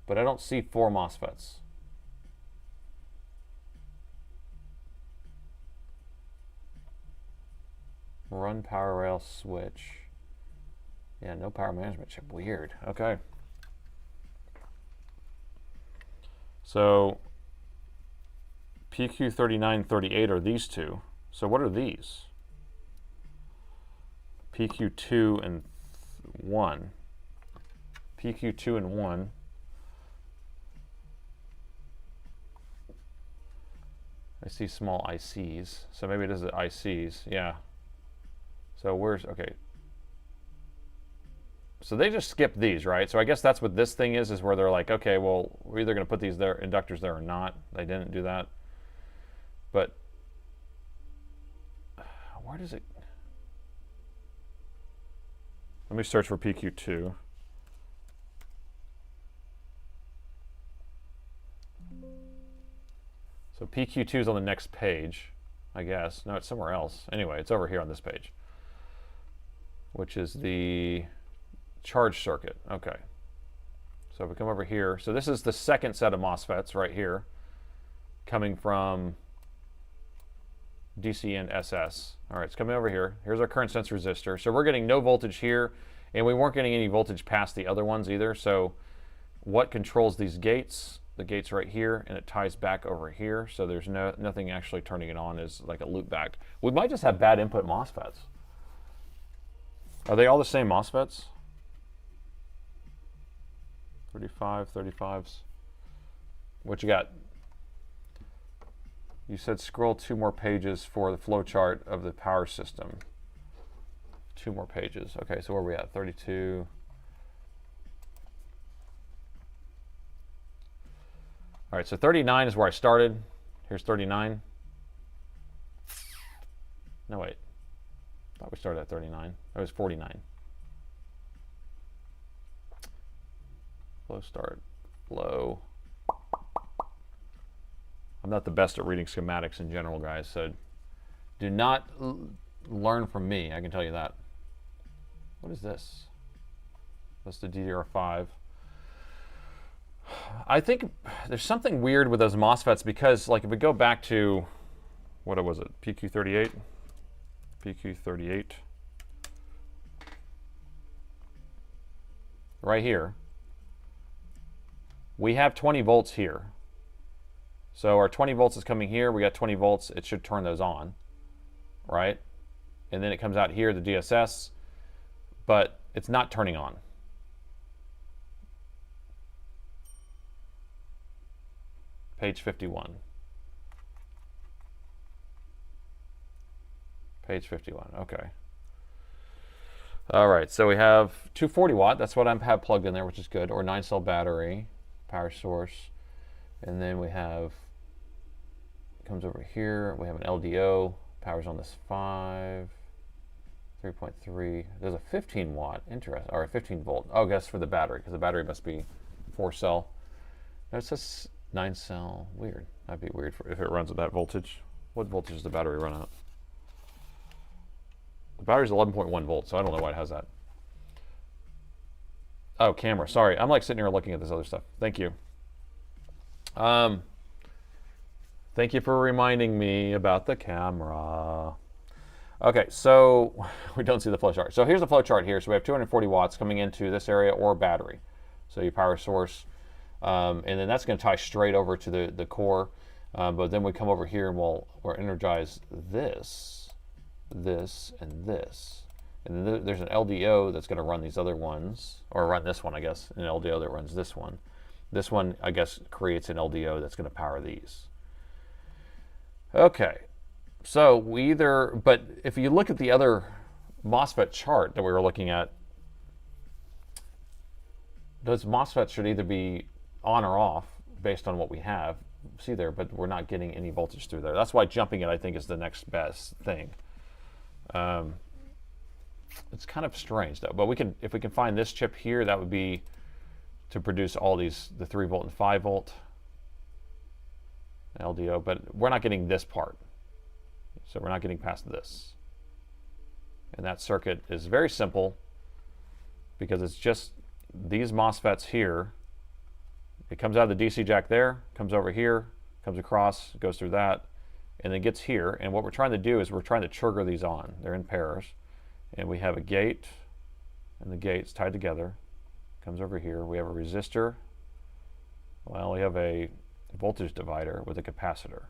But I don't see 4 MOSFETs. Run power rail switch. Yeah, no power management chip. Weird. Okay. So PQ3938 are these two. So what are these? PQ2 and 1. PQ2 and 1. I see small ICs, so maybe it is the ICs. Yeah. So where's, okay. So they just skipped these, right? So I guess that's what this thing is where they're like, okay, well, we're either going to put these there, inductors there or not. They didn't do that. But where does it? Let me search for PQ2. So PQ2 is on the next page, I guess. No, it's somewhere else. Anyway, it's over here on this page, which is the charge circuit. Okay. So if we come over here, so this is the second set of MOSFETs right here, coming from DC and SS. All right, it's coming over here. Here's our current sense resistor. So we're getting no voltage here, and we weren't getting any voltage past the other ones either. So what controls these gates? The gate's right here, and it ties back over here. So there's nothing actually turning it on is like a loop back. We might just have bad input MOSFETs. Are they all the same MOSFETs? 35s. What you got? You said scroll 2 more pages for the flow chart of the power system. 2 more pages. Okay, so where are we at? 32. All right, so 39 is where I started. Here's 39. No, wait. I thought we started at 39. That was 49. Flow start. Flow. I'm not the best at reading schematics in general, guys, so do not learn from me, I can tell you that. What is this? That's the DDR5. I think there's something weird with those MOSFETs because, like, if we go back to, what was it, PQ38? PQ38. Right here. We have 20 volts here. So our 20 volts is coming here. We got 20 volts. It should turn those on, right? And then it comes out here, the DSS, but it's not turning on. Page 51. Page 51, okay. All right, so we have 240 watt. That's what I have plugged in there, which is good, or 9-cell battery, power source. And then we have, comes over here, we have an LDO, power's on this 5, 3.3. There's a 15 watt, interesting, or a 15 volt. Oh, I guess for the battery, because the battery must be 4-cell. No, it says 9-cell, weird. That'd be weird if it runs at that voltage. What voltage does the battery run at? The battery's 11.1 volts, so I don't know why it has that. Oh, camera, sorry. I'm like sitting here looking at this other stuff. Thank you. Thank you for reminding me about the camera. Okay, so we don't see the flow chart. So here's the flow chart here. So we have 240 watts coming into this area or battery. So your power source, and then that's going to tie straight over to the core. But then we come over here and we'll energize this, and this. And then there's an LDO that's going to run these other ones, or run this one, I guess, an LDO that runs this one. This one, I guess, creates an LDO that's going to power these. Okay, so we either, but if you look at the other MOSFET chart that we were looking at, those MOSFETs should either be on or off based on what we have. See there, but we're not getting any voltage through there. That's why jumping it, I think, is the next best thing. It's kind of strange though, but we can, if we can find this chip here, that would be to produce all these, the 3 volt and 5 volt LDO, but we're not getting this part. So we're not getting past this. And that circuit is very simple because it's just these MOSFETs here. It comes out of the DC jack there, comes over here, comes across, goes through that, and then gets here. And what we're trying to do is we're trying to trigger these on. They're in pairs. And we have a gate, and the gate's tied together. Comes over here. We have a resistor. Well, we have a voltage divider with a capacitor.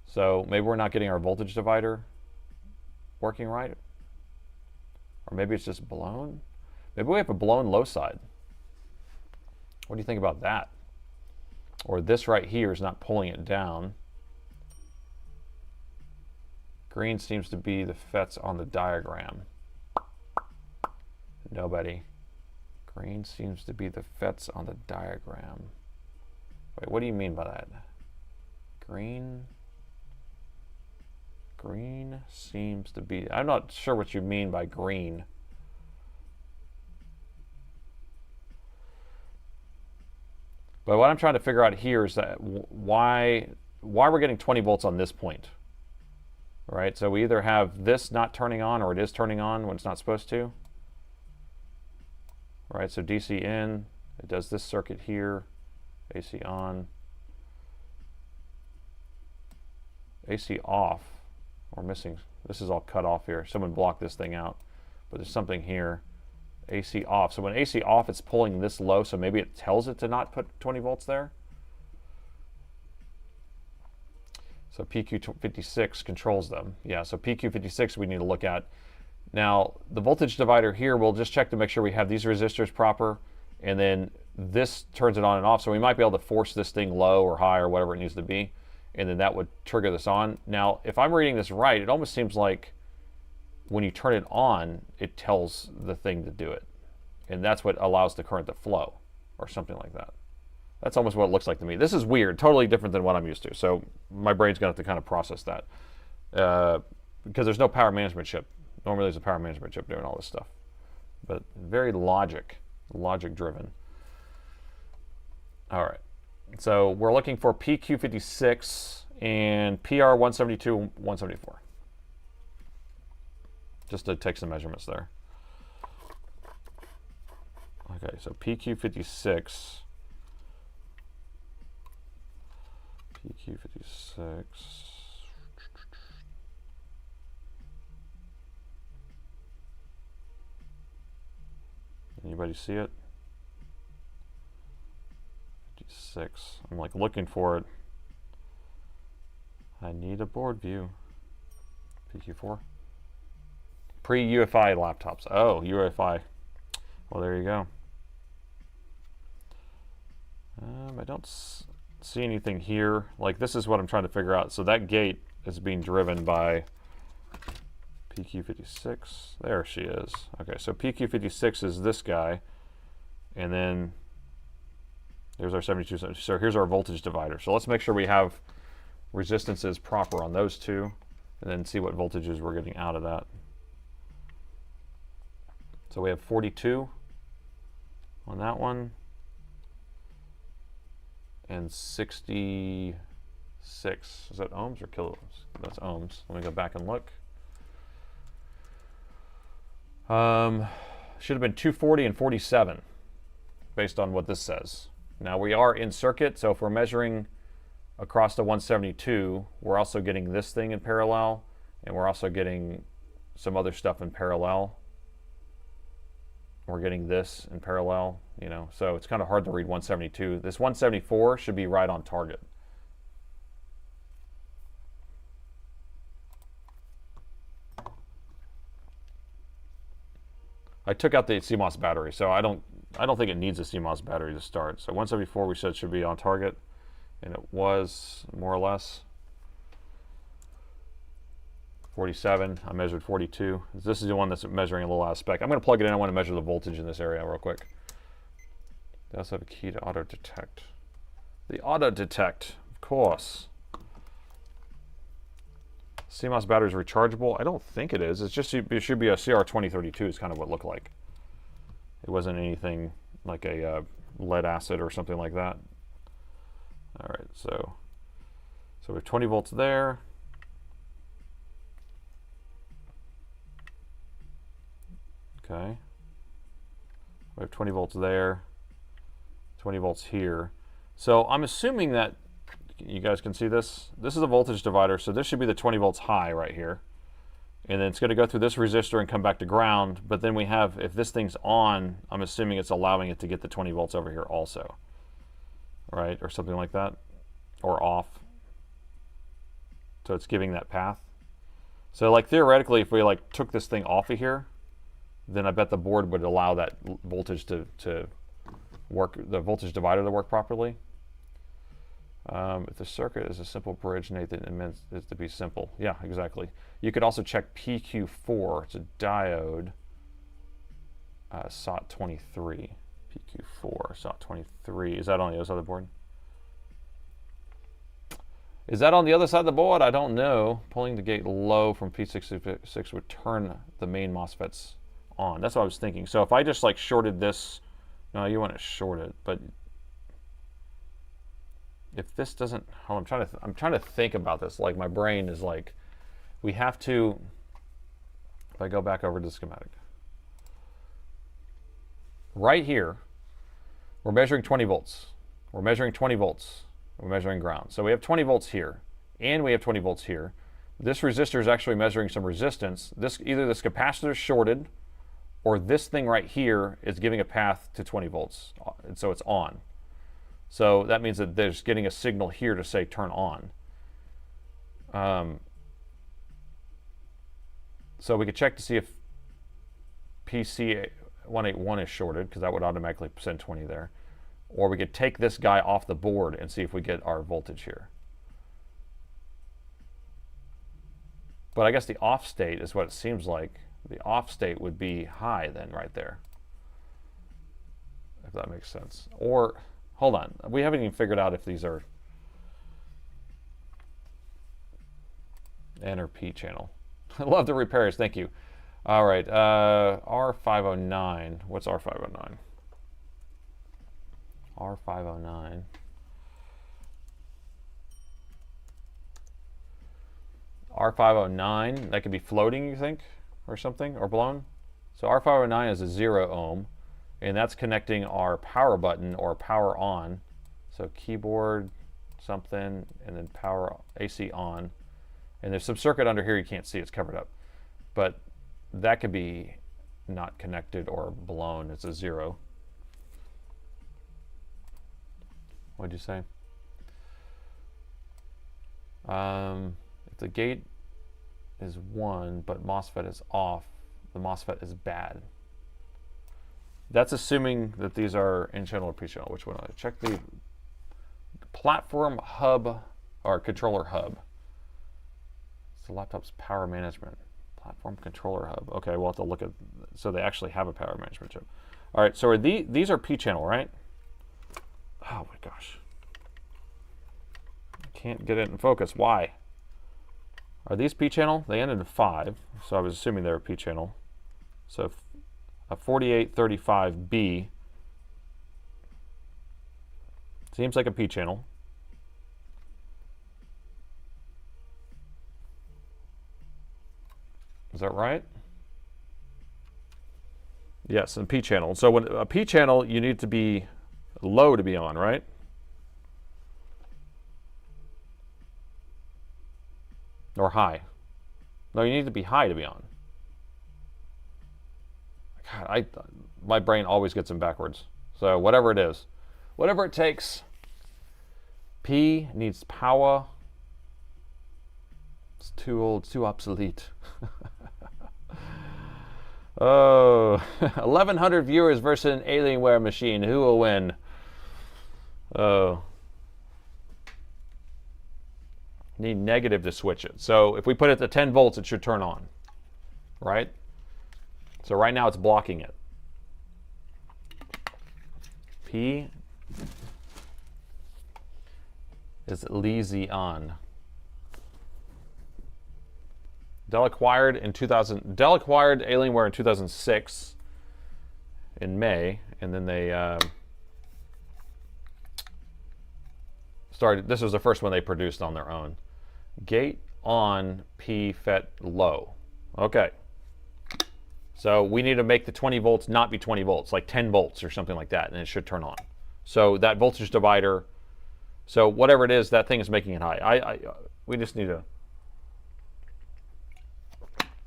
So maybe we're not getting our voltage divider working right. Or maybe it's just blown. Maybe we have a blown low side. What do you think about that? Or this right here is not pulling it down. Green seems to be the FETs on the diagram. Nobody. Green seems to be the FETs on the diagram. Wait, what do you mean by that? Green seems to be... I'm not sure what you mean by green. But what I'm trying to figure out here is that why we're getting 20 volts on this point. Right? So we either have this not turning on or it is turning on when it's not supposed to. Right? So DC in, it does this circuit here, AC on. AC off, we're missing, this is all cut off here. Someone blocked this thing out, but there's something here. AC off, so when AC off, it's pulling this low, so maybe it tells it to not put 20 volts there. So PQ56 controls them. Yeah, so PQ56 we need to look at. Now, the voltage divider here, we'll just check to make sure we have these resistors proper, and then this turns it on and off, so we might be able to force this thing low or high or whatever it needs to be, and then that would trigger this on. Now, if I'm reading this right, it almost seems like when you turn it on, it tells the thing to do it. And that's what allows the current to flow, or something like that. That's almost what it looks like to me. This is weird, totally different than what I'm used to. So my brain's gonna have to kind of process that. Because there's no power management chip. Normally there's a power management chip doing all this stuff. But very logic driven. All right. So we're looking for PQ56 and PR172, 174. Just to take some measurements there. Okay, so PQ56. PQ56. Anybody see it? 56. I'm like looking for it. I need a board view. PQ4. Pre-UFI laptops. Oh, UFI. Well, there you go. I don't see anything here. Like, this is what I'm trying to figure out. So that gate is being driven by PQ56. There she is. Okay, so PQ56 is this guy. And then there's our 72. So here's our voltage divider. So let's make sure we have resistances proper on those two, and then see what voltages we're getting out of that. So we have 42 on that one, and 66. Is that ohms or kilo ohms? That's ohms. Let me go back and look. Should have been 240 and 47 based on what this says. Now we are in circuit, so if we're measuring across the 172, we're also getting this thing in parallel, and we're also getting some other stuff in parallel. We're getting this in parallel, you know, so it's kind of hard to read 172. This 174 should be right on target. I took out the CMOS battery, so I don't think it needs a CMOS battery to start. So 174 we said should be on target, and it was more or less. 47, I measured 42. This is the one that's measuring a little out of spec. I'm going to plug it in. I want to measure the voltage in this area real quick. They also have a key to auto detect. The auto detect, of course. CMOS battery is rechargeable. I don't think it is. It's just, it should be a CR2032 is kind of what it looked like. It wasn't anything like a lead acid or something like that. All right, so we have 20 volts there. Okay. We have 20 volts there, 20 volts here. So I'm assuming that you guys can see this. This is a voltage divider, so this should be the 20 volts high right here. And then it's going to go through this resistor and come back to ground. But then we have, if this thing's on, I'm assuming it's allowing it to get the 20 volts over here also. Right? Or something like that. Or off. So it's giving that path. So like theoretically, if we like took this thing off of here, then I bet the board would allow that voltage to work, the voltage divider to work properly. If the circuit is a simple bridge, Nathan, it meant it to be simple. Yeah, exactly. You could also check PQ4. It's a diode. SOT 23. PQ4, SOT 23. Is that on the other side of the board? Is that on the other side of the board? I don't know. Pulling the gate low from P66 would turn the main MOSFETs on. That's what I was thinking. So if I just like shorted this, no, you want to short it, but if this doesn't, oh, I'm trying to think about this. Like my brain is like, we have to. If I go back over to the schematic, right here, we're measuring 20 volts. We're measuring 20 volts. We're measuring ground. So we have 20 volts here, and we have 20 volts here. This resistor is actually measuring some resistance. Either this capacitor is shorted, or this thing right here is giving a path to 20 volts, and so it's on. So that means that there's getting a signal here to say turn on. So we could check to see if PC181 is shorted, because that would automatically send 20 there. Or we could take this guy off the board and see if we get our voltage here. But I guess the off state is what it seems like. The off state would be high then right there, if that makes sense. Or, hold on, we haven't even figured out if these are N or P channel. I love the repairs, thank you. All right, R509, what's R509? R509. R509, that could be floating, you think, or something, or blown? So R509 is a 0 ohm, and that's connecting our power button or power on. So keyboard, something, and then power AC on. And there's some circuit under here you can't see, it's covered up. But that could be not connected or blown, it's a 0. What'd you say? If the gate is 1, but MOSFET is off, the MOSFET is bad. That's assuming that these are in-channel or P-channel. Which one? Check the platform hub or controller hub. It's the laptop's power management. Platform controller hub. Okay, we'll have to look at, so they actually have a power management chip. All right, so are these are P-channel, right? Oh my gosh. I can't get it in focus. Why? Are these P-channel? They ended in 5, so I was assuming they were P-channel. So a 4835B seems like a P-channel. Is that right? Yes, a P-channel. So when a P-channel, you need to be low to be on, right? Or high. No, you need to be high to be on. God, my brain always gets them backwards. So whatever it is, whatever it takes. P needs power. It's too old, too obsolete. Oh, 1,100 viewers versus an Alienware machine. Who will win? Oh. Need negative to switch it. So if we put it to 10 volts, it should turn on, right? So right now it's blocking it. P is lazy on. Dell acquired Alienware in 2006 in May, and then they started. This was the first one they produced on their own. Gate on, P FET low. Okay. So we need to make the 20 volts not be 20 volts, like 10 volts or something like that, and it should turn on. So that voltage divider, so whatever it is, that thing is making it high. We just need to.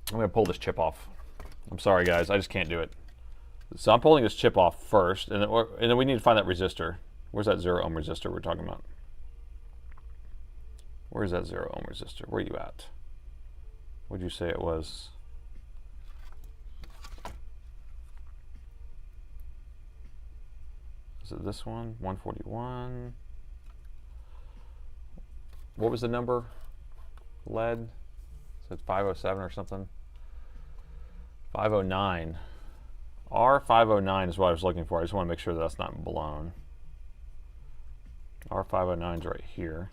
I'm going to pull this chip off. I'm sorry, guys. I just can't do it. So I'm pulling this chip off first, and then we need to find that resistor. Where's that 0 ohm resistor we're talking about? Where's that 0 ohm resistor? Where are you at? What'd you say it was? Is it this one? 141. what was the number? Lead? So it's 507 or something. 509. R509 is what I was looking for. I just want to make sure that that's not blown. R509 is right here.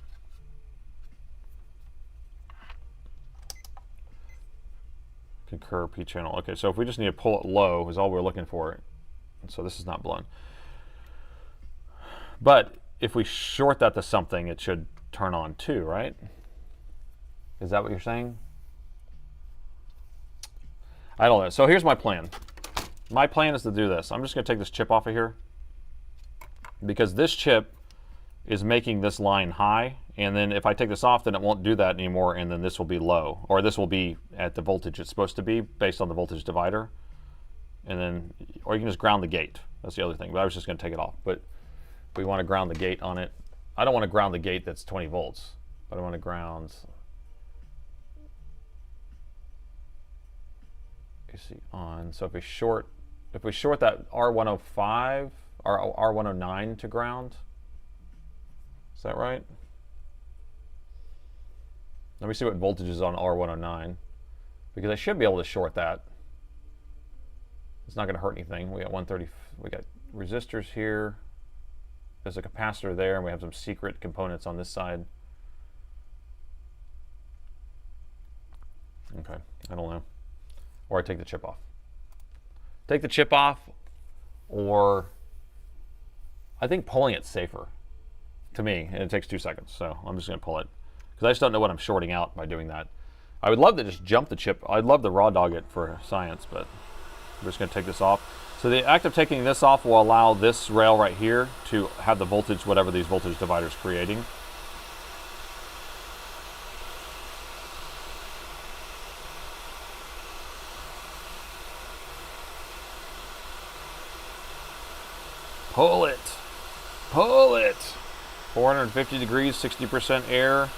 Concur P channel. Okay, so if we just need to pull it low is all we're looking for. And so this is not blown. But if we short that to something, it should turn on too, right? Is that what you're saying? I don't know. So here's my plan. My plan is to do this. I'm just going to take this chip off of here because this chip is making this line high, and then if I take this off, then it won't do that anymore, and then this will be low, or this will be at the voltage it's supposed to be based on the voltage divider. And then, or you can just ground the gate. That's the other thing, but I was just going to take it off. But we want to ground the gate on it. I don't want to ground the gate that's 20 volts, but I want to ground, you see, on. So if we short that R105 or R109 to ground, is that right? Let me see what voltage is on R109, because I should be able to short that. It's not going to hurt anything. We got 130. We got resistors here. There's a capacitor there, and we have some secret components on this side. Okay, I don't know. Or I take the chip off. Take the chip off, or I think pulling it's safer to me, and it takes 2 seconds, so I'm just going to pull it because I just don't know what I'm shorting out by doing that. I would love to just jump the chip. I'd love to raw dog it for science, but I'm just going to take this off. So the act of taking this off will allow this rail right here to have the voltage, whatever these voltage dividers creating. Pull it. Pull it. 450 degrees, 60% air.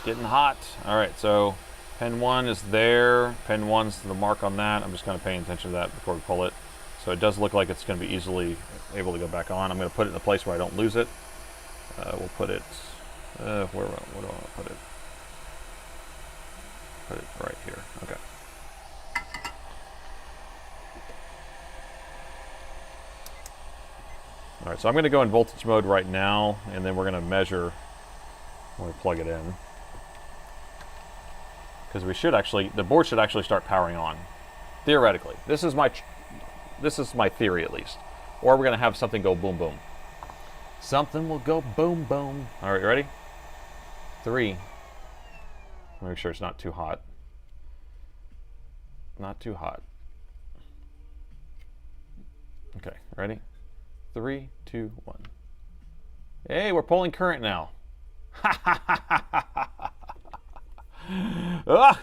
Getting hot. All right, so pin 1 is there. Pin 1's the mark on that. I'm just kind of paying attention to that before we pull it. So it does look like it's going to be easily able to go back on. I'm going to put it in a place where I don't lose it. We'll put it, where do I want to put it? Put it right here. Okay. All right, so I'm going to go in voltage mode right now, and then we're going to measure when we plug it in. Because we should actually, the board should actually start powering on, theoretically. This is my theory at least. Or we're going to have something go boom boom. Something will go boom boom. All right, you ready? 3. Make sure it's not too hot. Not too hot. Okay, ready? 3, 2, 1. Hey, we're pulling current now. All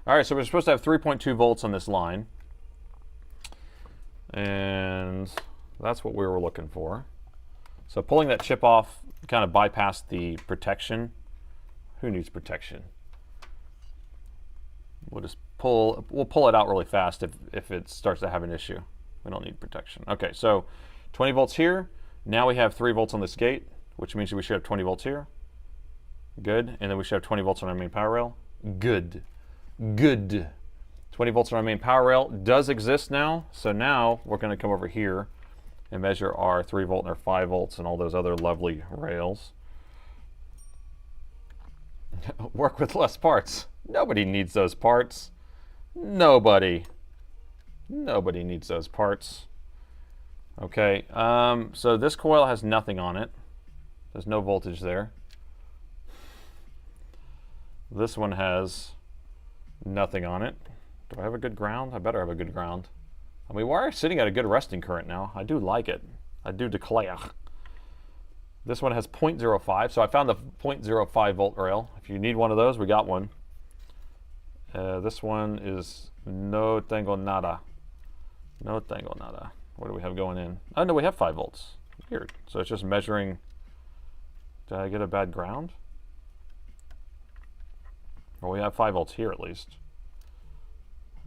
right, so we're supposed to have 3.2 volts on this line. And that's what we were looking for. So pulling that chip off kind of bypassed the protection. Who needs protection? We'll just pull it out really fast if it starts to have an issue. We don't need protection. Okay, so 20 volts here. Now we have 3 volts on this gate, which means we should have 20 volts here. Good. And then we should have 20 volts on our main power rail. Good. Good. 20 volts on our main power rail does exist now. So now we're going to come over here and measure our 3 volt and our 5 volts and all those other lovely rails. Work with less parts. Nobody needs those parts. Nobody. Nobody needs those parts. Okay, so this coil has nothing on it. There's no voltage there. This one has nothing on it. Do I have a good ground? I better have a good ground. I mean, we're sitting at a good resting current now. I do like it. I do declare. This one has 0.05, so I found the 0.05 volt rail. If you need one of those, we got one. This one is no tengo nada. No tengo nada. What do we have going in? Oh, no, we have 5 volts. Weird. So it's just measuring. Did I get a bad ground? Well, we have 5 volts here at least.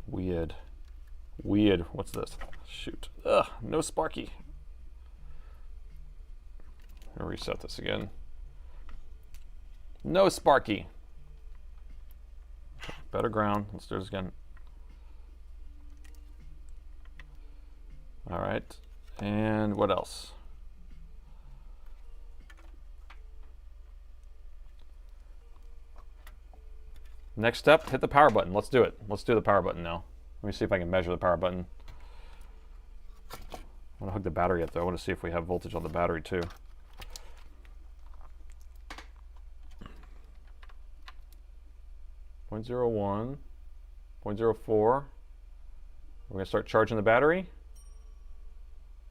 Weird. Weird. What's this? Shoot. Ugh, no Sparky. I'll reset this again. No Sparky. Better ground. Let's do this again. All right. And what else? Next step, hit the power button. Let's do it. Let's do the power button now. Let me see if I can measure the power button. I want to hook the battery up though. I want to see if we have voltage on the battery too. .01, 0.04. We're going to start charging the battery.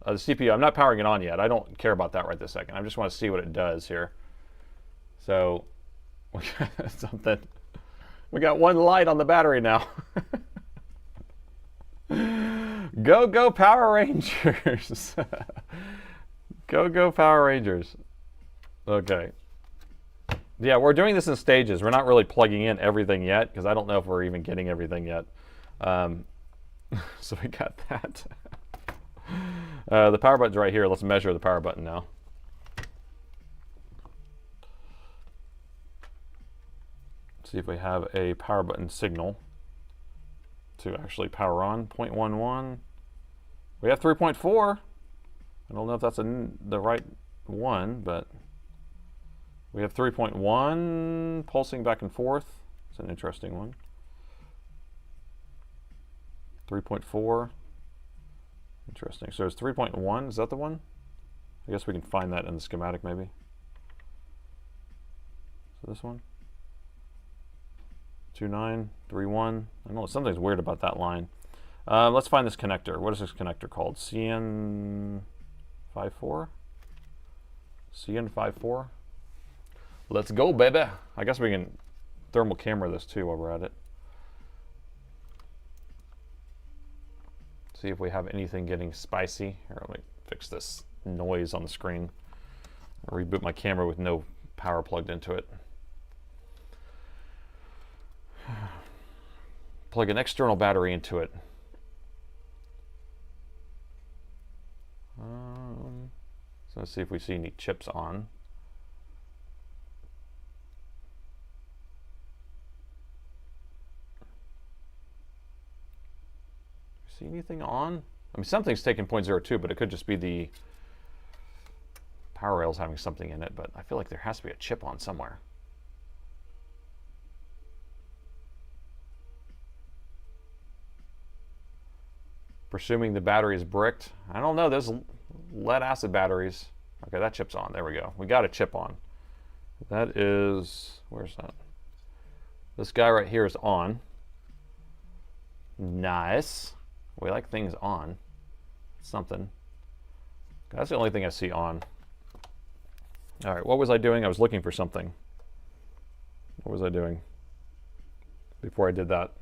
The CPU, I'm not powering it on yet. I don't care about that right this second. I just want to see what it does here. So, we got something. We got one light on the battery now. Go, go Power Rangers. Go, go Power Rangers. Okay. Yeah, we're doing this in stages. We're not really plugging in everything yet because I don't know if we're even getting everything yet. So we got that. The power button's right here. Let's measure the power button now. See if we have a power button signal to actually power on. 0.11. We have 3.4. I don't know if that's the right one, but we have 3.1 pulsing back and forth. It's an interesting one. 3.4. Interesting. So it's 3.1. Is that the one? I guess we can find that in the schematic maybe. So this one. 2931. I know something's weird about that line. Let's find this connector. What is this connector called? CN54? CN54? Let's go, baby. I guess we can thermal camera this too while we're at it. See if we have anything getting spicy. Here, let me fix this noise on the screen. I'll reboot my camera with no power plugged into it. Plug an external battery into it. So let's see if we see any chips on. See anything on? I mean, something's taking 0.02, but it could just be the power rails having something in it, but I feel like there has to be a chip on somewhere. Presuming the battery is bricked. I don't know, there's lead acid batteries. Okay, that chip's on. There we go. We got a chip on. That is, where's that? This guy right here is on. Nice. We like things on. Something. That's the only thing I see on. All right, what was I doing? I was looking for something. What was I doing before I did that?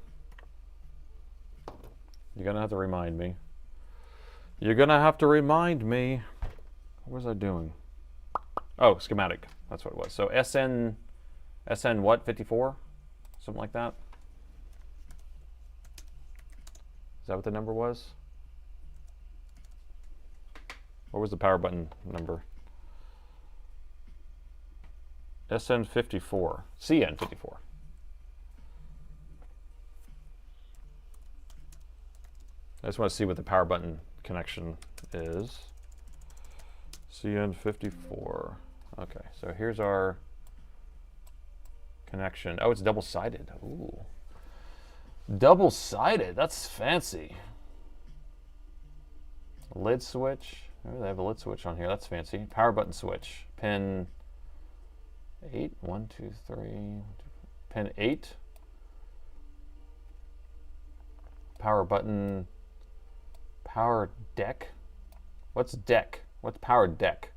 You're gonna have to remind me. You're gonna have to remind me. What was I doing? Oh, schematic. That's what it was. So SN what? 54? Something like that. Is that what the number was? What was the power button number? SN54. CN54. I just want to see what the power button connection is. CN54. Okay, so here's our connection. Oh, it's double-sided. Ooh. Double-sided. That's fancy. Lid switch. Oh, they have a lid switch on here. That's fancy. Power button switch. Pin 8. 1, 2, 3. Pin 8. Power button. Power deck. What's deck? What's power deck?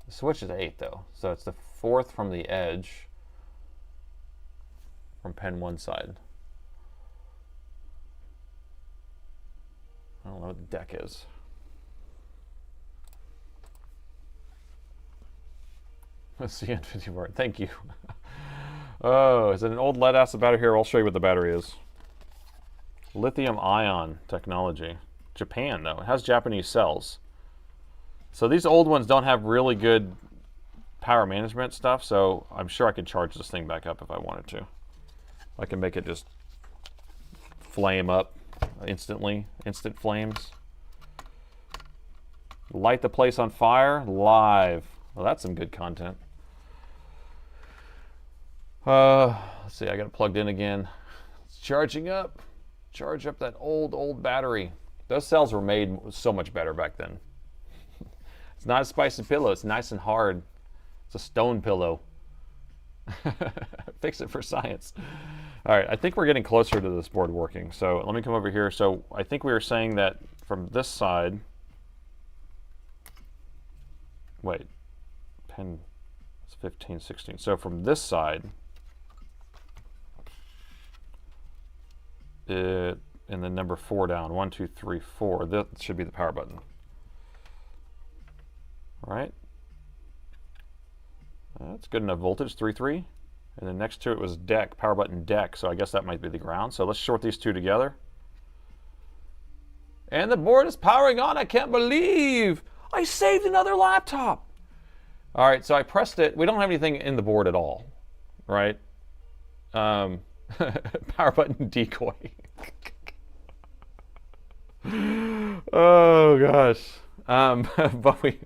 The switch is 8 though, so it's the 4th from the edge from pin 1 side. I don't know what the deck is. CN54. Thank you. Oh, is it an old lead acid battery? Here, I'll show you what the battery is. Lithium ion technology. Japan though. It has Japanese cells. So these old ones don't have really good power management stuff, so I'm sure I could charge this thing back up if I wanted to. I can make it just flame up instantly, instant flames. Light the place on fire live. Well, that's some good content. Let's see, I got it plugged in again. It's charging up. Charge up that old battery. Those cells were made so much better back then. It's not a spicy pillow. It's nice and hard. It's a stone pillow. Fix it for science. All right, I think we're getting closer to this board working. So let me come over here. So I think we were saying that from this side. Wait, pin is 15, 16. So from this side, and then number 4 down. 1, 2, 3, 4. That should be the power button. All right. That's good enough voltage, 3.3. And then next to it was deck, power button deck. So I guess that might be the ground. So let's short these two together. And the board is powering on. I can't believe I saved another laptop. All right, so I pressed it. We don't have anything in the board at all, right? Power button decoy. Oh gosh. But we.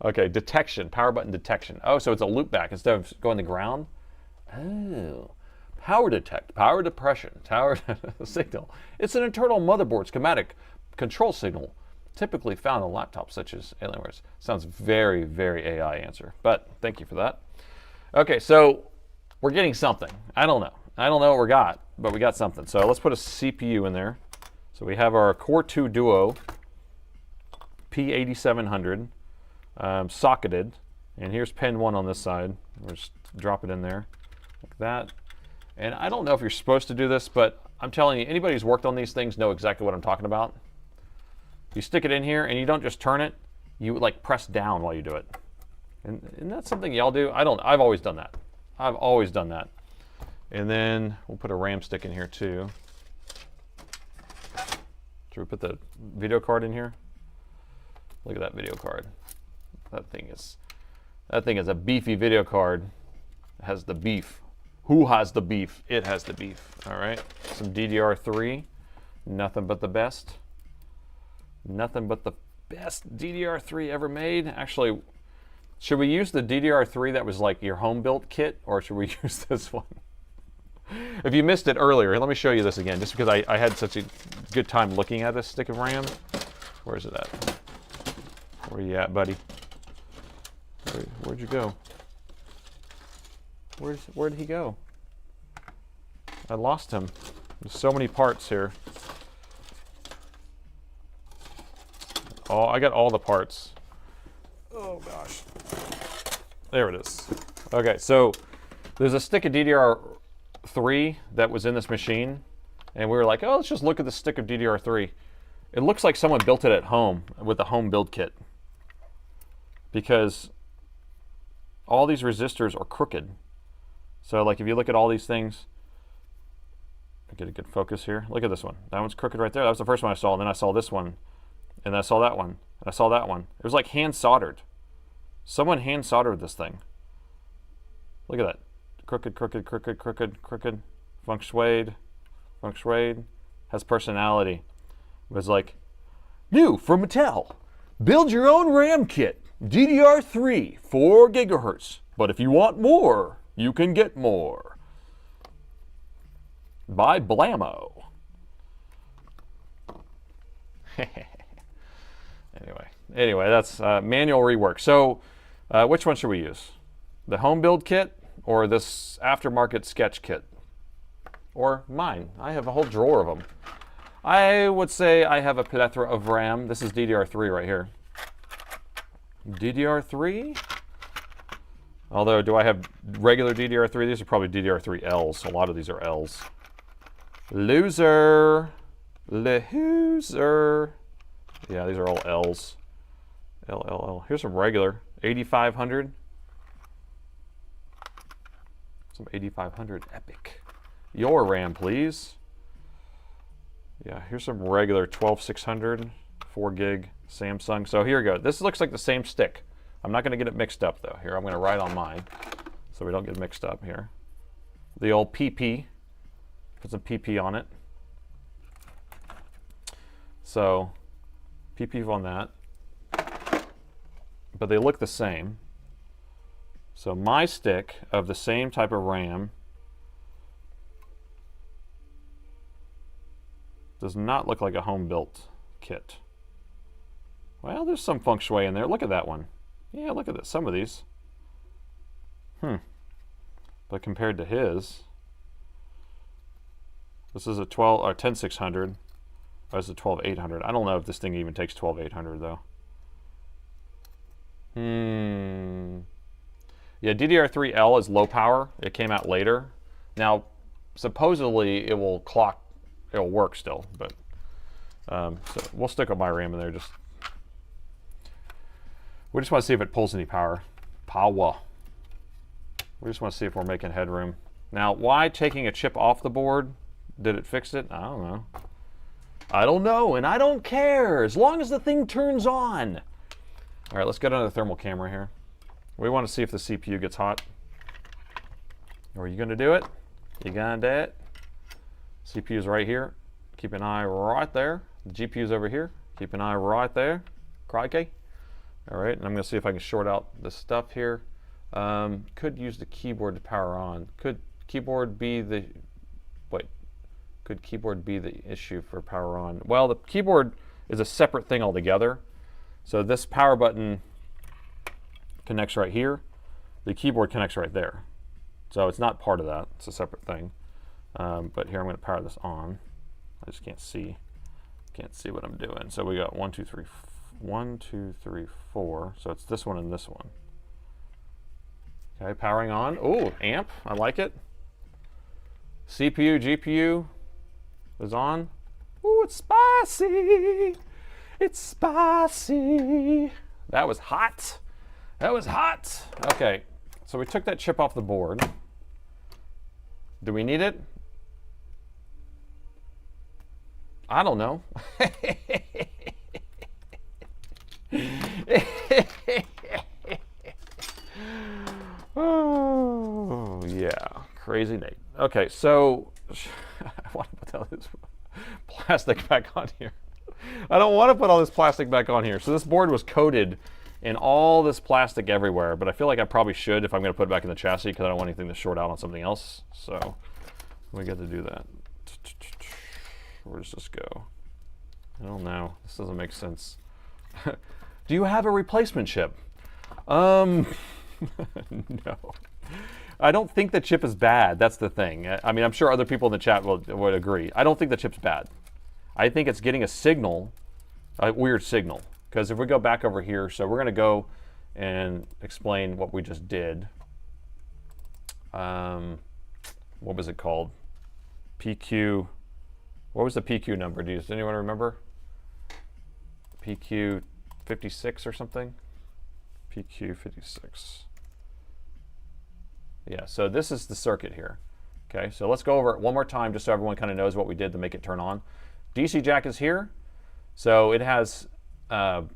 Okay, detection, power button detection. Oh, so it's a loop back instead of going to ground. Oh, power detect, power depression, power signal. It's an internal motherboard schematic control signal, typically found on laptops such as Alienware's. Sounds very, very AI answer, but thank you for that. Okay, so we're getting something. I don't know what we got, but we got something. So let's put a CPU in there. So we have our Core 2 Duo P8700 socketed, and here's pin 1 on this side. We'll just drop it in there like that. And I don't know if you're supposed to do this, but I'm telling you, anybody who's worked on these things know exactly what I'm talking about. You stick it in here and you don't just turn it, you like press down while you do it. And that's something y'all do. I've always done that. I've always done that. And then we'll put a RAM stick in here too. Should we put the video card in here? Look at that video card. That thing is a beefy video card. It has the beef. Who has the beef? It has the beef. All right. Some DDR3. Nothing but the best. Nothing but the best DDR3 ever made. Actually, should we use the DDR3 that was like your home built kit, or should we use this one? If you missed it earlier, let me show you this again, just because I had such a good time looking at this stick of RAM. Where is it at? Where you at, buddy? Where'd you go? Where'd he go? I lost him. There's so many parts here. Oh, I got all the parts. Oh gosh. There it is. Okay, so there's a stick of DDR3 that was in this machine, and we were like, oh, let's just look at the stick of DDR3. It looks like someone built it at home with a home build kit, because all these resistors are crooked. So like if you look at all these things, I get a good focus here. Look at this one. That one's crooked right there. That was the first one I saw, and then I saw this one, and then I saw that one, and I saw that one. It was like hand soldered. Someone hand soldered this thing. Look at that. Crooked, crooked, crooked, crooked, crooked. Feng shuied. Feng shuied. Has personality. It was like, new from Mattel. Build your own RAM kit. DDR3, 4 gigahertz. But if you want more, you can get more. By Blammo. Anyway, that's manual rework. So which one should we use? The home build kit or this aftermarket sketch kit? Or mine. I have a whole drawer of them. I would say I have a plethora of RAM. This is DDR3 right here. DDR3? Although, do I have regular DDR3? These are probably DDR3Ls. A lot of these are Ls. Loser. Loser. Yeah, these are all Ls. L. Here's some regular. 8500. Some 8500 Epic. Your RAM, please. Yeah, here's some regular 12600, 4 gig Samsung. So here we go. This looks like the same stick. I'm not going to get it mixed up though. Here, I'm going to write on mine so we don't get mixed up here. The old PP, put some PP on it. So PP on that, but they look the same. So my stick of the same type of RAM does not look like a home-built kit. Well, there's some feng shui in there. Look at that one. Yeah, look at this. Some of these. But compared to his, this is a 10600. Oh, it's a 12800. I don't know if this thing even takes 12800 though. Yeah, DDR3L is low power. It came out later. Now, supposedly it will clock, it'll work still, but so we'll stick with my RAM in there. We just want to see if it pulls any power. We just want to see if we're making headroom. Now, why taking a chip off the board? Did it fix it? I don't know. I don't know, and I don't care, as long as the thing turns on. All right, let's get on the thermal camera here. We want to see if the CPU gets hot. Are you going to do it? You going to do it? CPU's right here. Keep an eye right there. The GPU's over here. Keep an eye right there. Crikey. All right, and I'm going to see if I can short out this stuff here. Could use the keyboard to power on. Could keyboard be the... Wait. Could keyboard be the issue for power on? Well, the keyboard is a separate thing altogether. So this power button connects right here. The keyboard connects right there. So it's not part of that. It's a separate thing. But here I'm going to power this on. I just can't see. Can't see what I'm doing. So we got 1, 2, 3, 1, 2, 3, 4. So it's this one and this one. Okay, powering on. Oh, amp. I like it. CPU, GPU is on. Ooh, it's spicy. It's spicy. That was hot. That was hot. Okay, so we took that chip off the board. Do we need it? I don't know. Oh, yeah. Crazy Nate. Okay, so I want to put all this plastic back on here. I don't want to put all this plastic back on here. So this board was coated in all this plastic everywhere, but I feel like I probably should if I'm going to put it back in the chassis because I don't want anything to short out on something else. So we get to do that. Where does this go? I don't know. This doesn't make sense. Do you have a replacement chip? No. I don't think the chip is bad. That's the thing. I mean, I'm sure other people in the chat would agree. I don't think the chip's bad. I think it's getting a signal, a weird signal. Because if we go back over here, so we're going to go and explain what we just did. What was it called? PQ. What was the PQ number? Does anyone remember? PQ 56 or something? PQ 56. Yeah, so this is the circuit here. Okay, so let's go over it one more time just so everyone kind of knows what we did to make it turn on. DC jack is here. So it has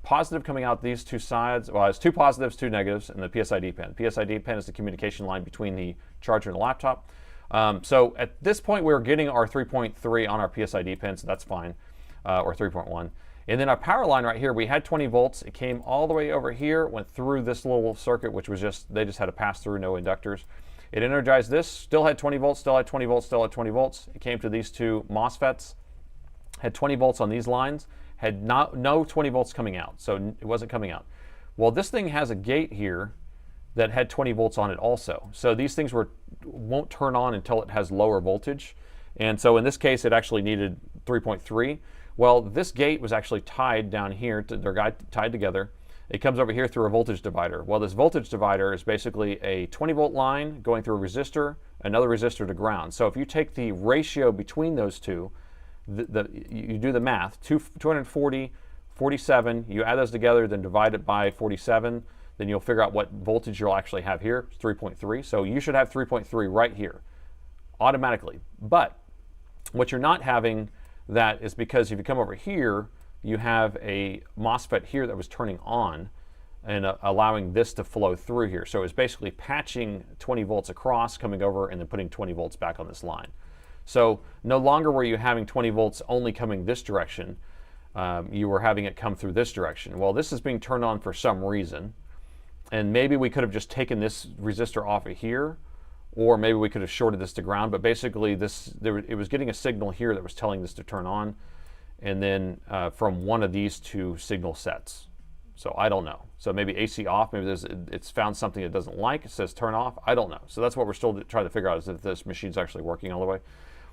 positive coming out these two sides. Well, it's two positives, two negatives, and the PSID pen. The PSID pen is the communication line between the charger and the laptop. So at this point, we're getting our 3.3 on our PSID pin, so that's fine, or 3.1. And then our power line right here, we had 20 volts. It came all the way over here, went through this little circuit, which was they just had a pass through, no inductors. It energized this, still had 20 volts, still had 20 volts, still had 20 volts. It came to these two MOSFETs, had 20 volts on these lines, had no 20 volts coming out, so it wasn't coming out. Well, this thing has a gate here that had 20 volts on it also. So these things won't turn on until it has lower voltage. And so in this case, it actually needed 3.3. Well, this gate was actually tied down here, they're tied together. It comes over here through a voltage divider. Well, this voltage divider is basically a 20 volt line going through a resistor, another resistor to ground. So if you take the ratio between those two, you do the math, 240, 47, you add those together, then divide it by 47, then you'll figure out what voltage you'll actually have here, 3.3. So you should have 3.3 right here, automatically. But what you're not having that is because if you come over here, you have a MOSFET here that was turning on. and allowing this to flow through here. So it's basically patching 20 volts across, coming over, and then putting 20 volts back on this line. So no longer were you having 20 volts only coming this direction. You were having it come through this direction. Well, this is being turned on for some reason, and maybe we could have just taken this resistor off of here, or maybe we could have shorted this to ground, but basically it was getting a signal here that was telling this to turn on, and then from one of these two signal sets. So I don't know. So maybe AC off, maybe it's found something it doesn't like, it says turn off, I don't know. So that's what we're still trying to figure out, is if this machine's actually working all the way.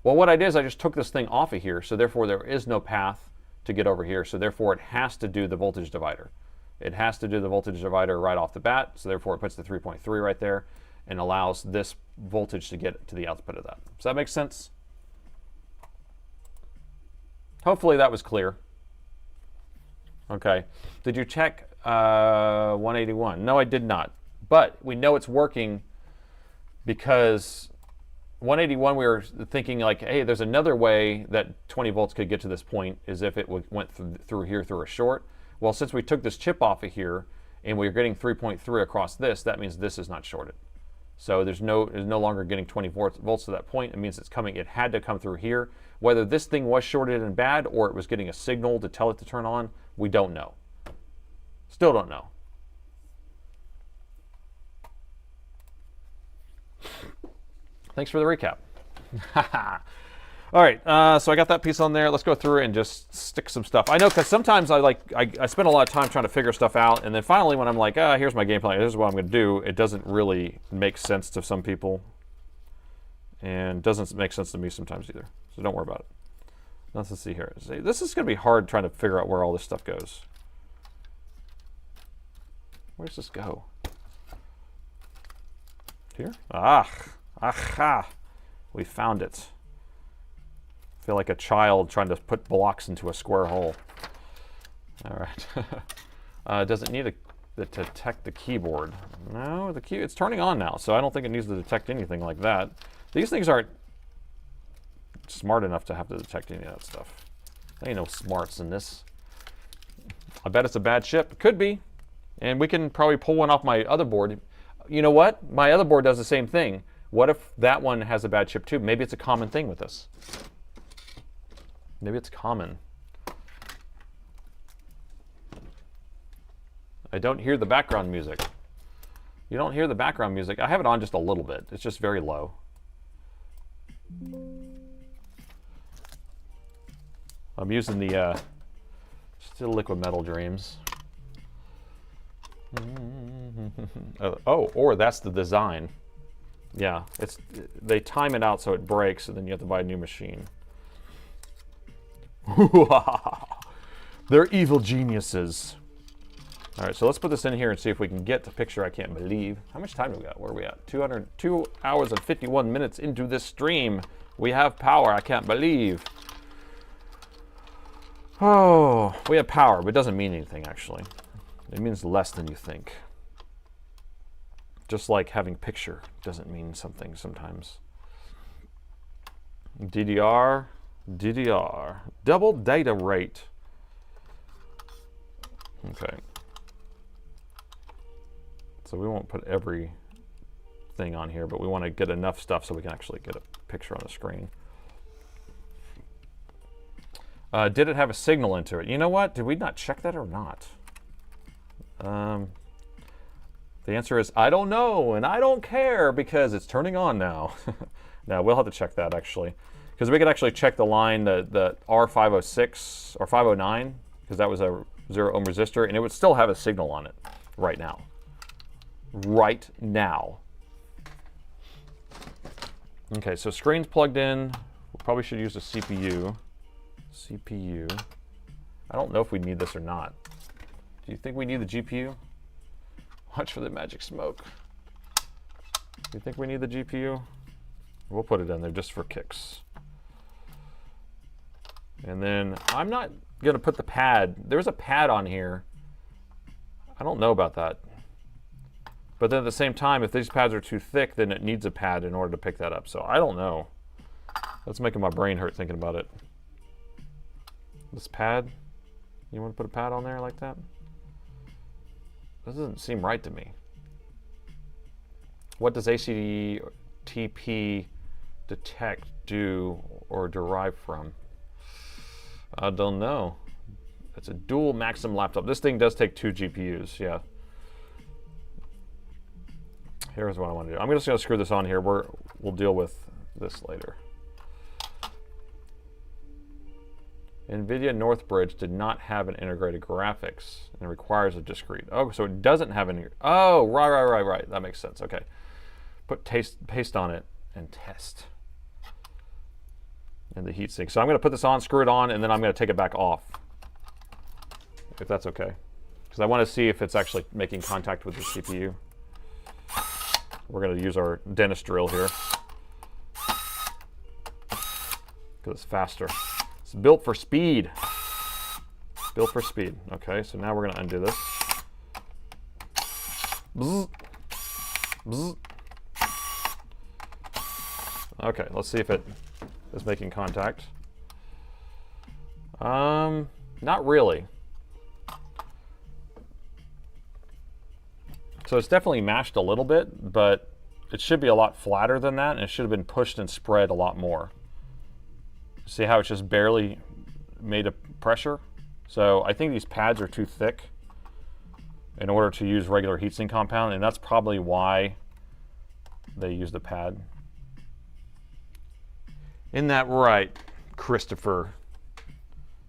Well, what I did is I just took this thing off of here, so therefore there is no path to get over here, so therefore it has to do the voltage divider. It has to do the voltage divider right off the bat, so therefore it puts the 3.3 right there and allows this voltage to get to the output of that. Does that make sense? Hopefully that was clear. Okay. Did you check 181? No, I did not. But we know it's working because 181 we were thinking like, hey, there's another way that 20 volts could get to this point, is if it went through here through a short. Well, since we took this chip off of here and we're getting 3.3 across this, that means this is not shorted. So it's no longer getting 20 volts to that point. It means it had to come through here. Whether this thing was shorted and bad or it was getting a signal to tell it to turn on, we don't know. Still don't know. Thanks for the recap. All right, so I got that piece on there. Let's go through and just stick some stuff. I know, because sometimes I spend a lot of time trying to figure stuff out, and then finally when I'm like, here's my game plan, here's what I'm going to do, it doesn't really make sense to some people, and doesn't make sense to me sometimes either. So don't worry about it. Let's see here. See, this is going to be hard trying to figure out where all this stuff goes. Where does this go? Here? Aha! We found it. I feel like a child trying to put blocks into a square hole. All right. Does it need to detect the keyboard? No, it's turning on now, so I don't think it needs to detect anything like that. These things aren't smart enough to have to detect any of that stuff. There ain't no smarts in this. I bet it's a bad chip. It could be. And we can probably pull one off my other board. You know what? My other board does the same thing. What if that one has a bad chip too? Maybe it's a common thing with this. Maybe it's common. I don't hear the background music. You don't hear the background music. I have it on just a little bit. It's just very low. I'm using the still Liquid Metal Dreams. Or that's the design. Yeah, they time it out so it breaks, and then you have to buy a new machine. They're evil geniuses. All right, so let's put this in here and see if we can get the picture I can't believe. How much time do we got? Where are we at? 2 hours and 51 minutes into this stream. We have power, I can't believe. Oh, we have power, but it doesn't mean anything, actually. It means less than you think. Just like having picture doesn't mean something sometimes. DDR, double data rate. Okay. So we won't put everything on here, but we want to get enough stuff so we can actually get a picture on the screen. Did it have a signal into it? You know what? Did we not check that or not? The answer is I don't know, and I don't care because it's turning on now. No, we'll have to check that actually, because we could actually check the line, the R506 or 509, because that was a 0 ohm resistor, and it would still have a signal on it right now. Right now. Okay, so screen's plugged in. We probably should use a CPU. I don't know if we need this or not. Do you think we need the GPU? Watch for the magic smoke. Do you think we need the GPU? We'll put it in there just for kicks. And then I'm not going to put the pad. There's a pad on here. I don't know about that. But then at the same time, if these pads are too thick, then it needs a pad in order to pick that up. So I don't know. That's making my brain hurt thinking about it. This pad, you want to put a pad on there like that? That doesn't seem right to me. What does HTTP detect do or derive from? I don't know. It's a dual Maxim laptop. This thing does take 2 GPUs, yeah. Here's what I want to do. I'm just going to screw this on here. We'll deal with this later. NVIDIA Northbridge did not have an integrated graphics and requires a discrete. Oh, so it doesn't have any. Oh, right. That makes sense. Okay. Paste on it and test. And the heatsink. So I'm going to put this on, screw it on, and then I'm going to take it back off. If that's okay. Because I want to see if it's actually making contact with the CPU. We're going to use our dentist drill here. Because it's faster. It's built for speed. Built for speed. Okay, so now we're going to undo this. Bzz. Bzz. Okay, let's see if it is making contact. Not really. So it's definitely mashed a little bit, but it should be a lot flatter than that, and it should have been pushed and spread a lot more. See how it's just barely made a pressure? So I think these pads are too thick in order to use regular heatsink compound, and that's probably why they use the pad. Isn't that right, Christopher?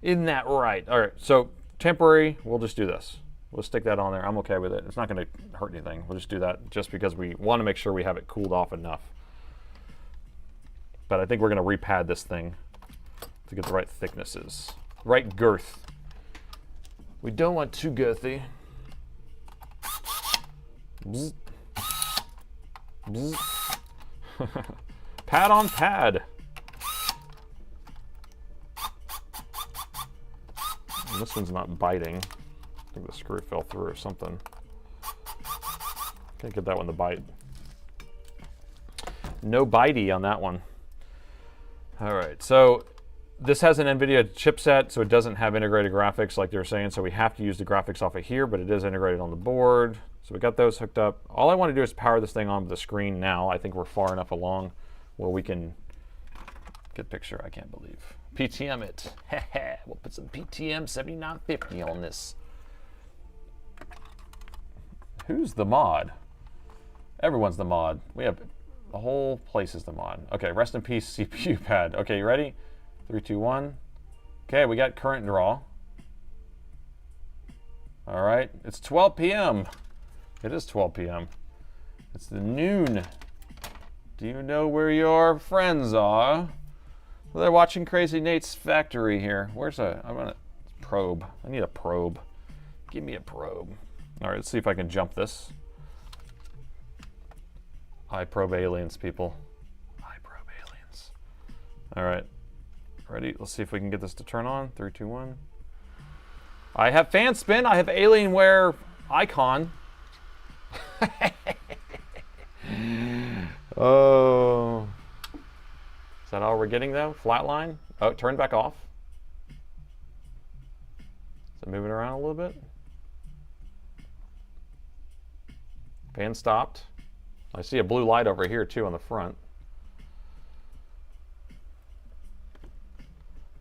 Isn't that right? All right, so temporary, we'll just do this. We'll stick that on there. I'm okay with it. It's not going to hurt anything. We'll just do that just because we want to make sure we have it cooled off enough. But I think we're going to repad this thing to get the right thicknesses, right girth. We don't want too girthy. Bzz. Bzz. Pad on pad. And this one's not biting. I think the screw fell through or something. Can't get that one to bite. No bitey on that one. All right, so this has an NVIDIA chipset, so it doesn't have integrated graphics like they were saying, so we have to use the graphics off of here, but it is integrated on the board. So we got those hooked up. All I want to do is power this thing onto the screen now. I think we're far enough along where we can get a picture. I can't believe. PTM it. We'll put some PTM 7950 on this. Who's the mod? Everyone's the mod. We have the whole place is the mod. Okay, rest in peace CPU pad. Okay, you ready? 3, 2, 1. Okay, we got current draw. All right, it's 12 p.m. It is 12 p.m. It's the noon. Do you know where your friends are? Well, they're watching Crazy Nate's factory here. Where's I'm gonna probe. I need a probe. Give me a probe. All right, let's see if I can jump this. I probe aliens, people. I probe aliens. All right, ready? Let's see if we can get this to turn on. 3, 2, 1. I have fan spin. I have Alienware icon. Oh. Is that all we're getting though? Flatline? Oh, it turned back off. Is it moving around a little bit? Fan stopped. I see a blue light over here too on the front.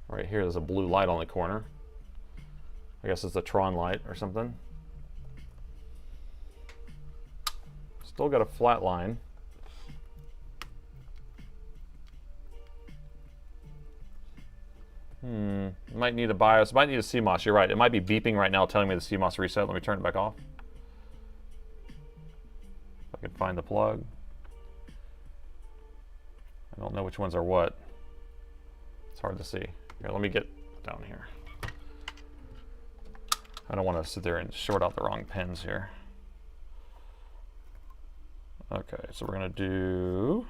Right here there's a blue light on the corner. I guess it's a Tron light or something. Still got a flat line. Might need a BIOS, might need a CMOS. You're right, it might be beeping right now telling me the CMOS reset. Let me turn it back off. If I can find the plug. I don't know which ones are what. It's hard to see. Here, let me get down here. I don't want to sit there and short out the wrong pins here. Okay, so we're going to do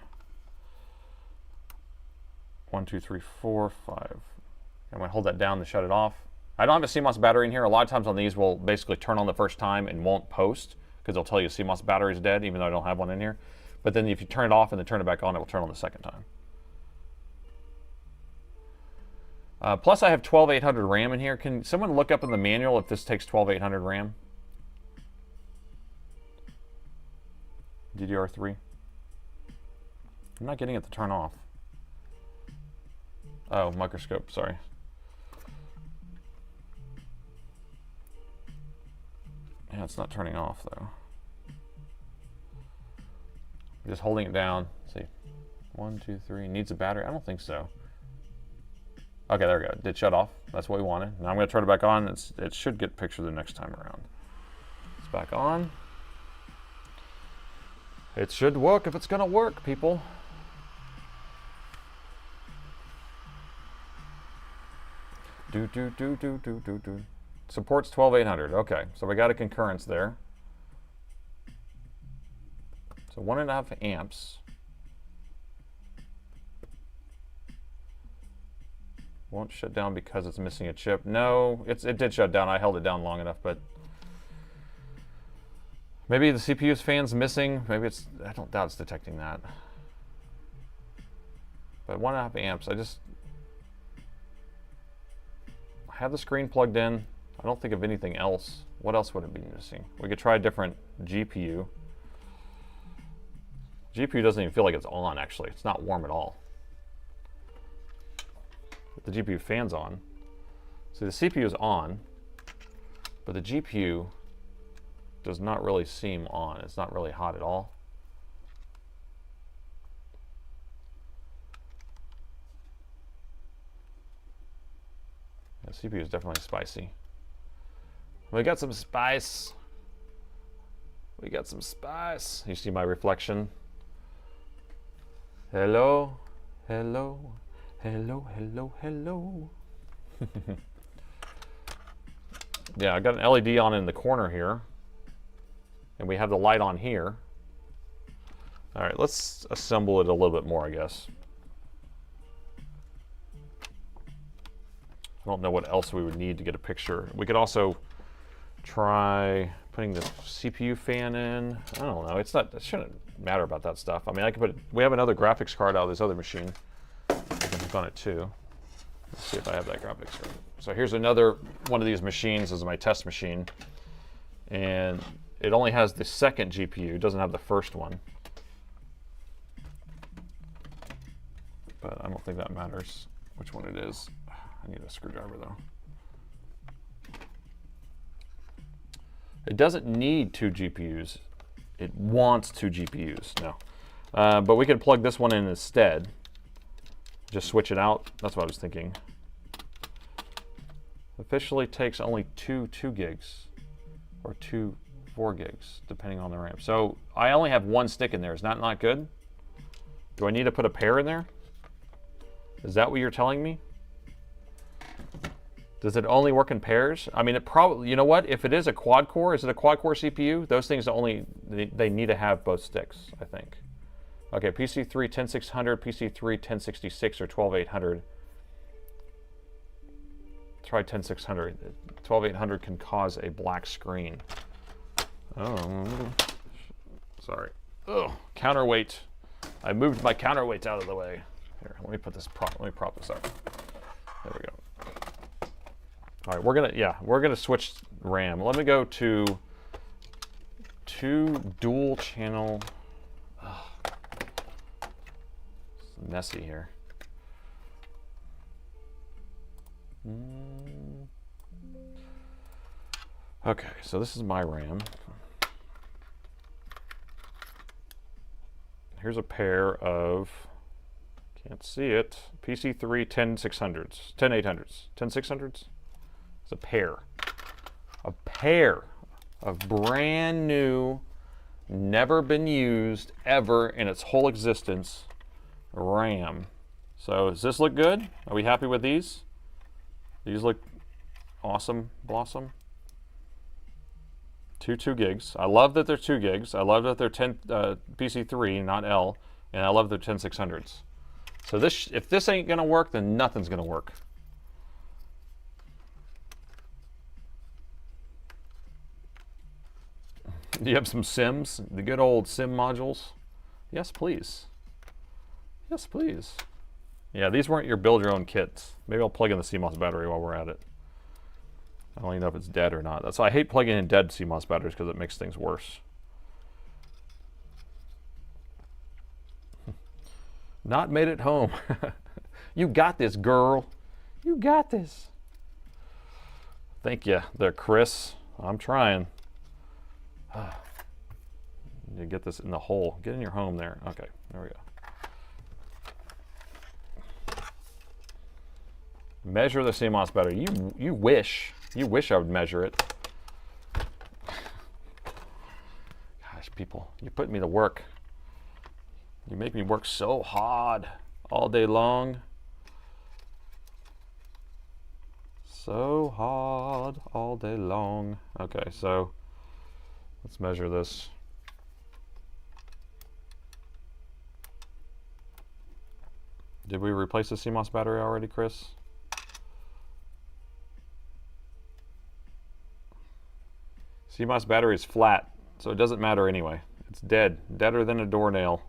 1, 2, 3, 4, 5. I'm going to hold that down to shut it off. I don't have a CMOS battery in here. A lot of times on these will basically turn on the first time and won't post because they'll tell you CMOS battery is dead even though I don't have one in here. But then if you turn it off and then turn it back on, it will turn on the second time. Plus I have 12800 RAM in here. Can someone look up in the manual if this takes 12800 RAM? DDR3. I'm not getting it to turn off. Oh, microscope, sorry. Yeah, it's not turning off though. Just holding it down. Let's see. 1, 2, 3. Needs a battery? I don't think so. Okay, there we go. It did shut off. That's what we wanted. Now I'm going to turn it back on. It should get picture the next time around. It's back on. It should work if it's going to work, people. Do. Supports 12800. Okay, so we got a concurrence there. So 1.5 amps. Won't shut down because it's missing a chip. No, it did shut down. I held it down long enough, but maybe the CPU's fan's missing. Maybe it's, I don't doubt it's detecting that. But 1.5 amps, I have the screen plugged in. I don't think of anything else. What else would it be missing? We could try a different GPU. GPU doesn't even feel like it's on, actually. It's not warm at all. The GPU fan's on. So the CPU is on, but the GPU does not really seem on. It's not really hot at all. The CPU is definitely spicy. We got some spice. We got some spice. You see my reflection? Hello, hello. Hello, hello, hello. Yeah, I got an LED on in the corner here. And we have the light on here. All right, let's assemble it a little bit more, I guess. I don't know what else we would need to get a picture. We could also try putting the CPU fan in. I don't know, it shouldn't matter about that stuff. I mean, I could put, we have another graphics card out of this other machine. On it too. Let's see if I have that graphics card. So here's another one of these machines. This is my test machine, and it only has the second GPU. It doesn't have the first one, but I don't think that matters which one it is. I need a screwdriver though. It doesn't need 2 GPUs. It wants 2 GPUs. No, but we could plug this one in instead. Just switch it out. That's what I was thinking. Officially takes only 2 gigs or 2 4 gigs, depending on the RAM. So I only have 1 stick in there. Is that not good? Do I need to put a pair in there? Is that what you're telling me? Does it only work in pairs? I mean, it probably, you know what? If it is a quad core, is it a quad core CPU? Those things only, they need to have both sticks, I think. Okay, PC3 10600, PC3 1066 or 12800. Try 10600. 12800 can cause a black screen. Oh, sorry. Oh, counterweight. I moved my counterweights out of the way. Here, let me prop this up. There we go. All right, we're gonna switch RAM. Let me go to 2 dual channel. It's messy here. Okay, so this is my RAM. Here's a pair of, can't see it, PC3 10600s, 10800s, 10600s. It's a pair of brand new, never been used ever in its whole existence RAM. So does this look good? Are we happy with these? These look awesome, blossom. 2 gigs. I love that they're 2 gigs. I love that they're PC3, not L, and I love their 10600s. So this, if this ain't gonna work, then nothing's gonna work. Do you have some sims? The good old sim modules? Yes, please. Yes, please. Yeah, these weren't your build your own kits. Maybe I'll plug in the CMOS battery while we're at it. I don't even know if it's dead or not. That's why I hate plugging in dead CMOS batteries, because it makes things worse. Not made it home. You got this, girl. You got this. Thank you there, Chris. I'm trying. You get this in the hole. Get in your home there. Okay, there we go. Measure the CMOS battery. You wish I would measure it. Gosh, people, you put me to work. You make me work so hard all day long. So hard all day long. Okay, so let's measure this. Did we replace the CMOS battery already, Chris? CMOS battery is flat, so it doesn't matter anyway. It's dead, deader than a doornail.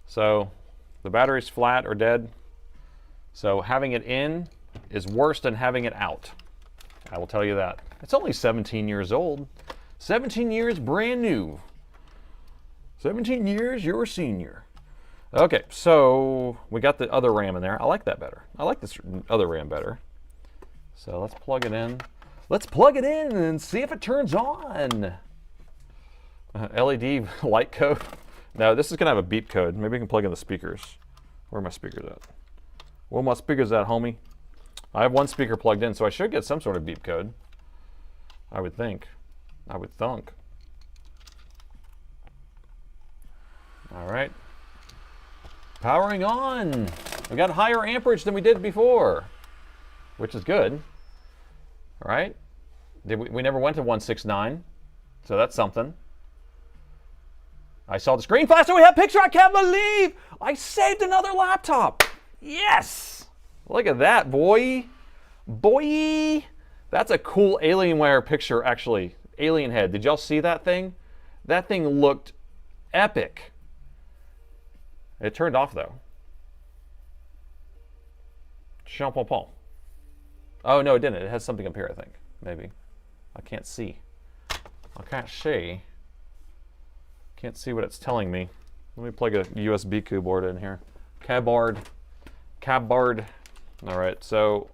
So the battery's flat or dead. So having it in is worse than having it out. I will tell you that. It's only 17 years old. 17 years brand new. 17 years, you're a senior. Okay, so we got the other RAM in there. I like that better. I like this other RAM better. So let's plug it in. Let's plug it in and see if it turns on. LED light code. Now this is gonna have a beep code. Maybe we can plug in the speakers. Where are my speakers at? Where are my speakers at, homie? I have one speaker plugged in, so I should get some sort of beep code. I would think. I would thunk. All right. Powering on. We got higher amperage than we did before, which is good. All right. We never went to 169, so that's something. I saw the screen flash, so we have a picture. I can't believe I saved another laptop. Yes. Look at that, boy. Boy. That's a cool Alienware picture, actually. Alien head. Did y'all see that thing? That thing looked epic. It turned off, though. Champon. Oh, no, it didn't. It has something up here, I think. Maybe. I can't see. I can't see. Can't see what it's telling me. Let me plug a USB keyboard in here. Keyboard. All right, so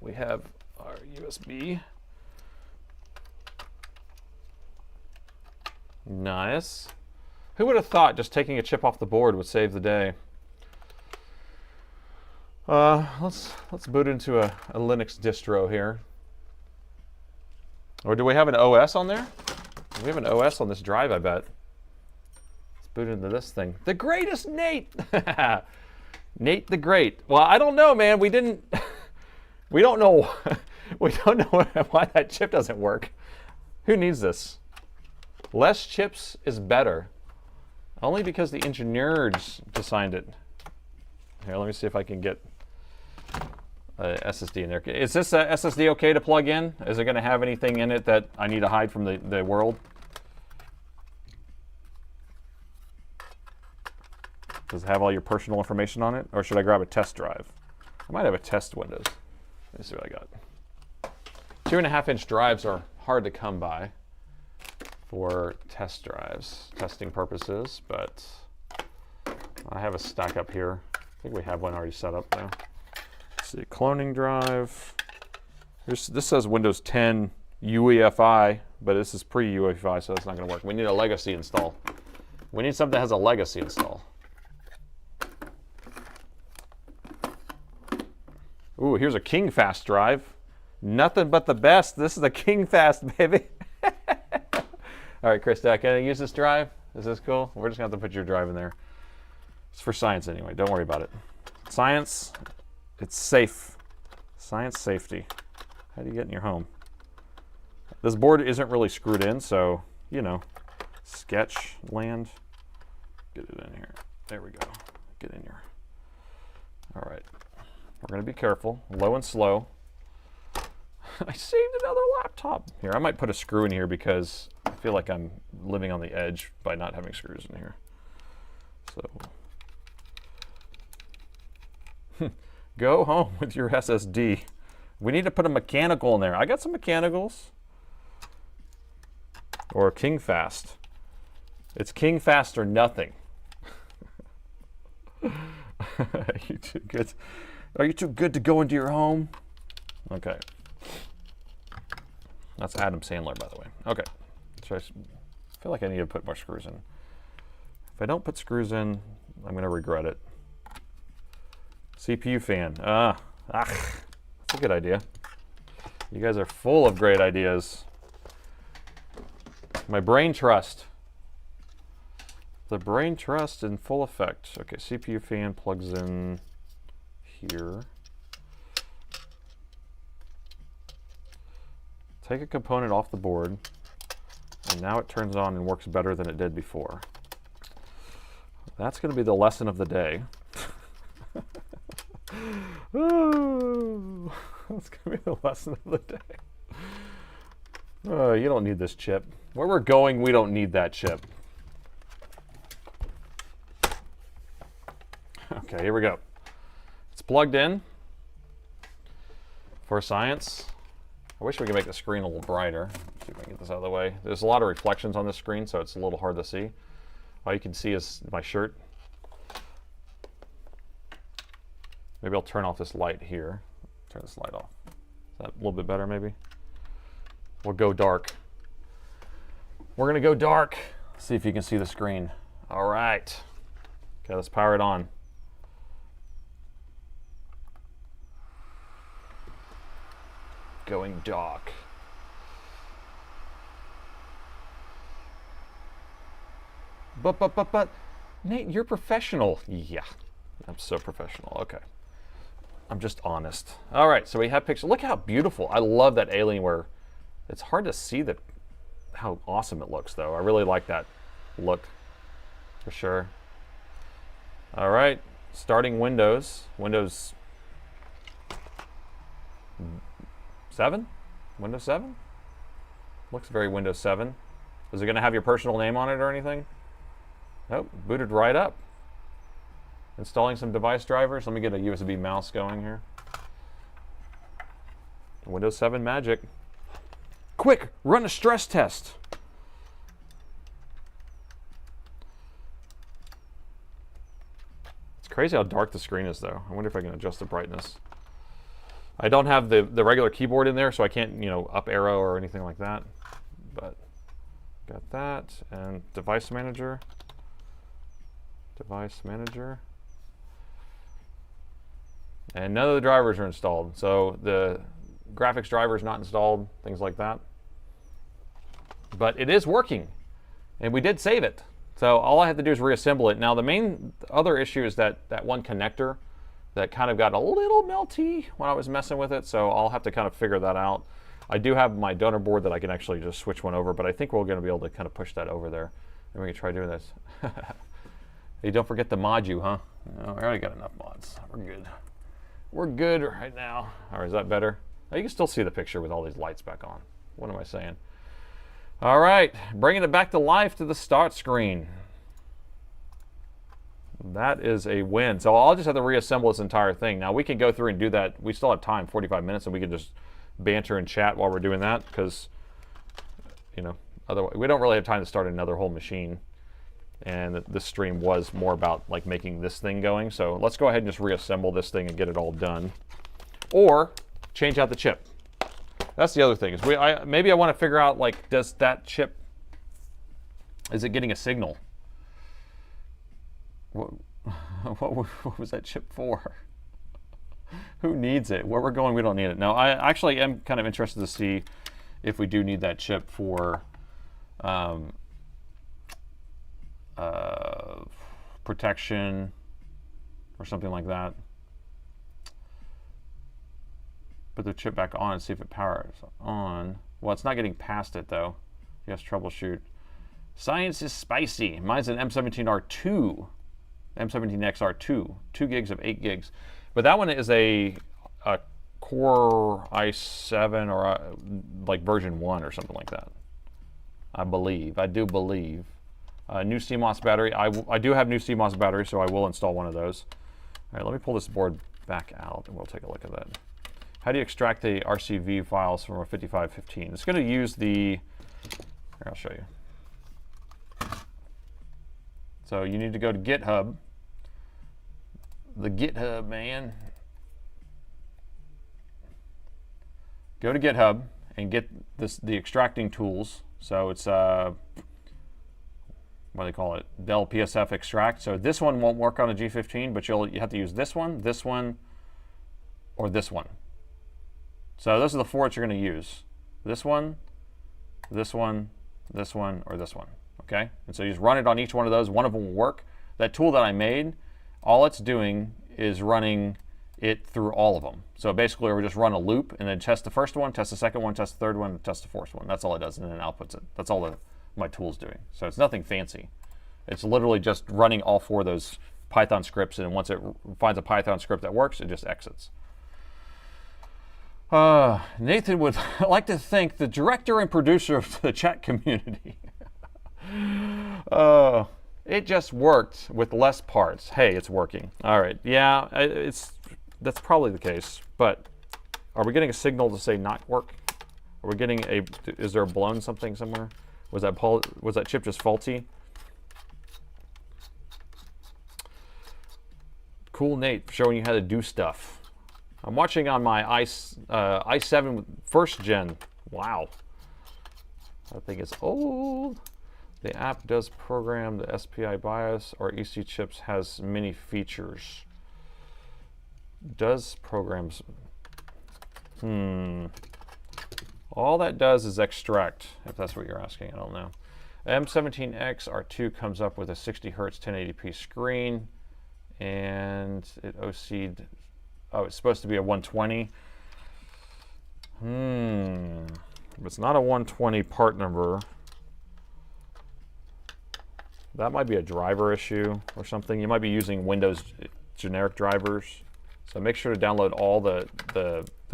we have our USB. Nice. Who would have thought just taking a chip off the board would save the day? Let's boot into a Linux distro here. Or do we have an OS on there? We have an OS on this drive, I bet. Let's boot into this thing. The greatest Nate! Nate the Great. Well, I don't know, man. We don't know. We don't know why that chip doesn't work. Who needs this? Less chips is better. Only because the engineers designed it. Here, let me see if I can get a SSD in there. Is this SSD okay to plug in? Is it going to have anything in it that I need to hide from the world? Does it have all your personal information on it? Or should I grab a test drive? I might have a test Windows. Let me see what I got. 2.5-inch drives are hard to come by for test drives, testing purposes, but I have a stack up here. I think we have one already set up now. Let's see, cloning drive. This says Windows 10 UEFI, but this is pre-UEFI, so that's not going to work. We need a legacy install. We need something that has a legacy install. Ooh, here's a King Fast drive. Nothing but the best. This is a King Fast, baby. All right, Chris, can I use this drive? Is this cool? We're just going to have to put your drive in there. It's for science anyway. Don't worry about it. Science, it's safe. Science safety. How do you get in your home? This board isn't really screwed in, so, you know, sketch land. Get it in here. There we go. Get in here. All right. We're going to be careful. Low and slow. I saved another laptop. Here, I might put a screw in here because I feel like I'm living on the edge by not having screws in here. So, go home with your SSD. We need to put a mechanical in there. I got some mechanicals. Or King Fast. It's King Fast or nothing. Are you too good? Are you too good to go into your home? Okay. That's Adam Sandler, by the way. Okay. So I feel like I need to put more screws in. If I don't put screws in, I'm going to regret it. CPU fan. That's a good idea. You guys are full of great ideas. My brain trust. The brain trust in full effect. Okay, CPU fan plugs in here. Take a component off the board, and now it turns on and works better than it did before. That's going to be the lesson of the day. Oh, that's going to be the lesson of the day. Oh, you don't need this chip. Where we're going, we don't need that chip. Okay, here we go. It's plugged in for science. I wish we could make the screen a little brighter. Let's see if I can get this out of the way. There's a lot of reflections on this screen, so it's a little hard to see. All you can see is my shirt. Maybe I'll turn off this light here. Turn this light off. Is that a little bit better, maybe? We'll go dark. We're gonna go dark. See if you can see the screen. All right. Okay, let's power it on. Going dark. But, Nate, you're professional. Yeah, I'm so professional. Okay. I'm just honest. All right, so we have pictures. Look how beautiful. I love that Alienware. It's hard to see how awesome it looks, though. I really like that look, for sure. All right, starting Windows. Windows 7? Windows 7? Looks very Windows 7. Is it going to have your personal name on it or anything? Nope, booted right up. Installing some device drivers. Let me get a USB mouse going here. Windows 7 magic. Quick, run a stress test. It's crazy how dark the screen is, though. I wonder if I can adjust the brightness. I don't have the regular keyboard in there, so I can't, up arrow or anything like that. But got that, and device manager. Device manager. And none of the drivers are installed. So the graphics driver is not installed, things like that. But it is working, and we did save it. So all I have to do is reassemble it. Now the main other issue is that one connector that kind of got a little melty when I was messing with it, so I'll have to kind of figure that out. I do have my donor board that I can actually just switch one over, but I think we're going to be able to kind of push that over there. And we can try doing this. Hey, don't forget to mod you, huh? No, I already got enough mods. We're good. We're good right now. All right, is that better? Oh, you can still see the picture with all these lights back on. What am I saying? All right, bringing it back to life to the start screen. That is a win. So I'll just have to reassemble this entire thing. Now we can go through and do that. We still have time, 45 minutes, and we can just banter and chat while we're doing that because, otherwise we don't really have time to start another whole machine. And this stream was more about like making this thing going. So let's go ahead and just reassemble this thing and get it all done. Or change out the chip. That's the other thing. Is maybe I want to figure out, like, does that chip, is it getting a signal? What was that chip for? Who needs it? Where we're going, we don't need it. No, I actually am kind of interested to see if we do need that chip for protection or something like that. Put the chip back on and see if it powers on. Well, it's not getting past it, though. Yes, troubleshoot. Science is spicy. Mine's an M17R2. M17X R2. 2 gigs of 8 gigs. But that one is a Core i7 or like version 1 or something like that. I believe. I do believe. New CMOS battery. I do have new CMOS battery, so I will install one of those. All right, let me pull this board back out, and we'll take a look at that. How do you extract the RCV files from a 5515? It's going to use the... Here, I'll show you. So you need to go to GitHub, the GitHub, man. Go to GitHub and get the extracting tools. So it's what do they call it? Dell PSF extract. So this one won't work on a G15, but you have to use this one, or this one. So those are the four that you're going to use. This one, this one, this one, or this one. Okay? And so you just run it on each one of those. One of them will work. That tool that I made, all it's doing is running it through all of them. So basically, we just run a loop and then test the first one, test the second one, test the third one, test the fourth one. That's all it does, and then it outputs it. That's all my tool's doing. So it's nothing fancy. It's literally just running all four of those Python scripts, and once it finds a Python script that works, it just exits. Nathan would like to thank the director and producer of the chat community. It just worked with less parts. Hey, it's working. All right. Yeah, that's probably the case. But are we getting a signal to say not work? Are we getting is there a blown something somewhere? Was that chip just faulty? Cool, Nate, showing you how to do stuff. I'm watching on my i7 first gen. Wow. That thing is old. The app does program the SPI BIOS or EC chips, has many features. Does programs. All that does is extract, if that's what you're asking. I don't know. M17x R2 comes up with a 60 Hertz 1080p screen, and it OC'd. Oh, it's supposed to be a 120. If it's not a 120 part number, that might be a driver issue or something. You might be using Windows generic drivers. So make sure to download all the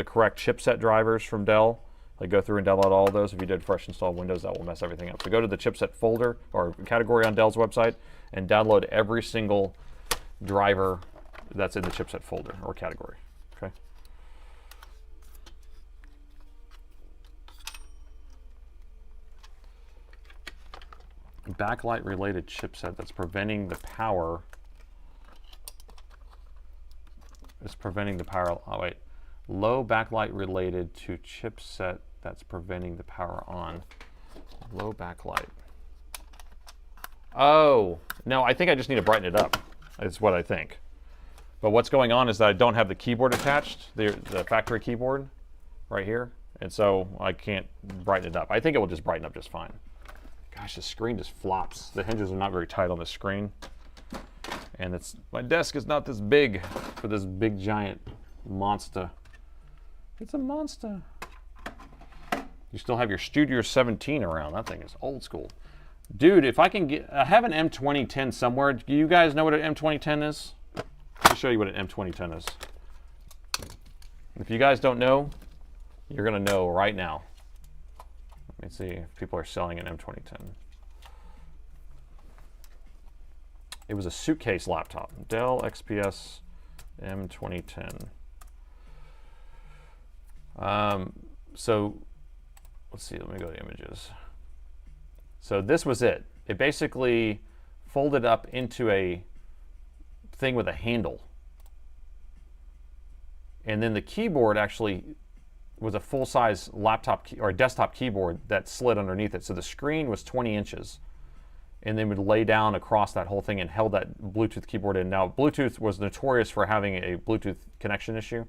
correct chipset drivers from Dell. Like go through and download all of those. If you did fresh install Windows, that will mess everything up. So go to the chipset folder or category on Dell's website and download every single driver that's in the chipset folder or category. Okay. Backlight related chipset that's preventing the power. It's preventing the power. Oh wait, low backlight related to chipset that's preventing the power on. Low backlight. Oh no, I think I just need to brighten it up. Is what I think. But what's going on is that I don't have the keyboard attached, the factory keyboard, right here, and so I can't brighten it up. I think it will just brighten up just fine. Gosh, the screen just flops. The hinges are not very tight on the screen. And my desk is not this big for this big giant monster. It's a monster. You still have your Studio 17 around. That thing is old school. Dude, if I can I have an M2010 somewhere. Do you guys know what an M2010 is? Let me show you what an M2010 is. If you guys don't know, you're gonna know right now. Let me see if people are selling an M2010. It was a suitcase laptop. Dell XPS M2010. So let's see, let me go to images. So this was it. It basically folded up into a thing with a handle. And then the keyboard actually was a full-size laptop or desktop keyboard that slid underneath it. So the screen was 20 inches. And then would lay down across that whole thing and held that Bluetooth keyboard in. Now, Bluetooth was notorious for having a Bluetooth connection issue,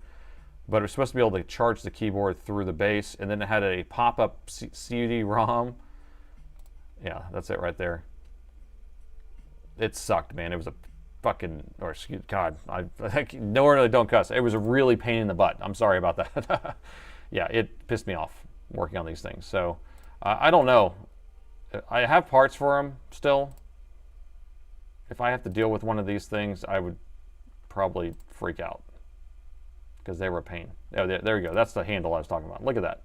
but it was supposed to be able to charge the keyboard through the base, and then it had a pop-up CD-ROM. Yeah, that's it right there. It sucked, man. It was a fucking, or excuse God, I normally don't cuss. It was a really pain in the butt. I'm sorry about that. Yeah, it pissed me off working on these things. So I don't know. I have parts for them still. If I have to deal with one of these things, I would probably freak out because they were a pain. Oh, there you go. That's the handle I was talking about. Look at that.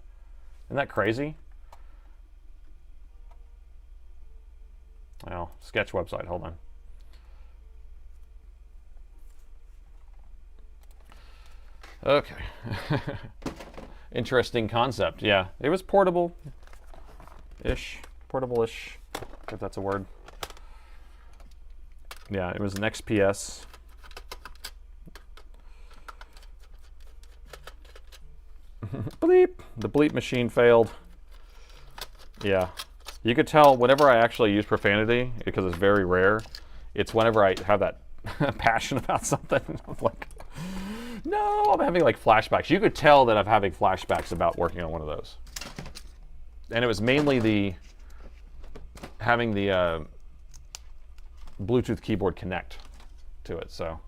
Isn't that crazy? Well, sketch website. Hold on. Okay. Interesting concept. Yeah, it was portable-ish. Portable-ish, if that's a word. Yeah, it was an XPS. Bleep. The bleep machine failed. Yeah. You could tell whenever I actually use profanity, because it's very rare, it's whenever I have that passion about something. I'm like, no, I'm having like flashbacks. You could tell that I'm having flashbacks about working on one of those. And it was mainly having the Bluetooth keyboard connect to it. So,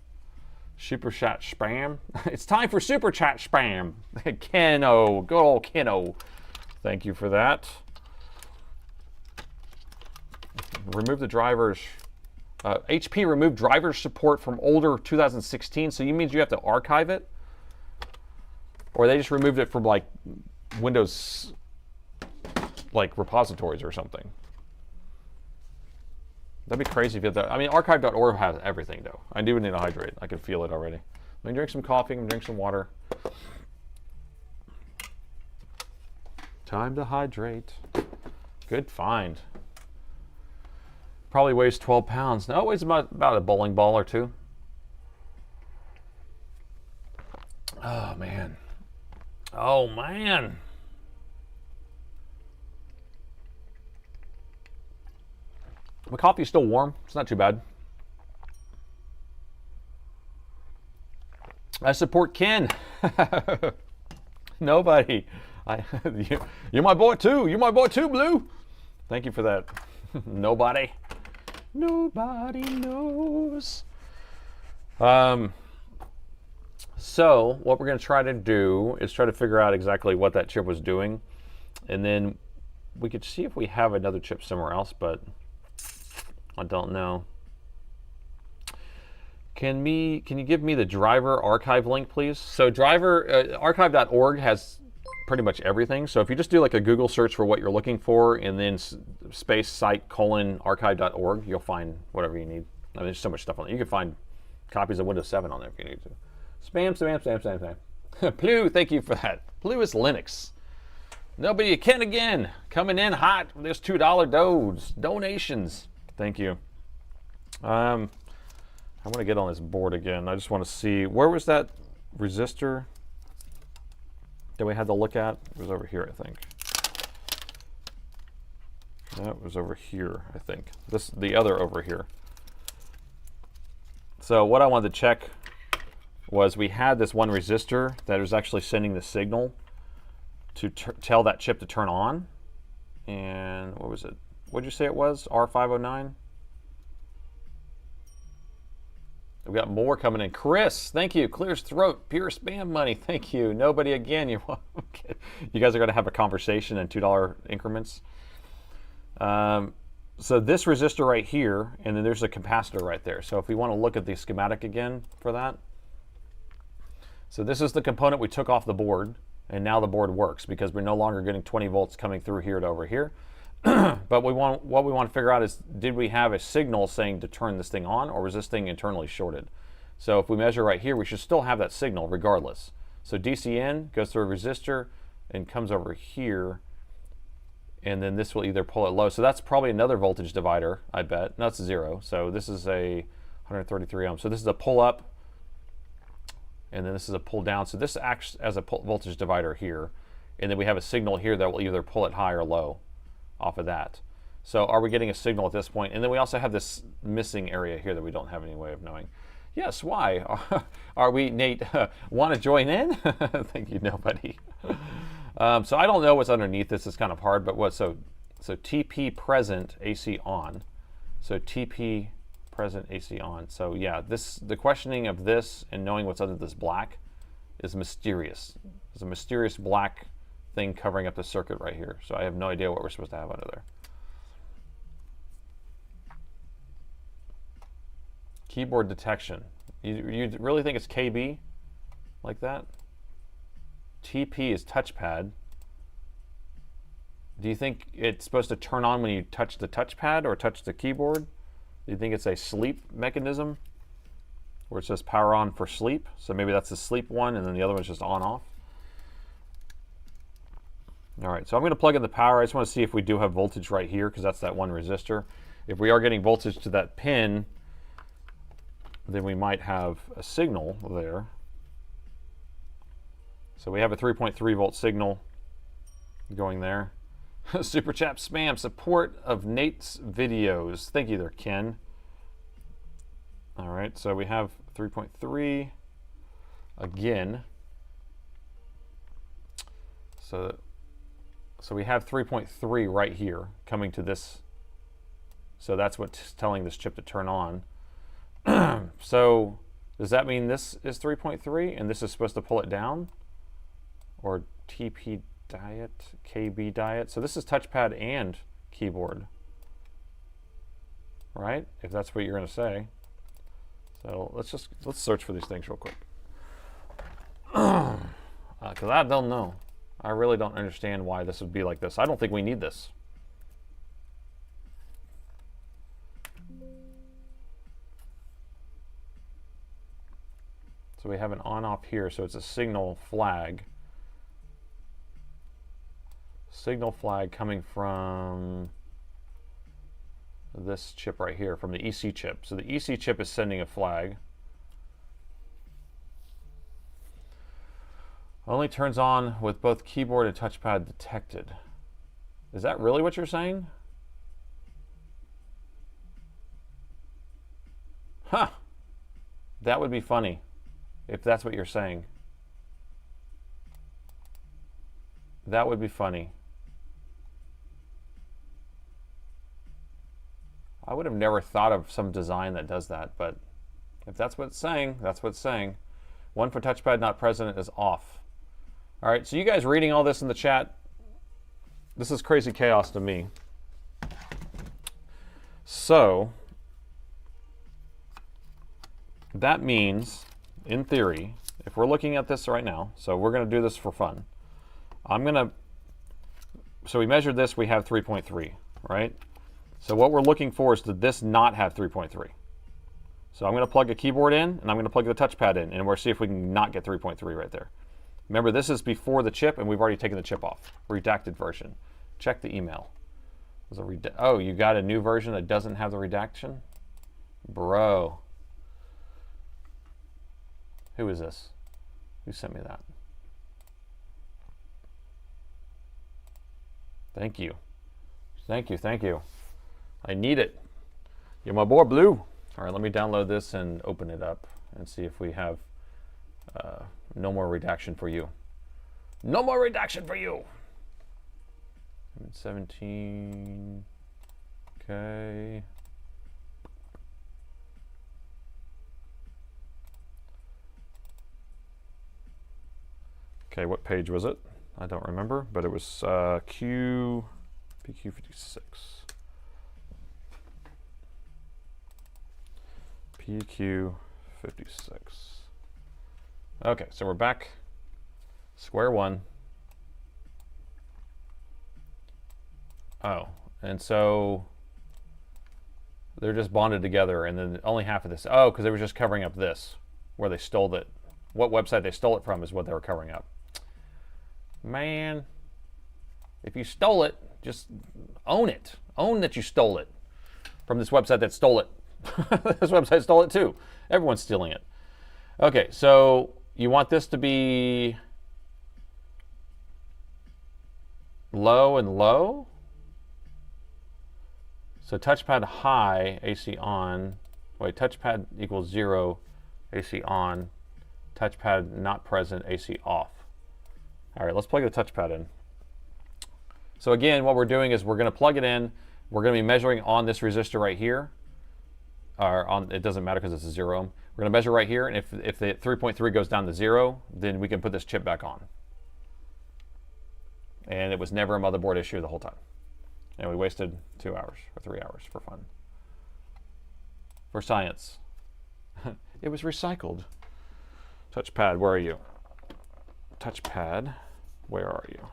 super chat spam. It's time for super chat spam. Keno, good old Keno. Thank you for that. Remove the drivers. HP removed driver support from older 2016. So you means you have to archive it, or they just removed it from like Windows, like repositories or something. That'd be crazy if you had that. I mean, archive.org has everything though. I do need to hydrate. I can feel it already. Let me drink some coffee. I'm gonna drink some water. Time to hydrate. Good find. Probably weighs 12 pounds. No, it weighs about a bowling ball or two. Oh, man. Oh, man. My coffee's still warm. It's not too bad. I support Ken. Nobody. You're my boy, too. You're my boy, too, Blue. Thank you for that. Nobody. Nobody knows. So what we're going to try to do is try to figure out exactly what that chip was doing, and then we could see if we have another chip somewhere else, but I don't know. Can you give me the driver archive link, please? So driver archive.org has pretty much everything. So if you just do like a Google search for what you're looking for and then space site archive.org, you'll find whatever you need. I mean, there's so much stuff on there. You can find copies of Windows 7 on there if you need to. Spam. Plu, thank you for that. Plu is Linux. Nobody can again. Coming in hot with this $2 donations. Thank you. I want to get on this board again. I just want to see, where was that resistor that we had to look at? It was over here, I think. That was over here, I think. The other over here. So what I wanted to check was we had this one resistor that was actually sending the signal to tell that chip to turn on. And what was it? What did you say it was? R509? We've got more coming in. Chris, thank you. Clears throat, pure spam money. Thank you. Nobody again. You guys are going to have a conversation in $2 increments. So this resistor right here, and then there's a capacitor right there. So if we want to look at the schematic again for that. So this is the component we took off the board, and now the board works because we're no longer getting 20 volts coming through here to over here. But what we want to figure out is, did we have a signal saying to turn this thing on, or was this thing internally shorted? So if we measure right here, we should still have that signal regardless. So DC-in goes through a resistor and comes over here, and then this will either pull it low. So that's probably another voltage divider, I bet. No, it's 0. So this is a 133 ohms. So this is a pull up, and then this is a pull down. So this acts as a voltage divider here, and then we have a signal here that will either pull it high or low off of that. So are we getting a signal at this point? And then we also have this missing area here that we don't have any way of knowing. Yes, why? Are we, Nate, want to join in? Thank you, nobody. So I don't know what's underneath this. It's kind of hard, but what? So TP present, AC on. So TP present, AC on. So yeah, the questioning of this and knowing what's under this black is mysterious. There's a mysterious black thing covering up the circuit right here. So I have no idea what we're supposed to have under there. Keyboard detection. You really think it's KB like that? TP is touchpad. Do you think it's supposed to turn on when you touch the touchpad or touch the keyboard? Do you think it's a sleep mechanism where it says power on for sleep? So maybe that's the sleep one and then the other one's just on off. All right, so I'm going to plug in the power. I just want to see if we do have voltage right here because that's that one resistor. If we are getting voltage to that pin, then we might have a signal there. So we have a 3.3 volt signal going there. Super chat spam, support of Nate's videos. Thank you there, Ken. All right, so we have 3.3 again. So we have 3.3 right here coming to this. So that's what's telling this chip to turn on. So does that mean this is 3.3 and this is supposed to pull it down? Or TP diet, KB diet? So this is touchpad and keyboard, right? If that's what you're going to say. So let's search for these things real quick. Because I don't know. I really don't understand why this would be like this. I don't think we need this. So we have an on-off here, so it's a signal flag. Signal flag coming from this chip right here, from the EC chip. So the EC chip is sending a flag. Only turns on with both keyboard and touchpad detected. Is that really what you're saying? Huh. That would be funny if that's what you're saying. That would be funny. I would have never thought of some design that does that, but if that's what it's saying, that's what it's saying. One for touchpad not present is off. All right, so you guys reading all this in the chat, this is crazy chaos to me. So that means, in theory, if we're looking at this right now, so we're going to do this for fun. So we measured this, we have 3.3, right? So what we're looking for is did this not have 3.3? So I'm going to plug a keyboard in, and I'm going to plug the touchpad in, and we'll see if we can not get 3.3 right there. Remember, this is before the chip, and we've already taken the chip off. Redacted version. Check the email. Oh, you got a new version that doesn't have the redaction? Bro. Who is this? Who sent me that? Thank you. Thank you, thank you. I need it. You're my boy, Blue. All right, let me download this and open it up and see if we have no more redaction for you. No more redaction for you. 17. Okay. Okay, what page was it? I don't remember, but it was PQ56. PQ56. Okay, so we're back square one. Oh, and so they're just bonded together, and then only half of this. Oh, because they were just covering up this, where they stole it. What website they stole it from is what they were covering up. Man, if you stole it, just own it. Own that you stole it from this website that stole it. This website stole it too. Everyone's stealing it. Okay, so you want this to be low and low. So touchpad high, AC on. Wait, touchpad equals 0, AC on. Touchpad not present, AC off. All right, let's plug the touchpad in. So again, what we're doing is we're going to plug it in. We're going to be measuring on this resistor right here. Or on, it doesn't matter because it's a 0 ohm. We're going to measure right here, and if the 3.3 goes down to 0, then we can put this chip back on. And it was never a motherboard issue the whole time. And we wasted 2 hours or 3 hours for fun. For science. It was recycled. Touchpad, where are you? Touchpad, where are you?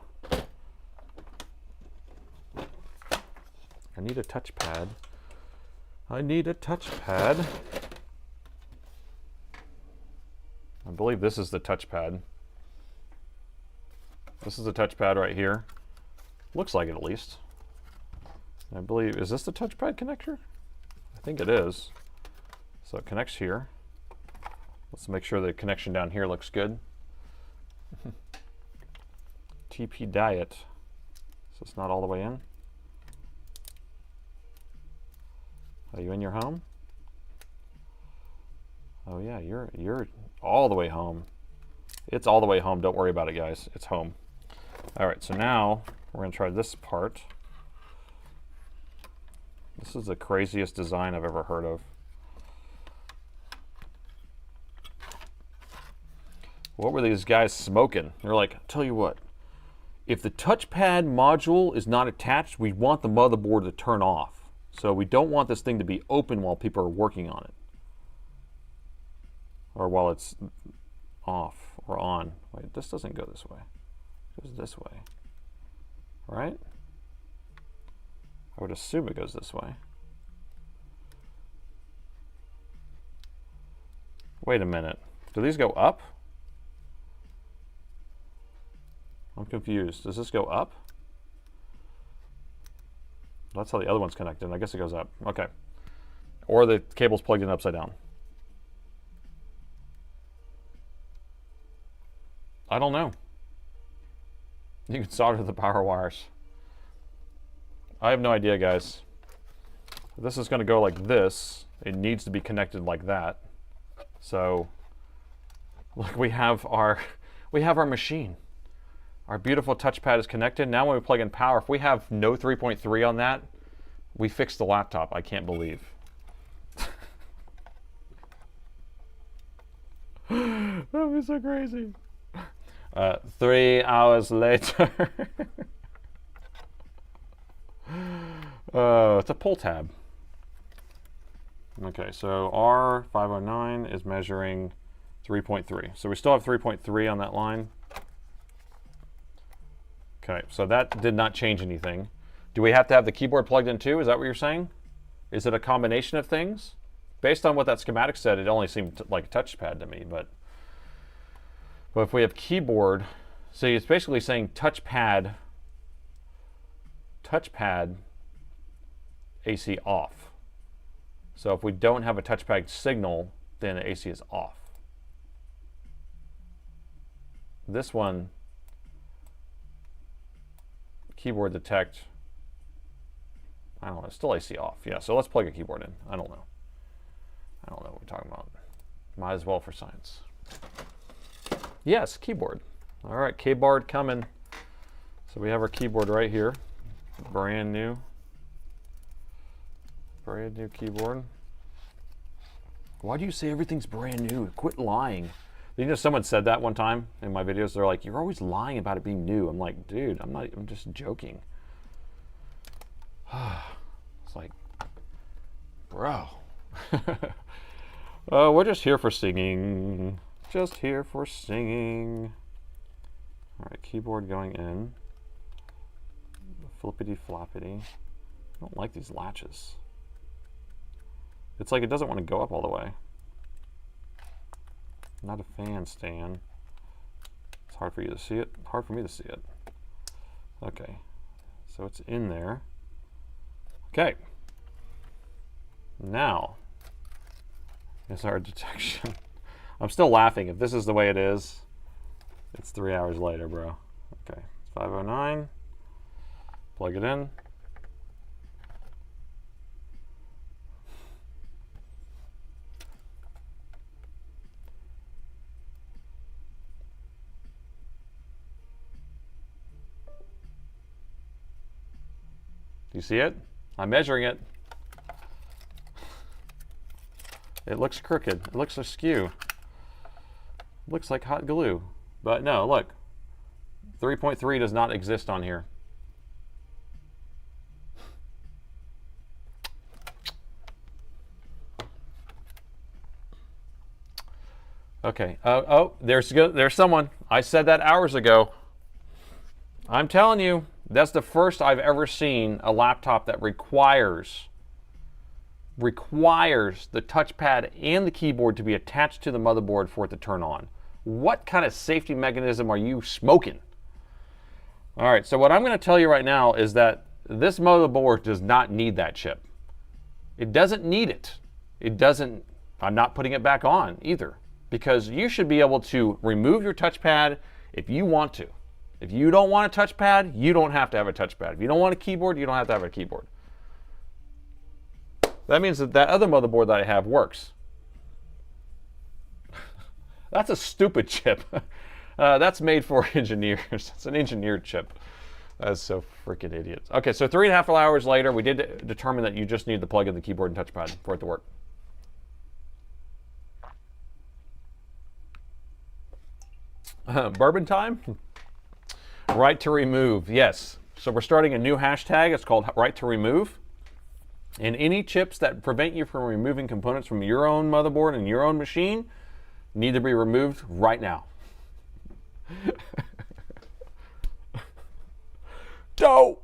I need a touchpad. I need a touchpad. I believe this is the touchpad. This is the touchpad right here. Looks like it at least. I believe, is this the touchpad connector? I think it is. So it connects here. Let's make sure the connection down here looks good. TP diet. So it's not all the way in. Are you in your home? Oh yeah, you're all the way home. It's all the way home. Don't worry about it, guys. It's home. All right, so now we're going to try this part. This is the craziest design I've ever heard of. What were these guys smoking? They're like, I'll tell you what, if the touchpad module is not attached, we want the motherboard to turn off. So we don't want this thing to be open while people are working on it. Or while it's off or on. Wait, this doesn't go this way. It goes this way. Right? I would assume it goes this way. Wait a minute. Do these go up? I'm confused. Does this go up? That's how the other one's connected. I guess it goes up. Okay. Or the cable's plugged in upside down. I don't know. You can solder the power wires. I have no idea, guys. This is going to go like this. It needs to be connected like that. So, look, we have our machine. Our beautiful touchpad is connected. Now when we plug in power, if we have no 3.3 on that, we fixed the laptop. I can't believe. That would be so crazy. 3 hours later. It's a pull tab. Okay, so R509 is measuring 3.3. So we still have 3.3 on that line. Okay, so that did not change anything. Do we have to have the keyboard plugged in too? Is that what you're saying? Is it a combination of things? Based on what that schematic said, it only seemed like a touchpad to me, but if we have keyboard, so it's basically saying touchpad AC off. So if we don't have a touchpad signal, then the AC is off. This one, keyboard detect, I don't know, it's still AC off. Yeah, so let's plug a keyboard in. I don't know what we're talking about. Might as well for science. Yes, keyboard. All right, keyboard coming. So we have our keyboard right here. Brand new keyboard. Why do you say everything's brand new? Quit lying. You know, someone said that one time in my videos. They're like, you're always lying about it being new. I'm like, dude, I'm just joking. It's like, bro. Oh, we're just here for singing. Just here for singing. All right, keyboard going in. Flippity floppity. I don't like these latches. It's like it doesn't want to go up all the way. Not a fan stand. It's hard for you to see it. Hard for me to see it. Okay, so it's in there. Okay. Now, is our detection. I'm still laughing. If this is the way it is, it's 3 hours later, bro. Okay, it's 509. Plug it in. Do you see it? I'm measuring it. It looks crooked. It looks askew. It looks like hot glue. But no, look. 3.3 does not exist on here. Okay. Oh, there's someone. I said that hours ago. I'm telling you, that's the first I've ever seen a laptop that requires the touchpad and the keyboard to be attached to the motherboard for it to turn on. What kind of safety mechanism are you smoking? All right, so what I'm going to tell you right now is that this motherboard does not need that chip. It doesn't need it. It doesn't, I'm not putting it back on either, because you should be able to remove your touchpad if you want to. If you don't want a touchpad, you don't have to have a touchpad. If you don't want a keyboard, you don't have to have a keyboard. That means that that other motherboard that I have works. That's a stupid chip. That's made for engineers. It's an engineered chip. That's so freaking idiots. Okay, so 3.5 hours later, we did determine that you just need to plug in the keyboard and touchpad for it to work. Bourbon time? Right to remove, yes. So we're starting a new hashtag. It's called right to remove. And any chips that prevent you from removing components from your own motherboard and your own machine need to be removed right now. Don't.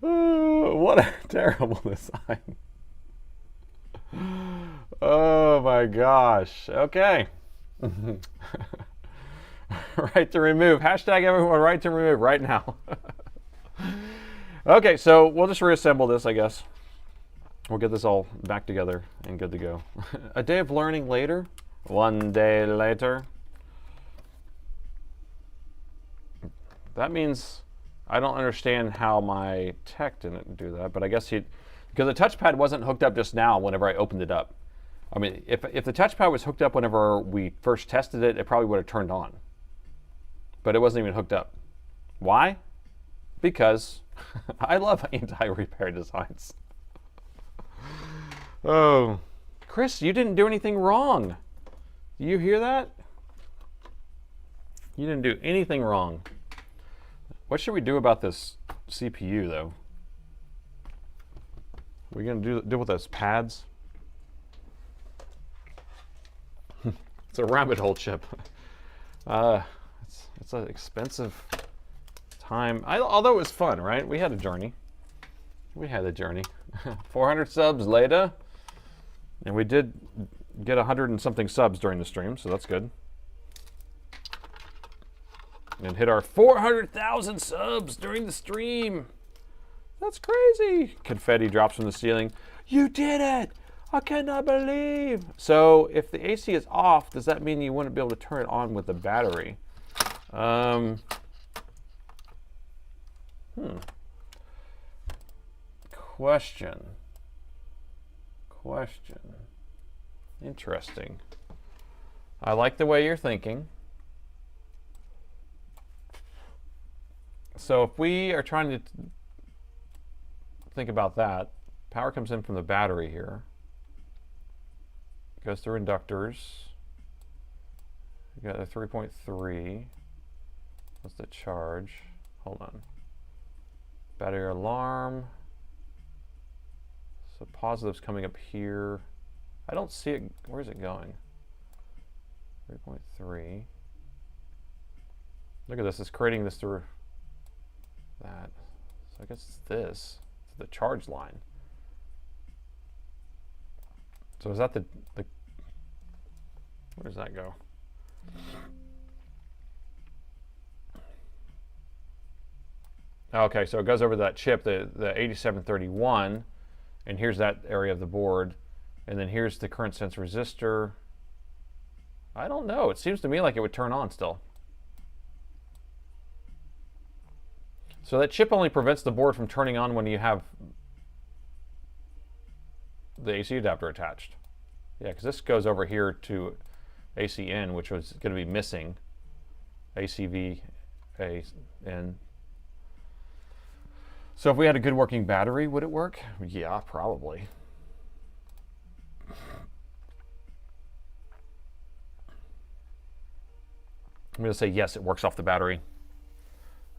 Oh, what a terrible design. Oh my gosh. Okay. Right to remove. Hashtag everyone right to remove right now. Okay, so we'll just reassemble this, I guess. We'll get this all back together and good to go. A day of learning later. One day later. That means I don't understand how my tech didn't do that, but I guess because the touchpad wasn't hooked up just now whenever I opened it up. I mean, if the touchpad was hooked up whenever we first tested it, it probably would have turned on. But it wasn't even hooked up. Why? Because I love anti-repair designs. Oh, Chris, you didn't do anything wrong. Do you hear that? You didn't do anything wrong. What should we do about this CPU, though? We're going to deal with those pads. It's a rabbit hole chip. It's an expensive time. Although it was fun, right? We had a journey. We had a journey. 400 subs later. And we did get 100 and something subs during the stream, so that's good. And hit our 400,000 subs during the stream. That's crazy. Confetti drops from the ceiling. You did it! I cannot believe. So if the AC is off, does that mean you wouldn't be able to turn it on with the battery? Question. Interesting. I like the way you're thinking. So if we are trying to think about that, power comes in from the battery here. Goes through inductors. You got a 3.3. What's the charge? Hold on. Battery alarm. So positive's coming up here. I don't see it. Where's it going? 3.3. Look at this. It's creating this through that. So I guess it's this. It's the charge line. So is that the where does that go? Okay, so it goes over that chip, the 8731, and here's that area of the board, and then here's the current sense resistor. I don't know. It seems to me like it would turn on still. So that chip only prevents the board from turning on when you have the AC adapter attached. Yeah, because this goes over here to AC in, which was going to be missing. ACV in. So if we had a good working battery, would it work? Yeah, probably. I'm going to say yes, it works off the battery.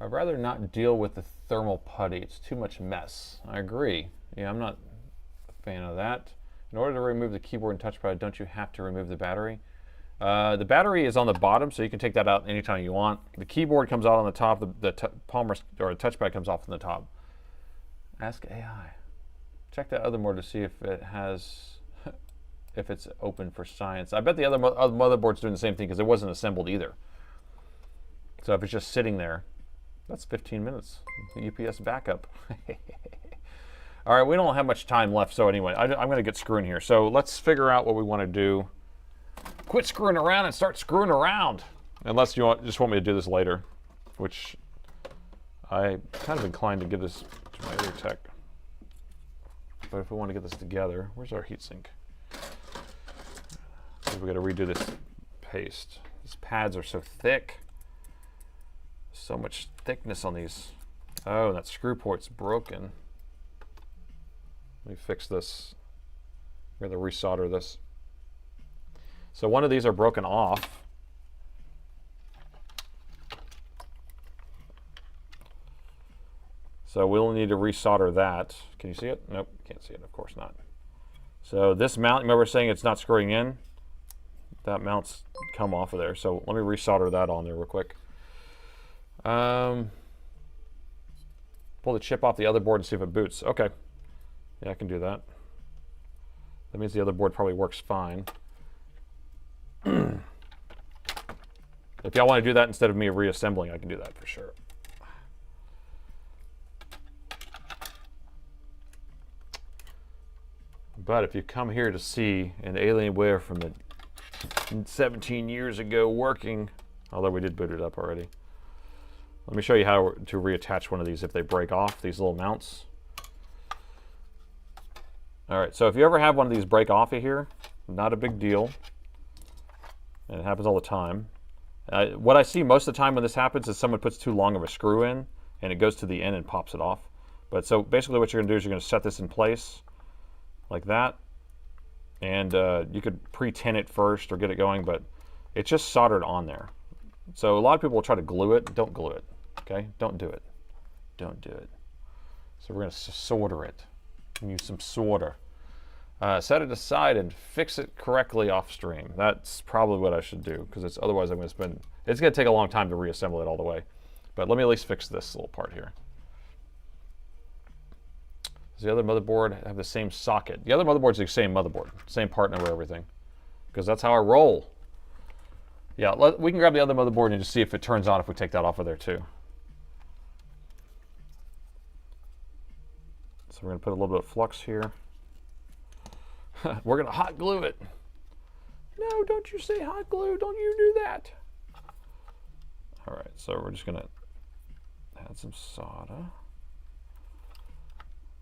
I'd rather not deal with the thermal putty. It's too much mess. I agree. Yeah, I'm not a fan of that. In order to remove the keyboard and touchpad, don't you have to remove the battery? The battery is on the bottom, so you can take that out anytime you want. The keyboard comes out on the top. The palm or the touchpad comes off on the top. Ask AI. Check that other board to see if it has, if it's open for science. I bet the other motherboard's doing the same thing because it wasn't assembled either. So if it's just sitting there, that's 15 minutes. UPS backup. All right, we don't have much time left, so anyway, I'm going to get screwing here. So let's figure out what we want to do. Quit screwing around and start screwing around. Unless you just want me to do this later, which I'm kind of inclined to give this to my other tech. But if we want to get this together, where's our heatsink? We got to redo this paste. These pads are so thick. So much thickness on these. Oh, that screw port's broken. Let me fix this. We're going to resolder this. So one of these are broken off. So we'll need to resolder that. Can you see it? Nope, can't see it, of course not. So this mount, remember saying it's not screwing in? That mount's come off of there. So let me resolder that on there real quick. Pull the chip off the other board and see if it boots. Okay. Yeah, I can do that. That means the other board probably works fine. If y'all want to do that instead of me reassembling, I can do that for sure. But if you come here to see an Alienware from the 17 years ago working, although we did boot it up already. Let me show you how to reattach one of these if they break off, these little mounts. All right, so if you ever have one of these break off of here, not a big deal. And it happens all the time. What I see most of the time when this happens is someone puts too long of a screw in and it goes to the end and pops it off. But so basically what you're gonna do is you're gonna set this in place like that. And you could pre-tin it first or get it going, but it's just soldered on there. So a lot of people will try to glue it. Don't glue it, okay? Don't do it. Don't do it. So we're gonna solder it. Use some solder. Set it aside and fix it correctly off stream. That's probably what I should do, because otherwise I'm gonna spend, it's gonna take a long time to reassemble it all the way. But let me at least fix this little part here. Does the other motherboard have the same socket? The other motherboard's the same motherboard, same part number, everything, because that's how I roll. Yeah, we can grab the other motherboard and just see if it turns on if we take that off of there too. So we're gonna put a little bit of flux here. We're gonna hot glue it. No, don't you say hot glue, don't you do that. All right, so we're just gonna add some solder.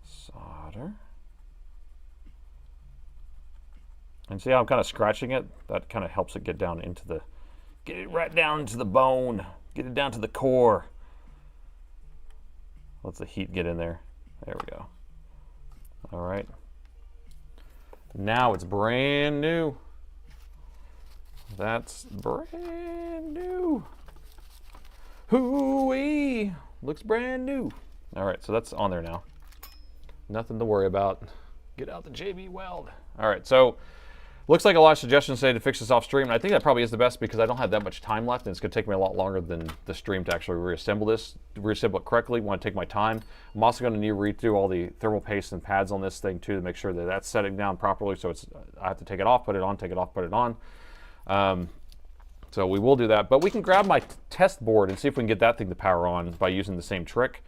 Solder. And see how I'm kind of scratching it? That kind of helps it get down into the, get it right down into the bone, get it down to the core. Let's the heat get in there. There we go. All right. Now it's brand new. That's brand new. Hoo-wee! Looks brand new. All right, so that's on there now. Nothing to worry about. Get out the JB Weld. All right, so looks like a lot of suggestions say to fix this off stream, and I think that probably is the best because I don't have that much time left, and it's going to take me a lot longer than the stream to actually reassemble this. To reassemble it correctly, want to take my time. I'm also going to need to read through all the thermal paste and pads on this thing too to make sure that that's setting down properly. So it's, I have to take it off, put it on, take it off, put it on. So we will do that, but we can grab my test board and see if we can get that thing to power on by using the same trick.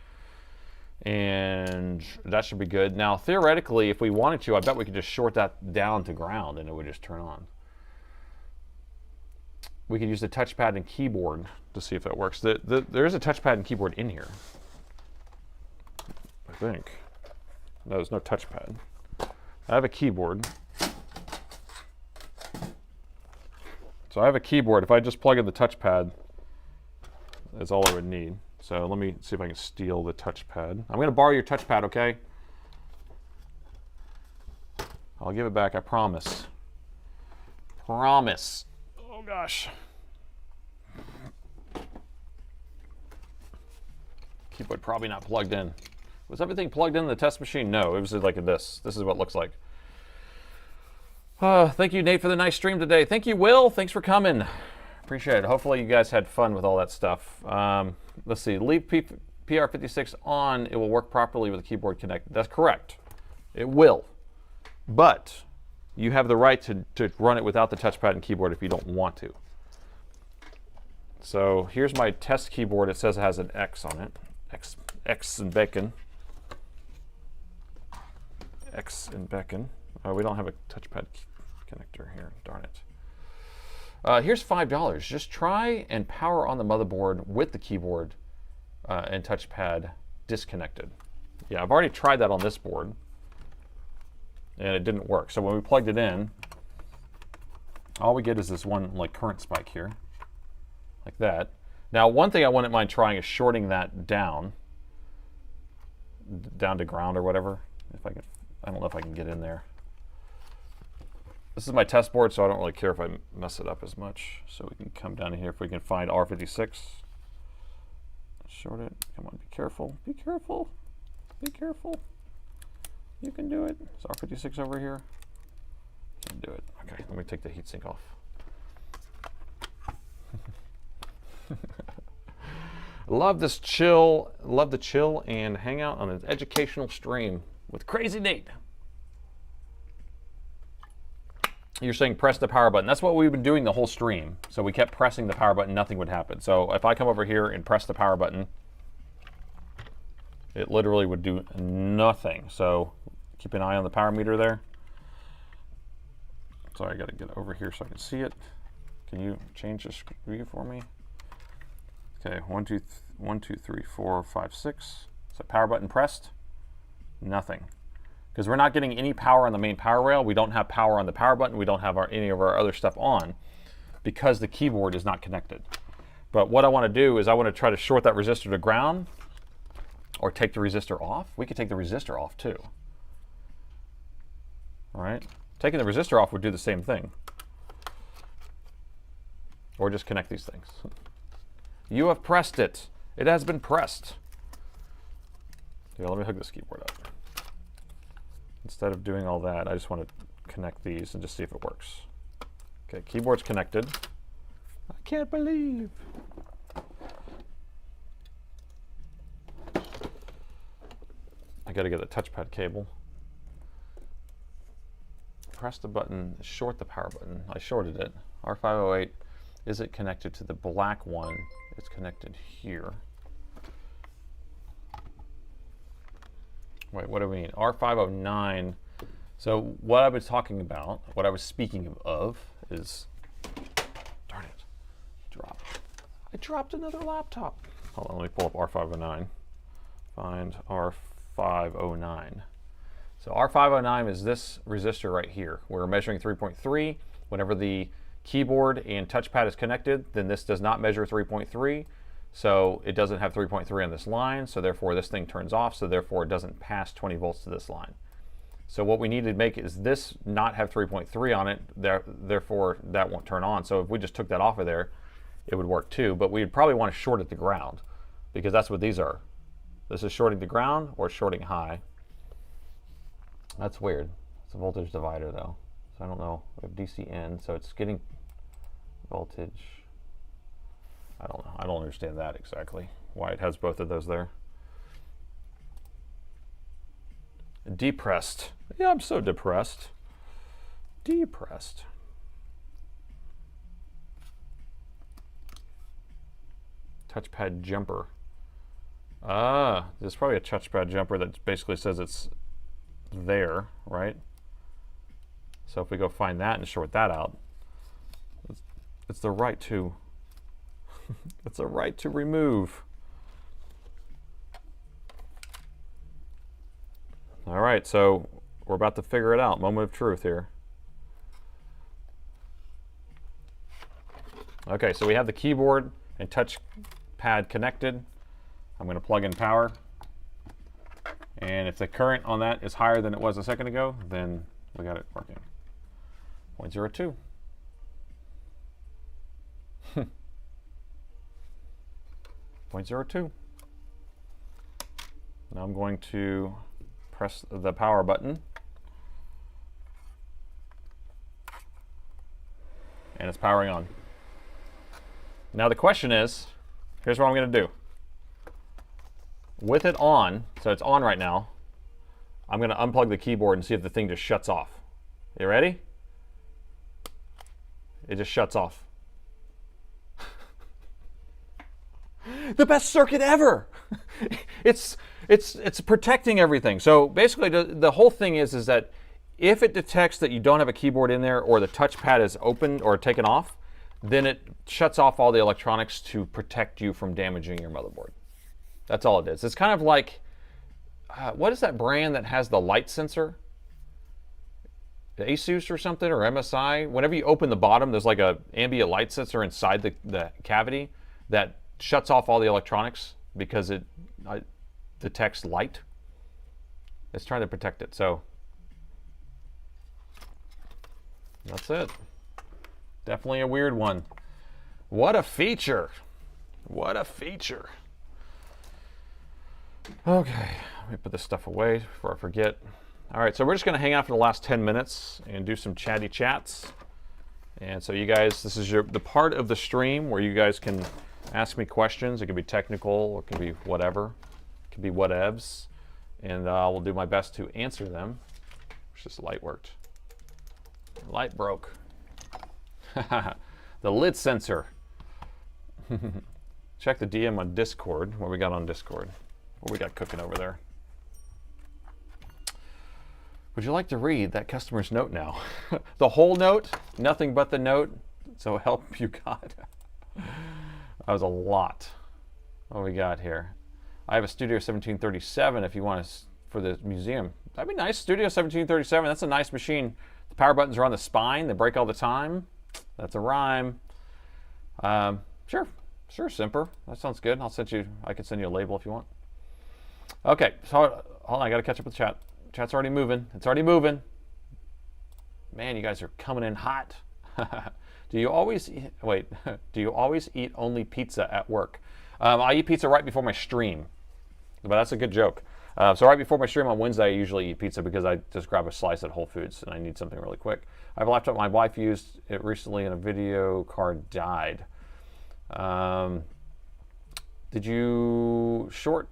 And that should be good. Now, theoretically, if we wanted to, I bet we could just short that down to ground and it would just turn on. We could use the touchpad and keyboard to see if that works. There is a touchpad and keyboard in here, I think. No, there's no touchpad. I have a keyboard. So I have a keyboard. If I just plug in the touchpad, that's all I would need. So let me see if I can steal the touchpad. I'm going to borrow your touchpad, okay? I'll give it back, I promise. Promise. Oh gosh. Keyboard probably not plugged in. Was everything plugged in the test machine? No, it was like this. This is what it looks like. Thank you, Nate, for the nice stream today. Thank you, Will. Thanks for coming. Appreciate it. Hopefully you guys had fun with all that stuff. Let's see, leave PR56 on, it will work properly with the keyboard connected. That's correct. It will. But you have the right to run it without the touchpad and keyboard if you don't want to. So here's my test keyboard. It says it has an X on it. X and bacon. X and bacon. Oh, we don't have a touchpad connector here. Darn it. Here's $5. Just try and power on the motherboard with the keyboard and touchpad disconnected. Yeah, I've already tried that on this board, and it didn't work. So when we plugged it in, all we get is this one like current spike here, like that. Now, one thing I wouldn't mind trying is shorting that down to ground or whatever. If I can, I don't know if I can get in there. This is my test board, so I don't really care if I mess it up as much. So we can come down here if we can find R56. Short it. Come on, be careful. Be careful. Be careful. You can do it. Is R56 over here? Can do it. Okay, let me take the heatsink off. Love this chill. Love the chill and hang out on an educational stream with Crazy Nate. You're saying press the power button. That's what we've been doing the whole stream. So we kept pressing the power button, nothing would happen. So if I come over here and press the power button, it literally would do nothing. So keep an eye on the power meter there. Sorry, I gotta get over here so I can see it. Can you change the screen for me? Okay, 1, 2, 3, 4, 5, 6. So power button pressed, nothing. Because we're not getting any power on the main power rail. We don't have power on the power button. We don't have any of our other stuff on because the keyboard is not connected. But what I want to do is I want to try to short that resistor to ground or take the resistor off. We could take the resistor off too. All right, taking the resistor off would do the same thing. Or just connect these things. You have pressed it. It has been pressed. Yeah, let me hook this keyboard up. Instead of doing all that, I just want to connect these and just see if it works. Okay, keyboard's connected. I can't believe. I got to get a touchpad cable. Press the button, short the power button. I shorted it. R508, is it connected to the black one? It's connected here. Wait, what do we mean? R509. So what I was talking about, what I was speaking of is, darn it, drop. I dropped another laptop. Hold on, let me pull up R509. Find R509. So R509 is this resistor right here. We're measuring 3.3. Whenever the keyboard and touchpad is connected, then this does not measure 3.3. So it doesn't have 3.3 on this line, so therefore this thing turns off, so therefore it doesn't pass 20 volts to this line. So what we need to make is this not have 3.3 on it, therefore that won't turn on. So if we just took that off of there, it would work too, but we'd probably want to short it to ground because that's what these are. This is shorting to ground or shorting high. That's weird. It's a voltage divider though. So I don't know. We have DC in, so it's getting voltage. I don't know. I don't understand that exactly. Why it has both of those there. Depressed. Yeah, I'm so depressed. Depressed. Touchpad jumper. There's probably a touchpad jumper that basically says it's there, right? So if we go find that and short that out, it's the right to it's a right to remove. All right, so we're about to figure it out. Moment of truth here. Okay, so we have the keyboard and touchpad connected. I'm going to plug in power. And if the current on that is higher than it was a second ago, then we got it working. 0.02. 0.02. Now I'm going to press the power button. And it's powering on. Now the question is, here's what I'm going to do. With it on, so it's on right now, I'm going to unplug the keyboard and see if the thing just shuts off. You ready? It just shuts off. The best circuit ever. It's protecting everything. So basically, the whole thing is that if it detects that you don't have a keyboard in there or the touchpad is open or taken off, then it shuts off all the electronics to protect you from damaging your motherboard. That's all it is. It's kind of like, what is that brand that has the light sensor? Asus or something, or MSI. Whenever you open the bottom, there's like a ambient light sensor inside the cavity that shuts off all the electronics because it detects light. It's trying to protect it. So that's it. Definitely a weird one. What a feature. What a feature. Okay, let me put this stuff away before I forget. All right, so we're just going to hang out for the last 10 minutes and do some chatty chats. And so you guys, this is the part of the stream where you guys can ask me questions. It could be technical, or it could be whatever. It could be whatevs. And I will do my best to answer them. It's just light worked. Light broke. The lid sensor. Check the DM on Discord. What we got on Discord? What we got cooking over there? Would you like to read that customer's note now? The whole note? Nothing but the note? So help you God. That was a lot. What we got here? I have a Studio 1737 if you want to, for the museum. That'd be nice. Studio 1737, that's a nice machine. The power buttons are on the spine. They break all the time. That's a rhyme. Sure, Simper. That sounds good. I can send you a label if you want. Okay, so hold on, I gotta catch up with the chat. Chat's already moving. It's already moving. Man, you guys are coming in hot. Do you always eat only pizza at work? I eat pizza right before my stream, but that's a good joke. So right before my stream on Wednesday, I usually eat pizza because I just grab a slice at Whole Foods and I need something really quick. I have a laptop my wife used it recently and a video card died. Did you short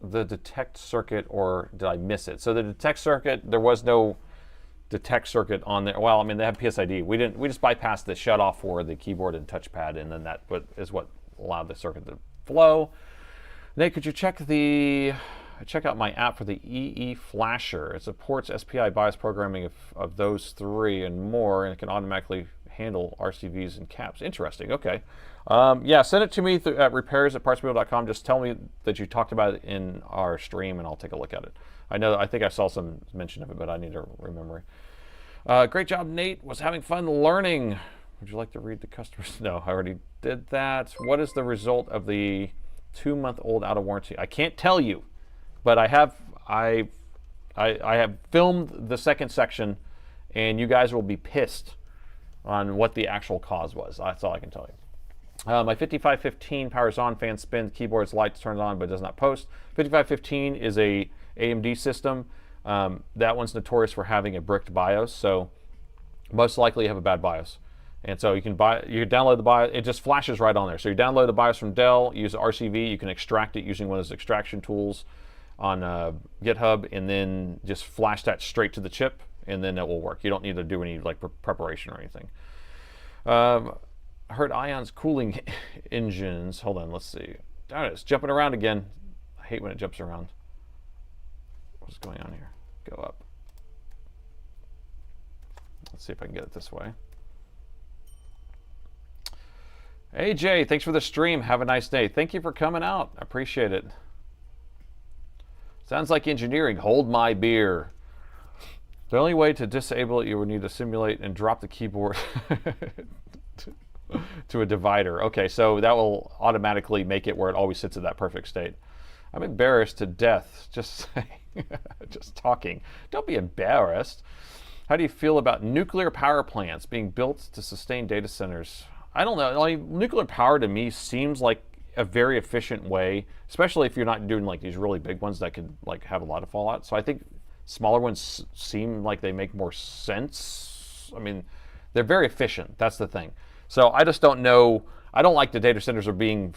the detect circuit or did I miss it? So the detect circuit, there was no detect circuit on there. Well, I mean, they have PSID. We just bypassed the shut off for the keyboard and touchpad, and then that is what allowed the circuit to flow. Nate, could you check out my app for the EE Flasher? It supports SPI BIOS programming of those three and more, and it can automatically handle RCVs and caps. Interesting. Okay. Yeah, send it to me at repairs@partspeople.com. Just tell me that you talked about it in our stream, and I'll take a look at it. I think I saw some mention of it, but I need to remember. Great job, Nate. Was having fun learning. Would you like to read the customers? No, I already did that. What is the result of the 2-month-old out of warranty? I can't tell you, but I have filmed the second section, and you guys will be pissed on what the actual cause was. That's all I can tell you. My 5515 powers on, fan spins, keyboards, lights turned on, but does not post. 5515 is a AMD system. That one's notorious for having a bricked BIOS, so most likely you have a bad BIOS. And so you can download the BIOS. It just flashes right on there. So you download the BIOS from Dell, use RCV, you can extract it using one of those extraction tools on GitHub, and then just flash that straight to the chip, and then it will work. You don't need to do any preparation or anything. I heard Ion's cooling engines. Hold on, let's see. Darn it, it's jumping around again. I hate when it jumps around. What's going on here? Go up. Let's see if I can get it this way. Hey Jay, thanks for the stream. Have a nice day. Thank you for coming out. I appreciate it. Sounds like engineering. Hold my beer. The only way to disable it, you would need to simulate and drop the keyboard to a divider. Okay, so that will automatically make it where it always sits in that perfect state. I'm embarrassed to death. Just saying. Just talking. Don't be embarrassed. How do you feel about nuclear power plants being built to sustain data centers? I don't know. Like, nuclear power to me seems like a very efficient way, especially if you're not doing like these really big ones that could like have a lot of fallout. So I think smaller ones seem like they make more sense. I mean, they're very efficient. That's the thing. So I just don't know. I don't like the data centers are being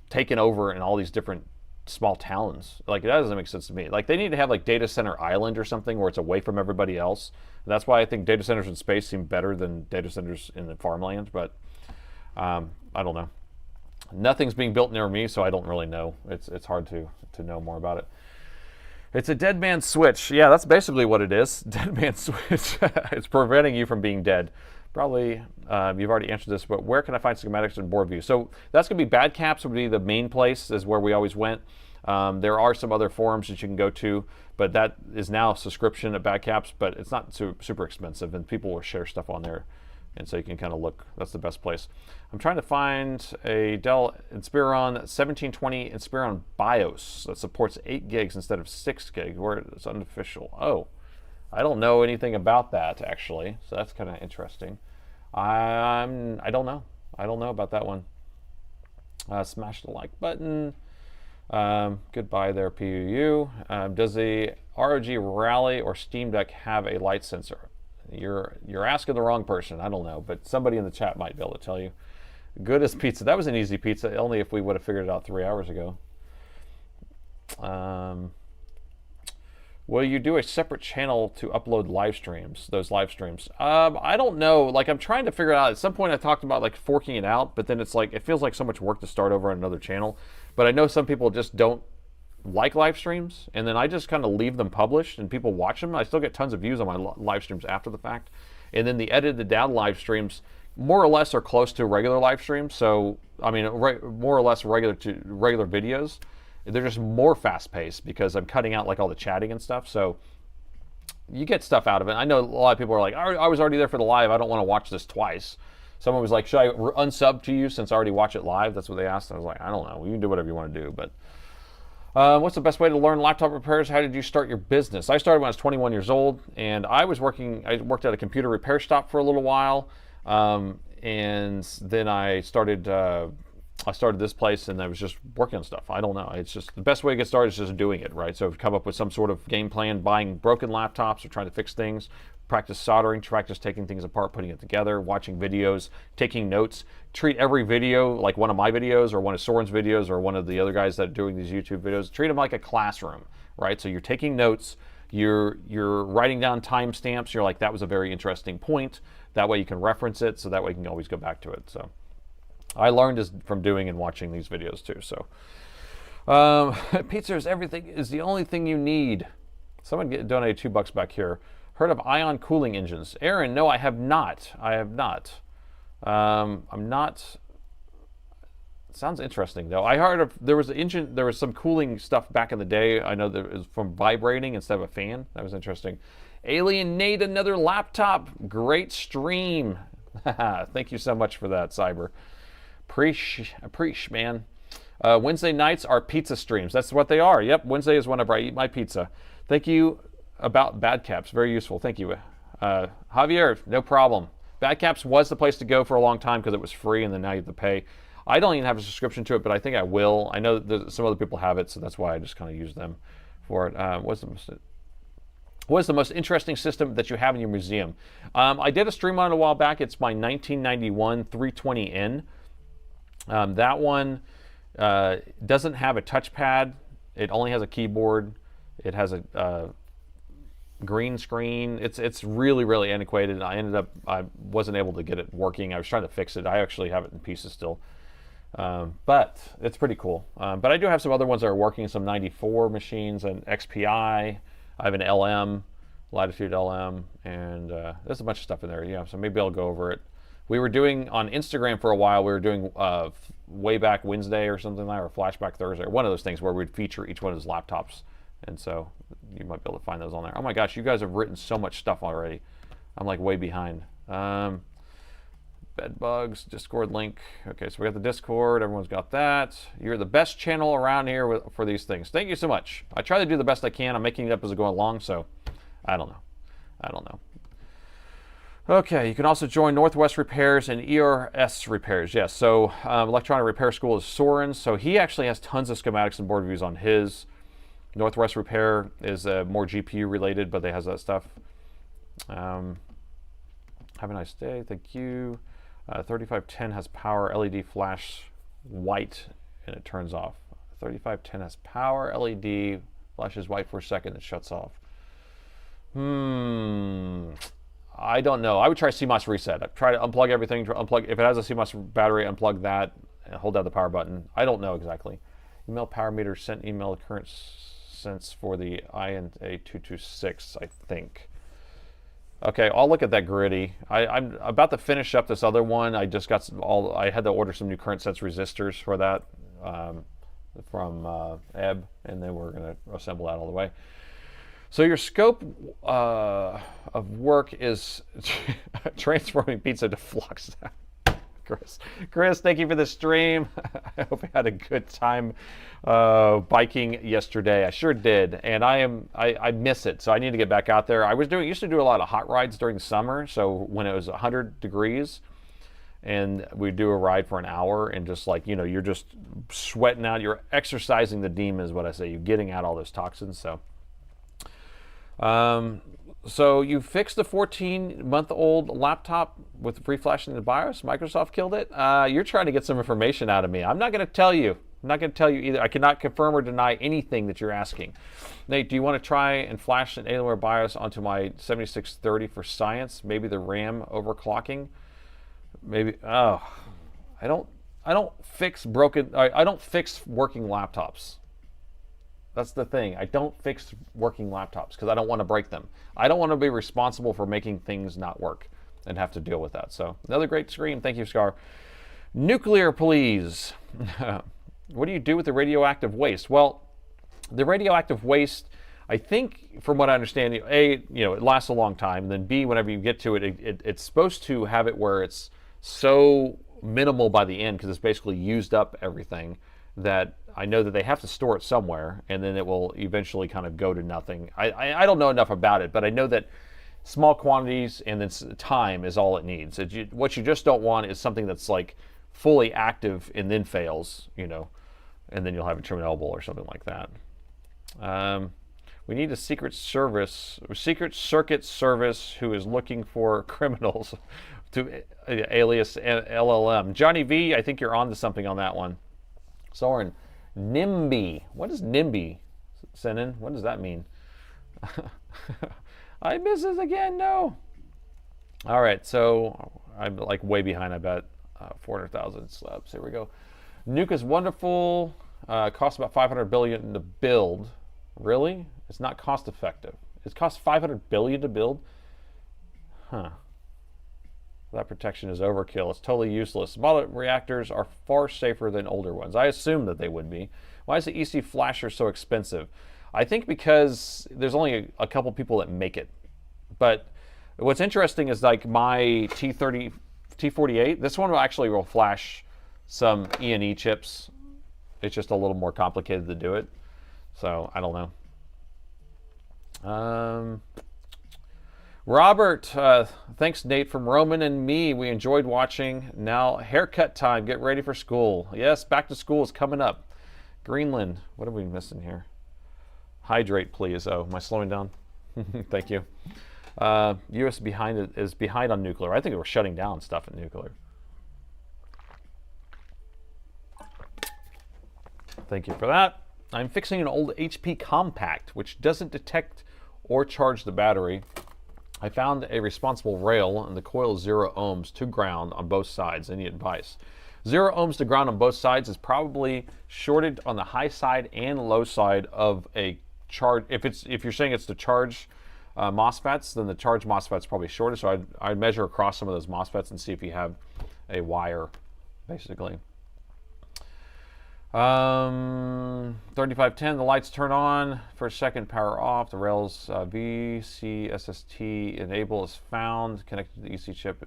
taken over in all these different small towns. Like, that doesn't make sense to me. Like, they need to have like data center island or something where it's away from everybody else. And that's why I think data centers in space seem better than data centers in the farmland. But I don't know. Nothing's being built near me, so I don't really know. It's hard to know more about it. It's a dead man switch. Yeah, that's basically what it is. Dead man switch. It's preventing you from being dead. Probably you've already answered this, but where can I find schematics and board views? So that's going to be Bad Caps would be the main place, is where we always went. There are some other forums that you can go to, but that is now a subscription at Bad Caps, but it's not super expensive, and people will share stuff on there. And so you can kind of look. That's the best place. I'm trying to find a Dell Inspiron 1720 Inspiron BIOS that supports 8 gigs instead of 6 gig, where it's unofficial. Oh, I don't know anything about that, actually. So that's kind of interesting. I don't know. I don't know about that one. Smash the like button. Goodbye there, PUU. Does the ROG Rally or Steam Deck have a light sensor? You're asking the wrong person. I don't know, but somebody in the chat might be able to tell you. Good as pizza. That was an easy pizza, only if we would have figured it out 3 hours ago. Will you do a separate channel to upload live streams, those live streams? I don't know. Like, I'm trying to figure it out. At some point I talked about like forking it out, but then it's like, it feels like so much work to start over on another channel. But I know some people just don't like live streams, and then I just kind of leave them published and people watch them. I still get tons of views on my live streams after the fact. And then the edited down live streams more or less are close to regular live streams. So, I mean, more or less regular videos. They're just more fast paced because I'm cutting out like all the chatting and stuff. So you get stuff out of it. I know a lot of people are like, I was already there for the live. I don't want to watch this twice. Someone was like, should I unsub to you since I already watch it live? That's what they asked. I was like, I don't know. You can do whatever you want to do, but what's the best way to learn laptop repairs? How did you start your business? I started when I was 21 years old, and I worked at a computer repair shop for a little while, and then I started this place, and I was just working on stuff. I don't know. It's just the best way to get started is just doing it, right? So come up with some sort of game plan, buying broken laptops or trying to fix things, practice soldering, practice taking things apart, putting it together, watching videos, taking notes. Treat every video like one of my videos or one of Soren's videos or one of the other guys that are doing these YouTube videos. Treat them like a classroom, right? So you're taking notes, you're writing down timestamps. You're like, that was a very interesting point. That way you can reference it, so that way you can always go back to it. So I learned from doing and watching these videos too. So pizza is everything, is the only thing you need. Someone donated $2 back here. Heard of ion cooling engines? Aaron, no, I have not. I'm not. Sounds interesting though. I heard of there was some cooling stuff back in the day. I know that it was from vibrating instead of a fan. That was interesting. Alien Nate, another laptop. Great stream. Thank you so much for that, Cyber. Appreciate, man. Wednesday nights are pizza streams. That's what they are. Yep, Wednesday is whenever I eat my pizza. Thank you about Bad Caps. Very useful. Thank you. Javier, no problem. Bad Caps was the place to go for a long time because it was free, and then now you have to pay. I don't even have a subscription to it, but I think I will. I know that some other people have it, so that's why I just kind of use them for it. What's the most interesting system that you have in your museum? I did a stream on it a while back. It's my 1991 320N. That one doesn't have a touchpad. It only has a keyboard. It has a green screen. It's really antiquated. I wasn't able to get it working. I was trying to fix it. I actually have it in pieces still, but it's pretty cool. But I do have some other ones that are working. Some 94 machines, an XPI. I have an LM, Latitude LM, and there's a bunch of stuff in there. Yeah, so maybe I'll go over it. We were doing on Instagram for a while. We were doing Way Back Wednesday or something like that, or Flashback Thursday, or one of those things where we'd feature each one of his laptops. And so you might be able to find those on there. Oh my gosh, you guys have written so much stuff already. I'm like way behind. Bed bugs, Discord link. Okay, so we got the Discord. Everyone's got that. You're the best channel around here for these things. Thank you so much. I try to do the best I can. I'm making it up as I go along, so I don't know. Okay, you can also join Northwest Repairs and ERS Repairs. Yes, so Electronic Repair School is Soren's. So he actually has tons of schematics and board reviews on his. Northwest Repair is more GPU related, but they has that stuff. Have a nice day. Thank you. 3510 has power LED flash white and it turns off. 3510 has power LED, flashes white for a second, it shuts off. I don't know. I would try CMOS reset. I'd try to unplug everything. Unplug if it has a CMOS battery, unplug that and hold down the power button. I don't know exactly. Email power meter sent email current sense for the INA226, I think. Okay, I'll look at that gritty. I'm about to finish up this other one. I just got I had to order some new current sense resistors for that from Ebb, and then we're going to assemble that all the way. So your scope of work is transforming pizza to flux. Chris, thank you for the stream. I hope you had a good time biking yesterday. I sure did, and I miss it, so I need to get back out there. Used to do a lot of hot rides during the summer, so when it was 100 degrees, and we'd do a ride for an hour, and just like, you know, you're just sweating out, you're exercising the demons, what I say, you're getting out all those toxins. So you fixed the 14-month-old laptop with free flashing the BIOS. Microsoft killed it. You're trying to get some information out of me. I'm not going to tell you. I'm not going to tell you either. I cannot confirm or deny anything that you're asking. Nate, do you want to try and flash an Alienware BIOS onto my 7630 for science? Maybe the RAM overclocking. Maybe. Oh, I don't fix working laptops. That's the thing. I don't fix working laptops because I don't want to break them. I don't want to be responsible for making things not work and have to deal with that. So another great stream. Thank you, Scar. Nuclear, please. What do you do with the radioactive waste? Well, the radioactive waste, I think, from what I understand, A, you know, it lasts a long time. And then B, whenever you get to it, it's supposed to have it where it's so minimal by the end because it's basically used up everything that I know that they have to store it somewhere, and then it will eventually kind of go to nothing. I don't know enough about it, but I know that small quantities and then time is all it needs. What you just don't want is something that's like fully active and then fails, you know, and then you'll have a Chernobyl or something like that. We need a secret circuit service who is looking for criminals to alias LLM. Johnny V, I think you're on to something on that one. Soren, NIMBY. What is NIMBY? Senin, what does that mean? I miss this again, no. All right, so I'm like way behind, I bet. 400,000 slabs, here we go. Nuke is wonderful, costs about 500 billion to build. Really? It's not cost effective. It costs 500 billion to build? Huh. That protection is overkill. It's totally useless. Smaller reactors are far safer than older ones. I assume that they would be. Why is the EC flasher so expensive? I think because there's only a couple people that make it. But what's interesting is like my T48, this one will flash some E&E chips. It's just a little more complicated to do it. So I don't know. Robert, thanks Nate from Roman and me. We enjoyed watching. Now haircut time. Get ready for school. Yes, back to school is coming up. Greenland. What are we missing here? Hydrate, please. Oh, am I slowing down? Thank you. U.S. is behind on nuclear. I think we're shutting down stuff at nuclear. Thank you for that. I'm fixing an old HP Compact, which doesn't detect or charge the battery. I found a responsible rail and the coil is 0 ohms to ground on both sides. Any advice? 0 ohms to ground on both sides is probably shorted on the high side and low side of a charge. If you're saying it's the charge MOSFETs, then the charge MOSFET's probably shorter. So I'd measure across some of those MOSFETs and see if you have a wire, basically. 3510, the lights turn on for a second, power off. The rails VCSST enable is found, connected to the EC chip.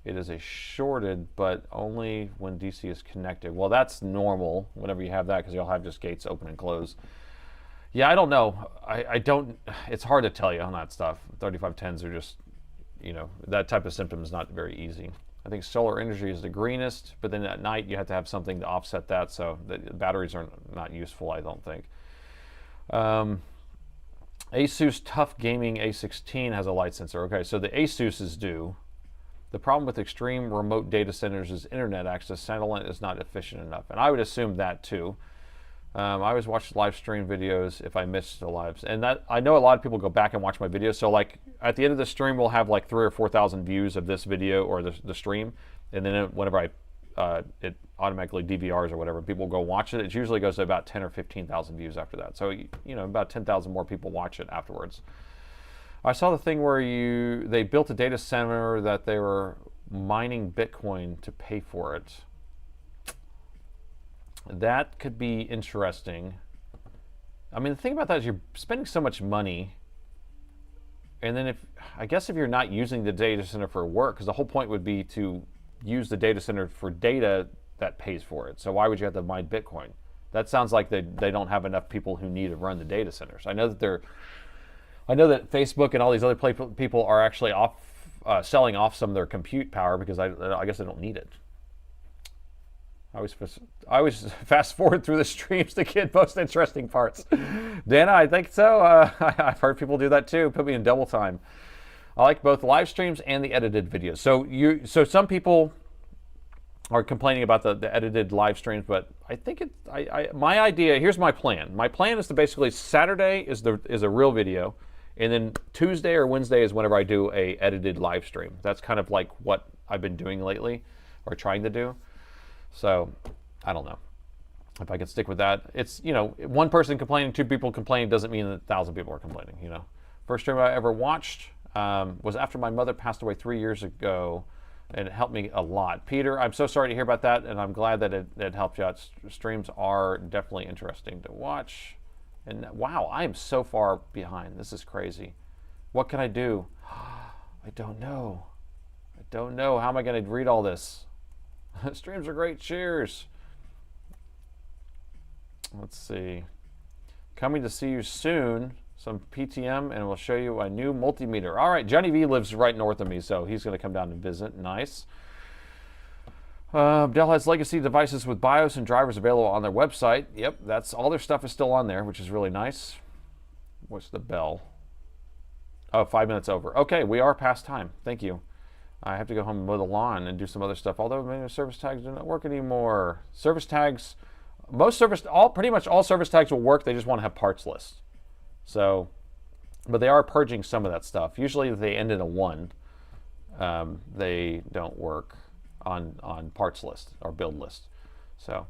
It is a shorted, but only when DC is connected. Well, that's normal whenever you have that because you'll have just gates open and close. Yeah, I don't know. I don't, it's hard to tell you on that stuff. 3510s are just, you know, that type of symptom is not very easy. I think solar energy is the greenest, but then at night you have to have something to offset that, so the batteries are not useful, I don't think. Asus Tough Gaming A16 has a light sensor. Okay, so the Asuses do. The problem with extreme remote data centers is internet access. Satellite is not efficient enough, and I would assume that too. I always watch live stream videos if I miss the lives, and that I know a lot of people go back and watch my videos. So like at the end of the stream, we'll have like 3,000 or 4,000 views of this video or the stream, and then whenever it automatically DVRs or whatever, people go watch it. It usually goes to about 10 or 15,000 views after that. So you know, about 10,000 more people watch it afterwards. I saw the thing where they built a data center that they were mining Bitcoin to pay for it. That could be interesting. I mean, the thing about that is you're spending so much money, and then I guess if you're not using the data center for work, because the whole point would be to use the data center for data that pays for it. So why would you have to mine Bitcoin? That sounds like they don't have enough people who need to run the data centers. I know that Facebook and all these other people are actually selling off some of their compute power because I guess they don't need it. I always fast forward through the streams to get most interesting parts. Dana, I think so. I've heard people do that too. Put me in double time. I like both live streams and the edited videos. So some people are complaining about the edited live streams, but I think my idea. Here's my plan. My plan is to basically Saturday is a real video, and then Tuesday or Wednesday is whenever I do a edited live stream. That's kind of like what I've been doing lately, or trying to do. So, I don't know if I can stick with that. It's, one person complaining, 2 people complaining doesn't mean that 1,000 people are complaining, First stream I ever watched was after my mother passed away 3 years ago, and it helped me a lot. Peter, I'm so sorry to hear about that, and I'm glad that it helped you out. Streams are definitely interesting to watch. And wow, I am so far behind. This is crazy. What can I do? I don't know. How am I going to read all this? Streams are great. Cheers. Let's see. Coming to see you soon. Some PTM, and we'll show you a new multimeter. All right, Johnny V lives right north of me, so he's going to come down and visit. Nice. Dell has legacy devices with BIOS and drivers available on their website. Yep, that's all their stuff is still on there, which is really nice. What's the bell? Oh, 5 minutes over. Okay, we are past time. Thank you. I have to go home and mow the lawn and do some other stuff. Although many service tags do not work anymore. Service tags, pretty much all service tags will work. They just want to have parts lists. So, but they are purging some of that stuff. Usually, if they end in a 1, they don't work on parts list or build list. So,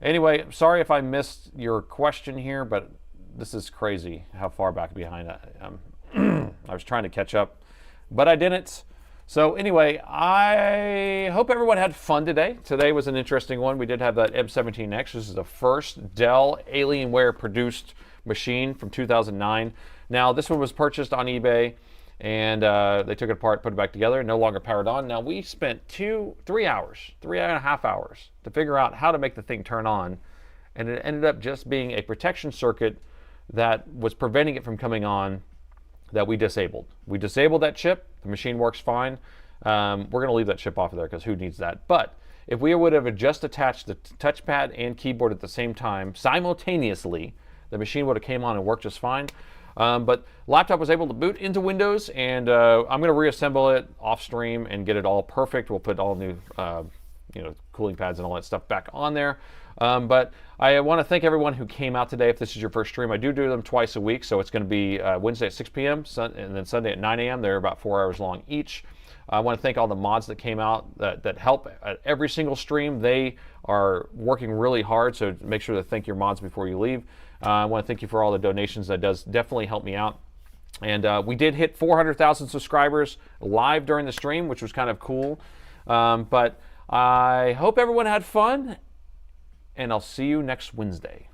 anyway, sorry if I missed your question here, but this is crazy how far back behind I am. I was trying to catch up, but I didn't. So anyway, I hope everyone had fun today. Today was an interesting one. We did have that M17x. This is the first Dell Alienware produced machine from 2009. Now, this one was purchased on eBay, and they took it apart, put it back together, no longer powered on. Now, we spent 3 hours, 3.5 hours to figure out how to make the thing turn on, and it ended up just being a protection circuit that was preventing it from coming on that we disabled. We disabled that chip. The machine works fine. We're going to leave that chip off of there because who needs that? But if we would have just attached the touchpad and keyboard at the same time, simultaneously, the machine would have came on and worked just fine. But laptop was able to boot into Windows, and I'm going to reassemble it off stream and get it all perfect. We'll put all new cooling pads and all that stuff back on there. But I want to thank everyone who came out today. If this is your first stream, I do them twice a week, so it's going to be Wednesday at 6 p.m. and then Sunday at 9 a.m. They're about 4 hours long each. I want to thank all the mods that came out that help at every single stream. They are working really hard, so make sure to thank your mods before you leave. I want to thank you for all the donations. That does definitely help me out. And we did hit 400,000 subscribers live during the stream, which was kind of cool. But I hope everyone had fun, and I'll see you next Wednesday.